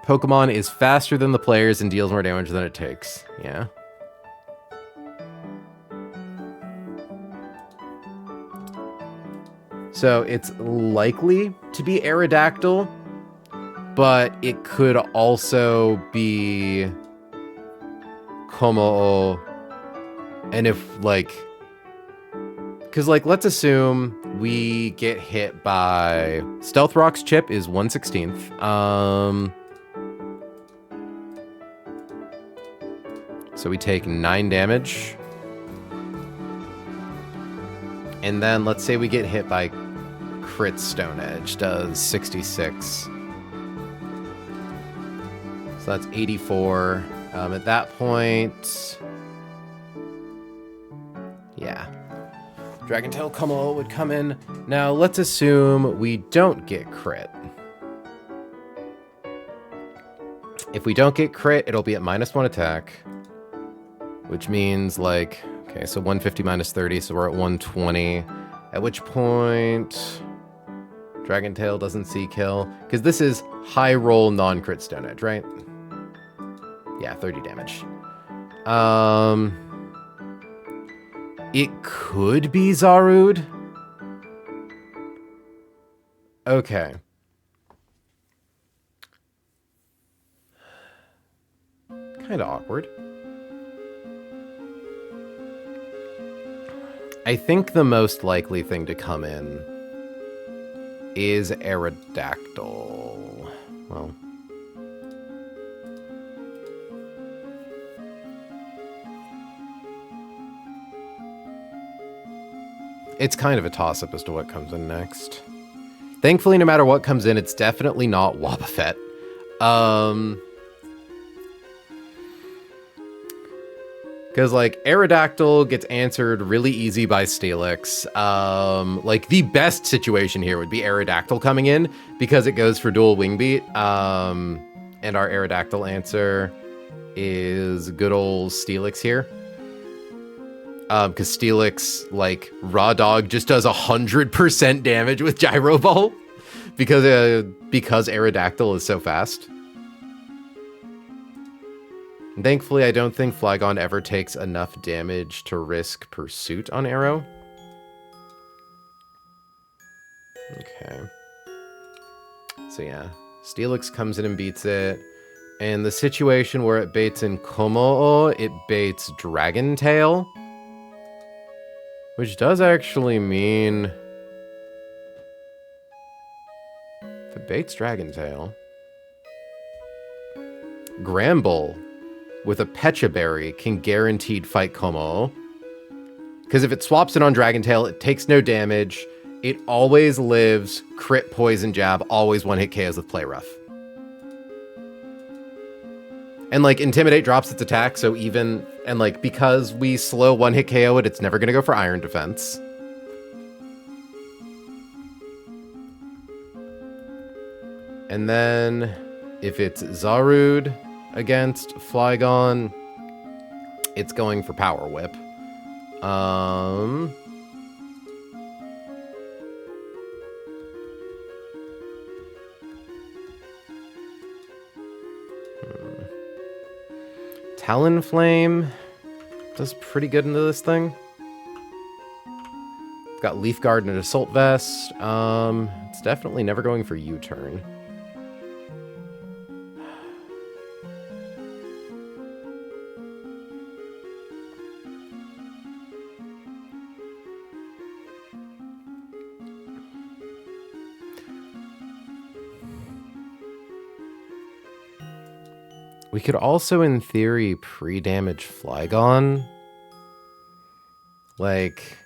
Pokemon is faster than the players and deals more damage than it takes. Yeah. So it's likely to be Aerodactyl, but it could also be Komo. And if, like... Because, like, let's assume we get hit by... Stealth Rock's chip is 1/16. So we take 9 damage. And then let's say we get hit by crit Stone Edge, does 66. So that's 84. At that point, yeah. Dragon Tail Komo would come in. Now let's assume we don't get crit. If we don't get crit, it'll be at -1 attack. Which means, like, okay, so 150 minus 30, so we're at 120. At which point, Dragon Tail doesn't see kill. Because this is high roll non-crit Stone Edge, right? Yeah, 30 damage. It could be Zarud. Okay. Kind of awkward. I think the most likely thing to come in is Aerodactyl. Well, it's kind of a toss-up as to what comes in next. Thankfully, no matter what comes in, it's definitely not Wobbuffet. Because, like, Aerodactyl gets answered really easy by Steelix. Like, the best situation here would be Aerodactyl coming in, because it goes for dual wing beat. And our Aerodactyl answer is good old Steelix here. Because Steelix, like, Raw Dog just does 100% damage with Gyro Ball. Because Aerodactyl is so fast. Thankfully, I don't think Flygon ever takes enough damage to risk Pursuit on Arrow. Okay. So yeah, Steelix comes in and beats it. And the situation where it baits in Komo-o, it baits Dragon Tail. Which does actually mean... if it baits Dragon Tail... Gramble with a Pecha Berry can guaranteed fight Como. Because if it swaps it on Dragon Tail, it takes no damage. It always lives, crit poison jab, always one hit KOs with Play Rough. And like Intimidate drops its attack, so even, and like because we slow one hit KO it, it's never gonna go for Iron Defense. And then if it's Zarud against Flygon, it's going for Power Whip. Talonflame does pretty good into this thing. It's got Leaf Guard and an Assault Vest. It's definitely never going for U-turn. We could also, in theory, pre-damage Flygon. Like...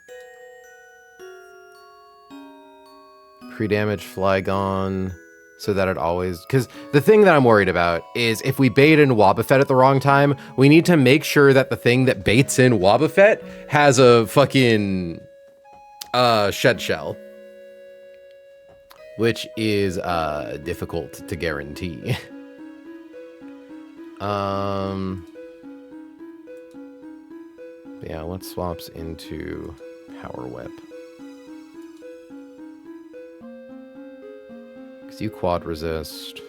pre-damage Flygon so that it always... because the thing that I'm worried about is if we bait in Wobbuffet at the wrong time, we need to make sure that the thing that baits in Wobbuffet has a fucking... Shed Shell. Which is, difficult to guarantee. Yeah, what swaps into Power Whip? Because you quad resist.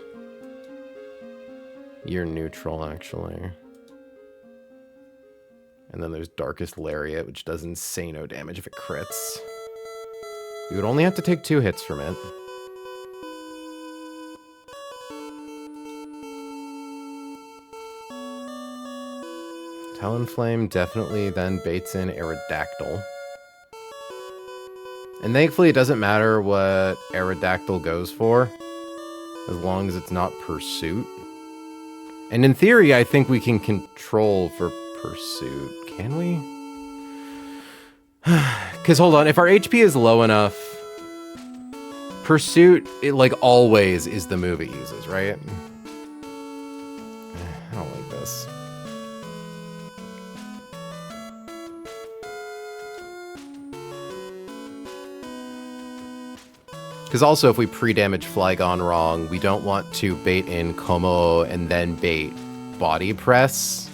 You're neutral, actually. And then there's Darkest Lariat, which does insano damage if it crits. You would only have to take 2 hits from it. Talonflame definitely then baits in Aerodactyl. And thankfully it doesn't matter what Aerodactyl goes for, as long as it's not Pursuit. And in theory, I think we can control for Pursuit. Can we? Because hold on, if our HP is low enough, Pursuit, it like always is the move it uses, right? I don't like this. Because also, if we pre-damage Flygon wrong, we don't want to bait in Como and then bait Body Press.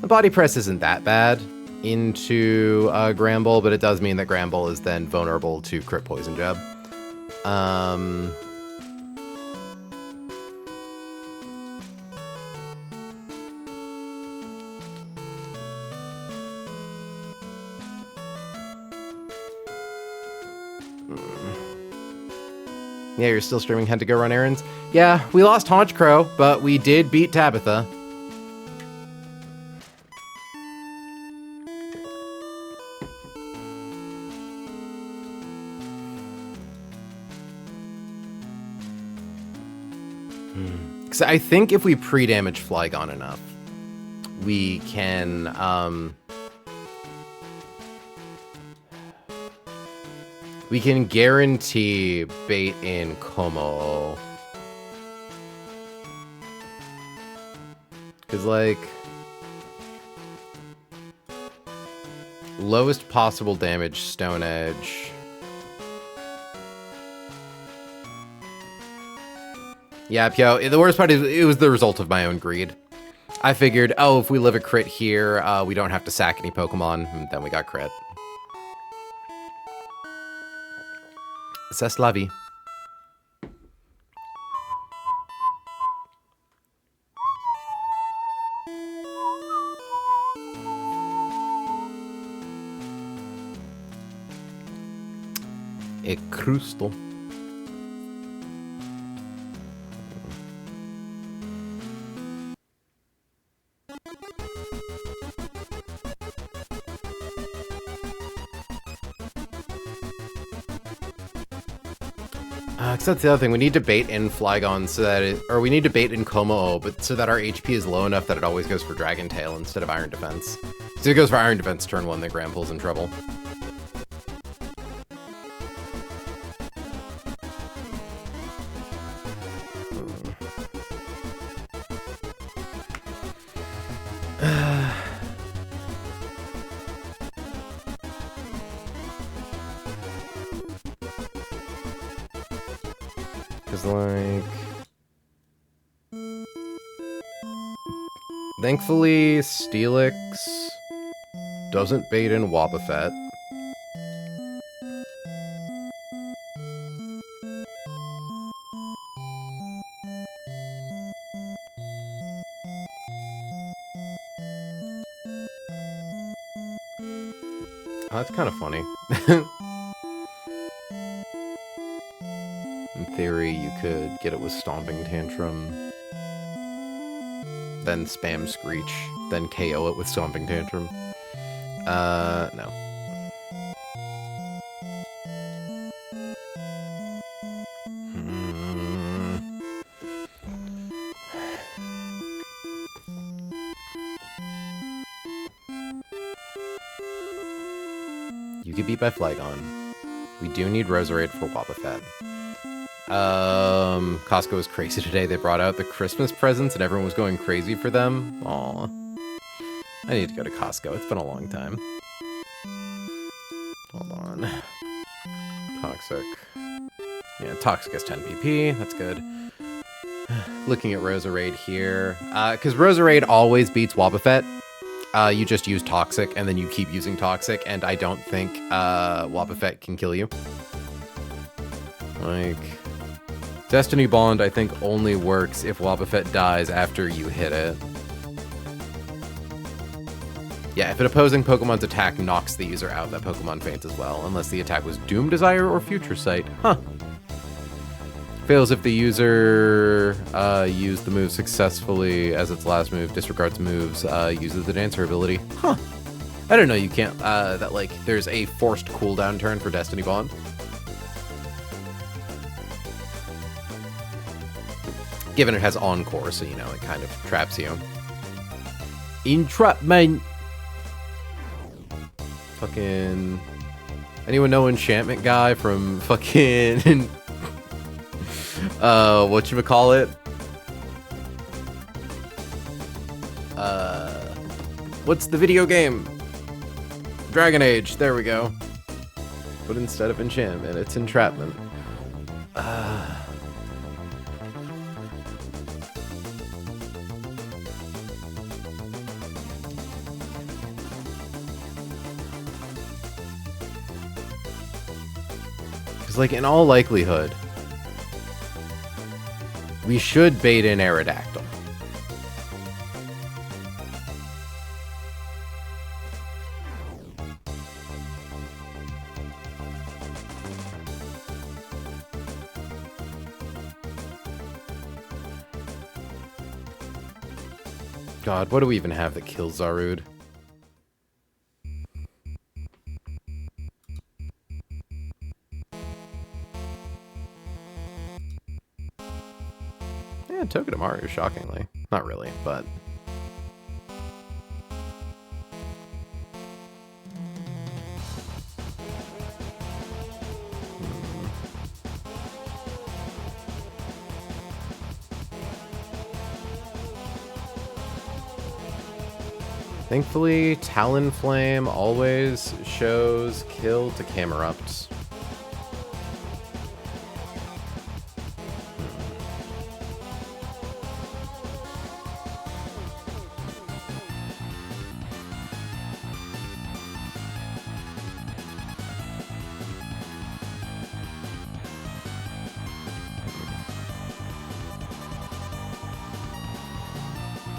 The Body Press isn't that bad into Gramble, but it does mean that Gramble is then vulnerable to Crit Poison Jab. Yeah, you're still streaming, had to go run errands? Yeah, we lost Haunch Crow, but we did beat Tabitha. Because I think if we pre-damage Flygon enough, we can, we can guarantee bait in Como. Because, like, lowest possible damage Stone Edge. Yeah, Pyo, the worst part is it was the result of my own greed. I figured, oh, if we live a crit here, we don't have to sack any Pokemon, and then we got crit. C'est la vie. E crusto. Because that's the other thing. We need to bait in Flygon so that it, or we need to bait in Como, but so that our HP is low enough that it always goes for Dragon Tail instead of Iron Defense. So if it goes for Iron Defense turn 1, then Granbull's in trouble. Because, like, thankfully, Steelix doesn't bait in Wobbuffet. Oh, that's kind of funny. In theory, you could get it with Stomping Tantrum, then spam Screech, then KO it with Stomping Tantrum. No. You get beat by Flygon. We do need Roserade for Wobbuffet. Costco was crazy today. They brought out the Christmas presents and everyone was going crazy for them. Aw. I need to go to Costco. It's been a long time. Hold on. Toxic. Yeah, Toxic has 10 PP. That's good. Looking at Roserade here. Because Roserade always beats Wobbuffet. You just use Toxic and then you keep using Toxic, and I don't think Wobbuffet can kill you. Like, Destiny Bond, I think, only works if Wobbuffet dies after you hit it. Yeah, if an opposing Pokemon's attack knocks the user out, that Pokemon faints as well, unless the attack was Doom Desire or Future Sight. Huh. Fails if the user used the move successfully as its last move, disregards moves, uses the Dancer ability. Huh. I don't know you can't, that, like, there's a forced cooldown turn for Destiny Bond. Given it has Encore, so, you know, it kind of traps you. Entrapment! Fucking... Anyone know Enchantment Guy from fucking... whatchamacallit? What's the video game? Dragon Age, there we go. But instead of enchantment, it's entrapment. Because, like, in all likelihood, we should bait in Aerodactyl. God, what do we even have that kills Zarud? Yeah, Togedemaru, shockingly. Not really, but... Thankfully, Talonflame always shows kill to Camerupt.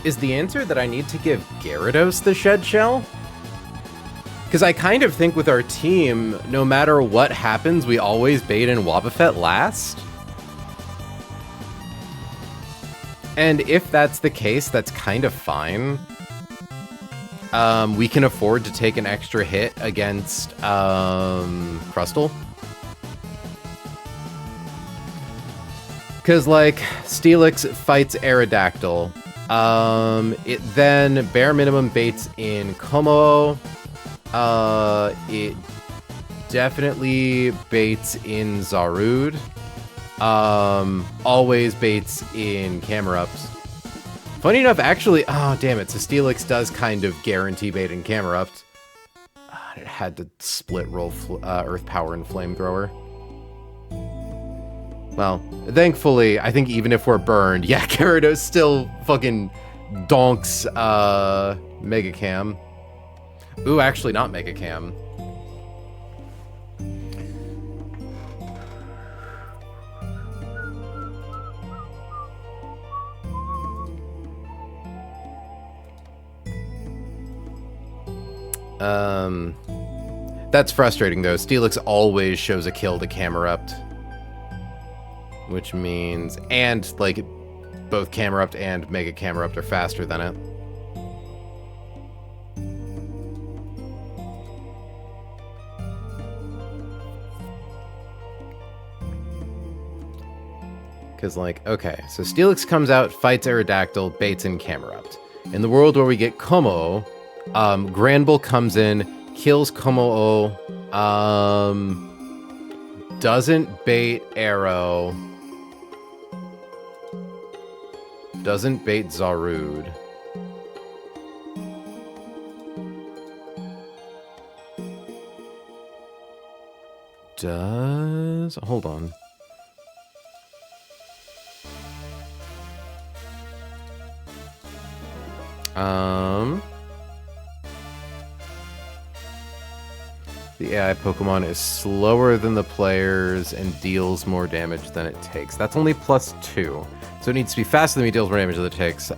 Is the answer that I need to give Gyarados the Shed Shell? Because I kind of think with our team, no matter what happens, we always bait in Wobbuffet last. And if that's the case, that's kind of fine. We can afford to take an extra hit against Crustle. Because, like, Steelix fights Aerodactyl. It then bare minimum baits in Como. It definitely baits in Zarud. Always baits in Camerupt. Funny enough, actually, oh damn it, so Steelix does kind of guarantee bait in Camerupt. It had to split roll Earth Power and Flamethrower. Well, thankfully, I think even if we're burned, yeah, Gyarados still fucking donks Mega Cam. Ooh, actually not Mega Cam. That's frustrating though. Steelix always shows a kill to Camerupt. Which means, and like both Camerupt and Mega Camerupt are faster than it. Because like, okay, so Steelix comes out, fights Aerodactyl, baits in Camerupt. In the world where we get Como, Granbull comes in, kills Como-O, doesn't bait Arrow, doesn't bait Zarud. Does... hold on. The AI Pokemon is slower than the players and deals more damage than it takes. That's only +2. So it needs to be faster than me, deals more damage than it takes.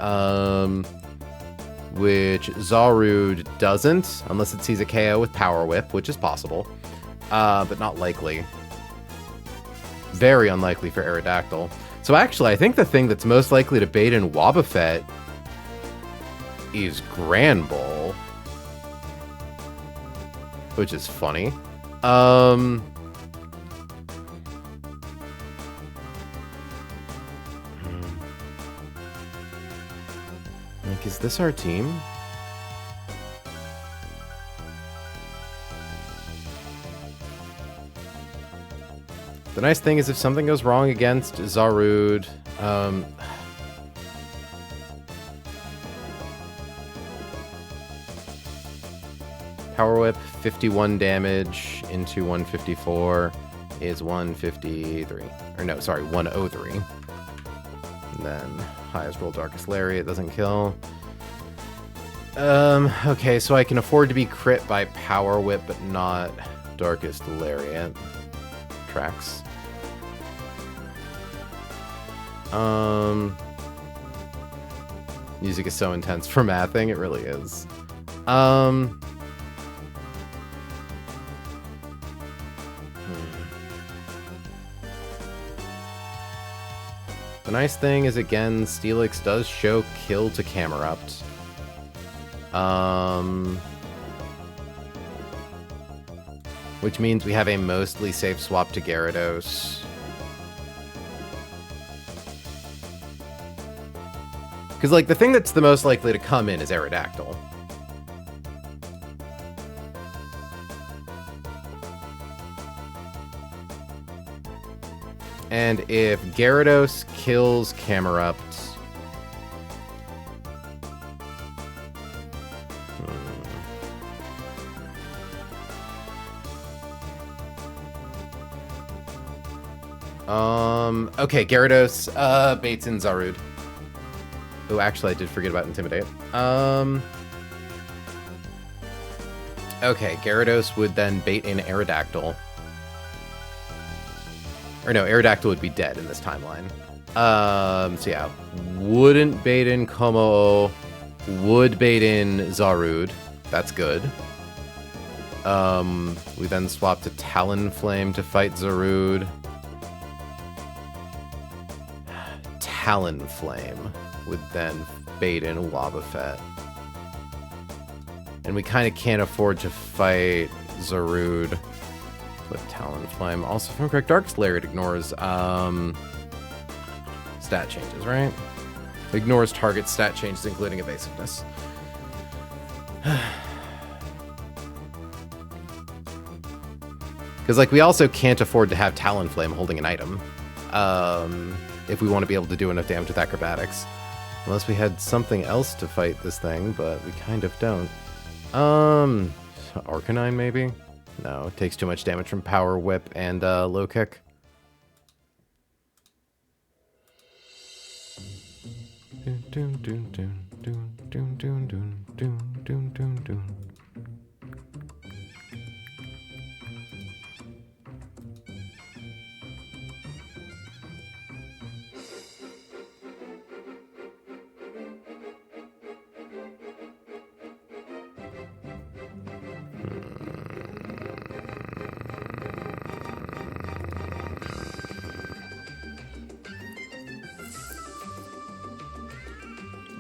Which Zarud doesn't, unless it sees a KO with Power Whip, which is possible. But not likely. Very unlikely for Aerodactyl. So actually, I think the thing that's most likely to bait in Wobbuffet is Granbull. Which is funny. Like, is this our team? The nice thing is if something goes wrong against Zarud, Power Whip, 51 damage into 154 is 153. Or no, sorry, 103. And then highest roll Darkest Lariat doesn't kill. Okay, so I can afford to be crit by Power Whip, but not Darkest Lariat. Tracks. Music is so intense for mathing, it really is. The nice thing is, again, Steelix does show kill to Camerupt. Which means we have a mostly safe swap to Gyarados. Because, like, the thing that's the most likely to come in is Aerodactyl. And if Gyarados kills Camerupt... Okay, Gyarados baits in Zarude. Oh, actually, I did forget about Intimidate. Okay, Gyarados would then bait in Aerodactyl. Or no, Aerodactyl would be dead in this timeline. So yeah, wouldn't bait in Como, would bait in Zarude. That's good. We then swap to Talonflame to fight Zarude. Talonflame would then bait in Wobbuffet. And we kind of can't afford to fight Zarude with Talonflame. Also, if I'm correct, Darkest Lair, it ignores stat changes, right? Ignores target stat changes, including evasiveness. Because, like, we also can't afford to have Talonflame holding an item. If we want to be able to do enough damage with Acrobatics. Unless we had something else to fight this thing, but we kind of don't. Arcanine, maybe? No, it takes too much damage from Power Whip and Low Kick.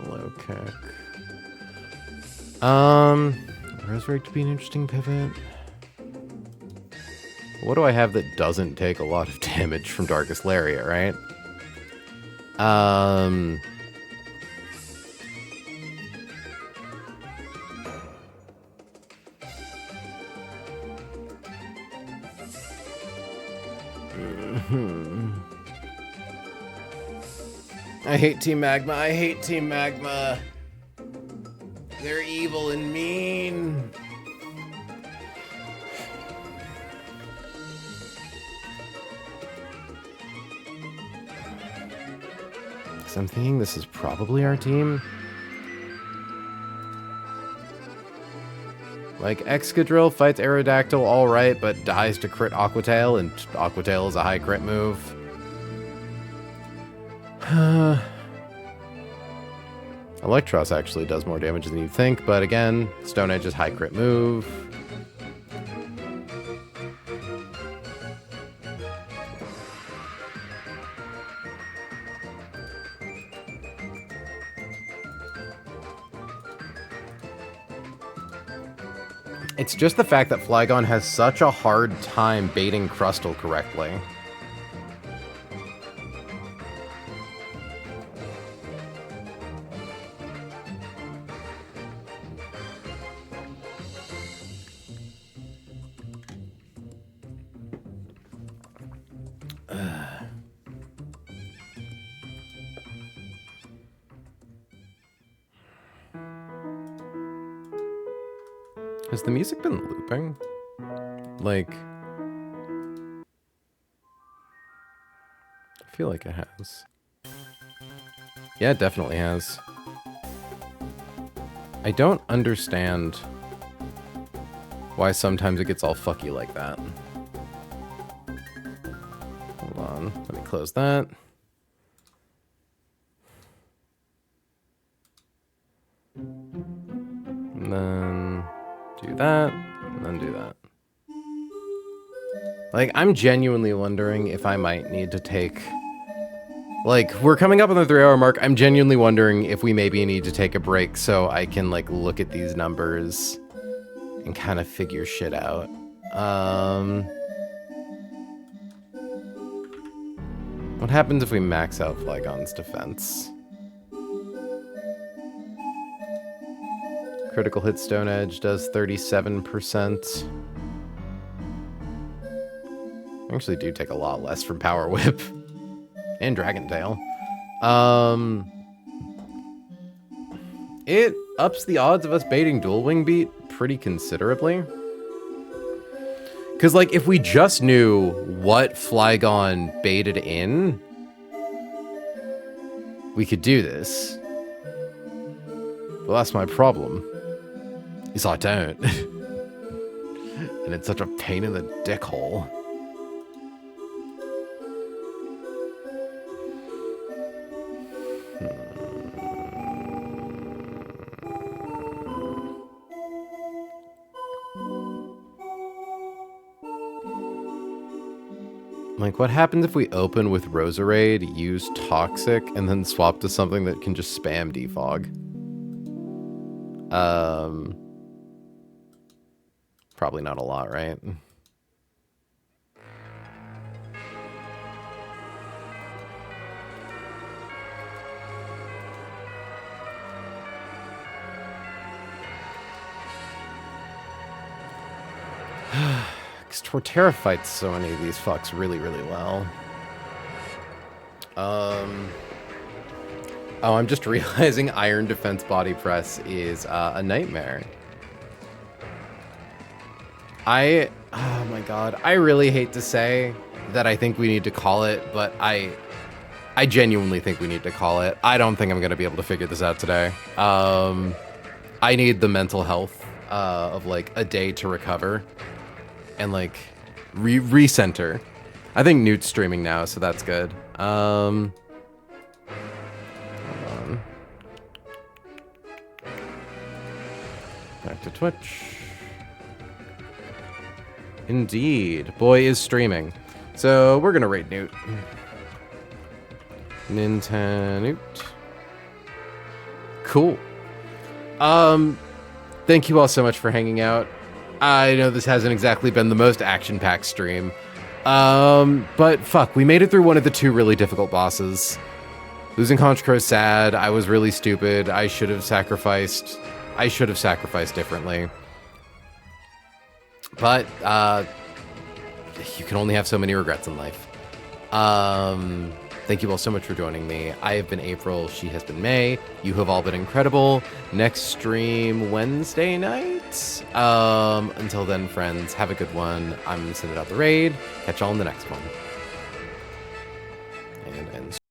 Low kick. Resurrect to be an interesting pivot. What do I have that doesn't take a lot of damage from Darkest Lariat, right? I hate Team Magma. I hate Team Magma. They're evil and mean. So I'm thinking this is probably our team. Like, Excadrill fights Aerodactyl all right, but dies to crit Aquatail, and Aquatail is a high crit move. Electros actually does more damage than you'd think, but again, Stone Edge is high crit move. It's just the fact that Flygon has such a hard time baiting Crustle correctly. Has the music been looping? Like, I feel like it has. Yeah, it definitely has. I don't understand why sometimes it gets all fucky like that. Hold on, let me close that. And then do that, and then do that. Like, I'm genuinely wondering if I might need to take, Like, we're coming up on the 3-hour mark. I'm genuinely wondering if we maybe need to take a break so I can, like, look at these numbers and kind of figure shit out. What happens if we max out Flygon's defense? Critical hit Stone Edge does 37%. Actually do take a lot less from Power Whip. And Dragon Tail. It ups the odds of us baiting Dual Wing Beat pretty considerably. Because, like, if we just knew what Flygon baited in, we could do this. Well, that's my problem. Is I don't. And it's such a pain in the dick hole. Like, what happens if we open with Roserade, use Toxic, and then swap to something that can just spam Defog? Probably not a lot, right? Because Torterra fights so many of these fucks really, really well. Oh, I'm just realizing Iron Defense Body Press is a nightmare. Oh my god, I really hate to say that I think we need to call it, but I genuinely think we need to call it. I don't think I'm going to be able to figure this out today. I need the mental health of, like, a day to recover and, like, recenter. I think Newt's streaming now, so that's good. Hold on. Back to Twitch. Indeed. Boy is streaming. So we're gonna rate Newt. Newt. Cool. Thank you all so much for hanging out. I know this hasn't exactly been the most action-packed stream. But fuck, we made it through one of the 2 really difficult bosses. Losing Honchkrow is sad. I was really stupid. I should have sacrificed differently. But, you can only have so many regrets in life. Thank you all so much for joining me. I have been April. She has been May. You have all been incredible. Next stream Wednesday night. Until then, friends, have a good one. I'm sending out the raid. Catch y'all in the next one. And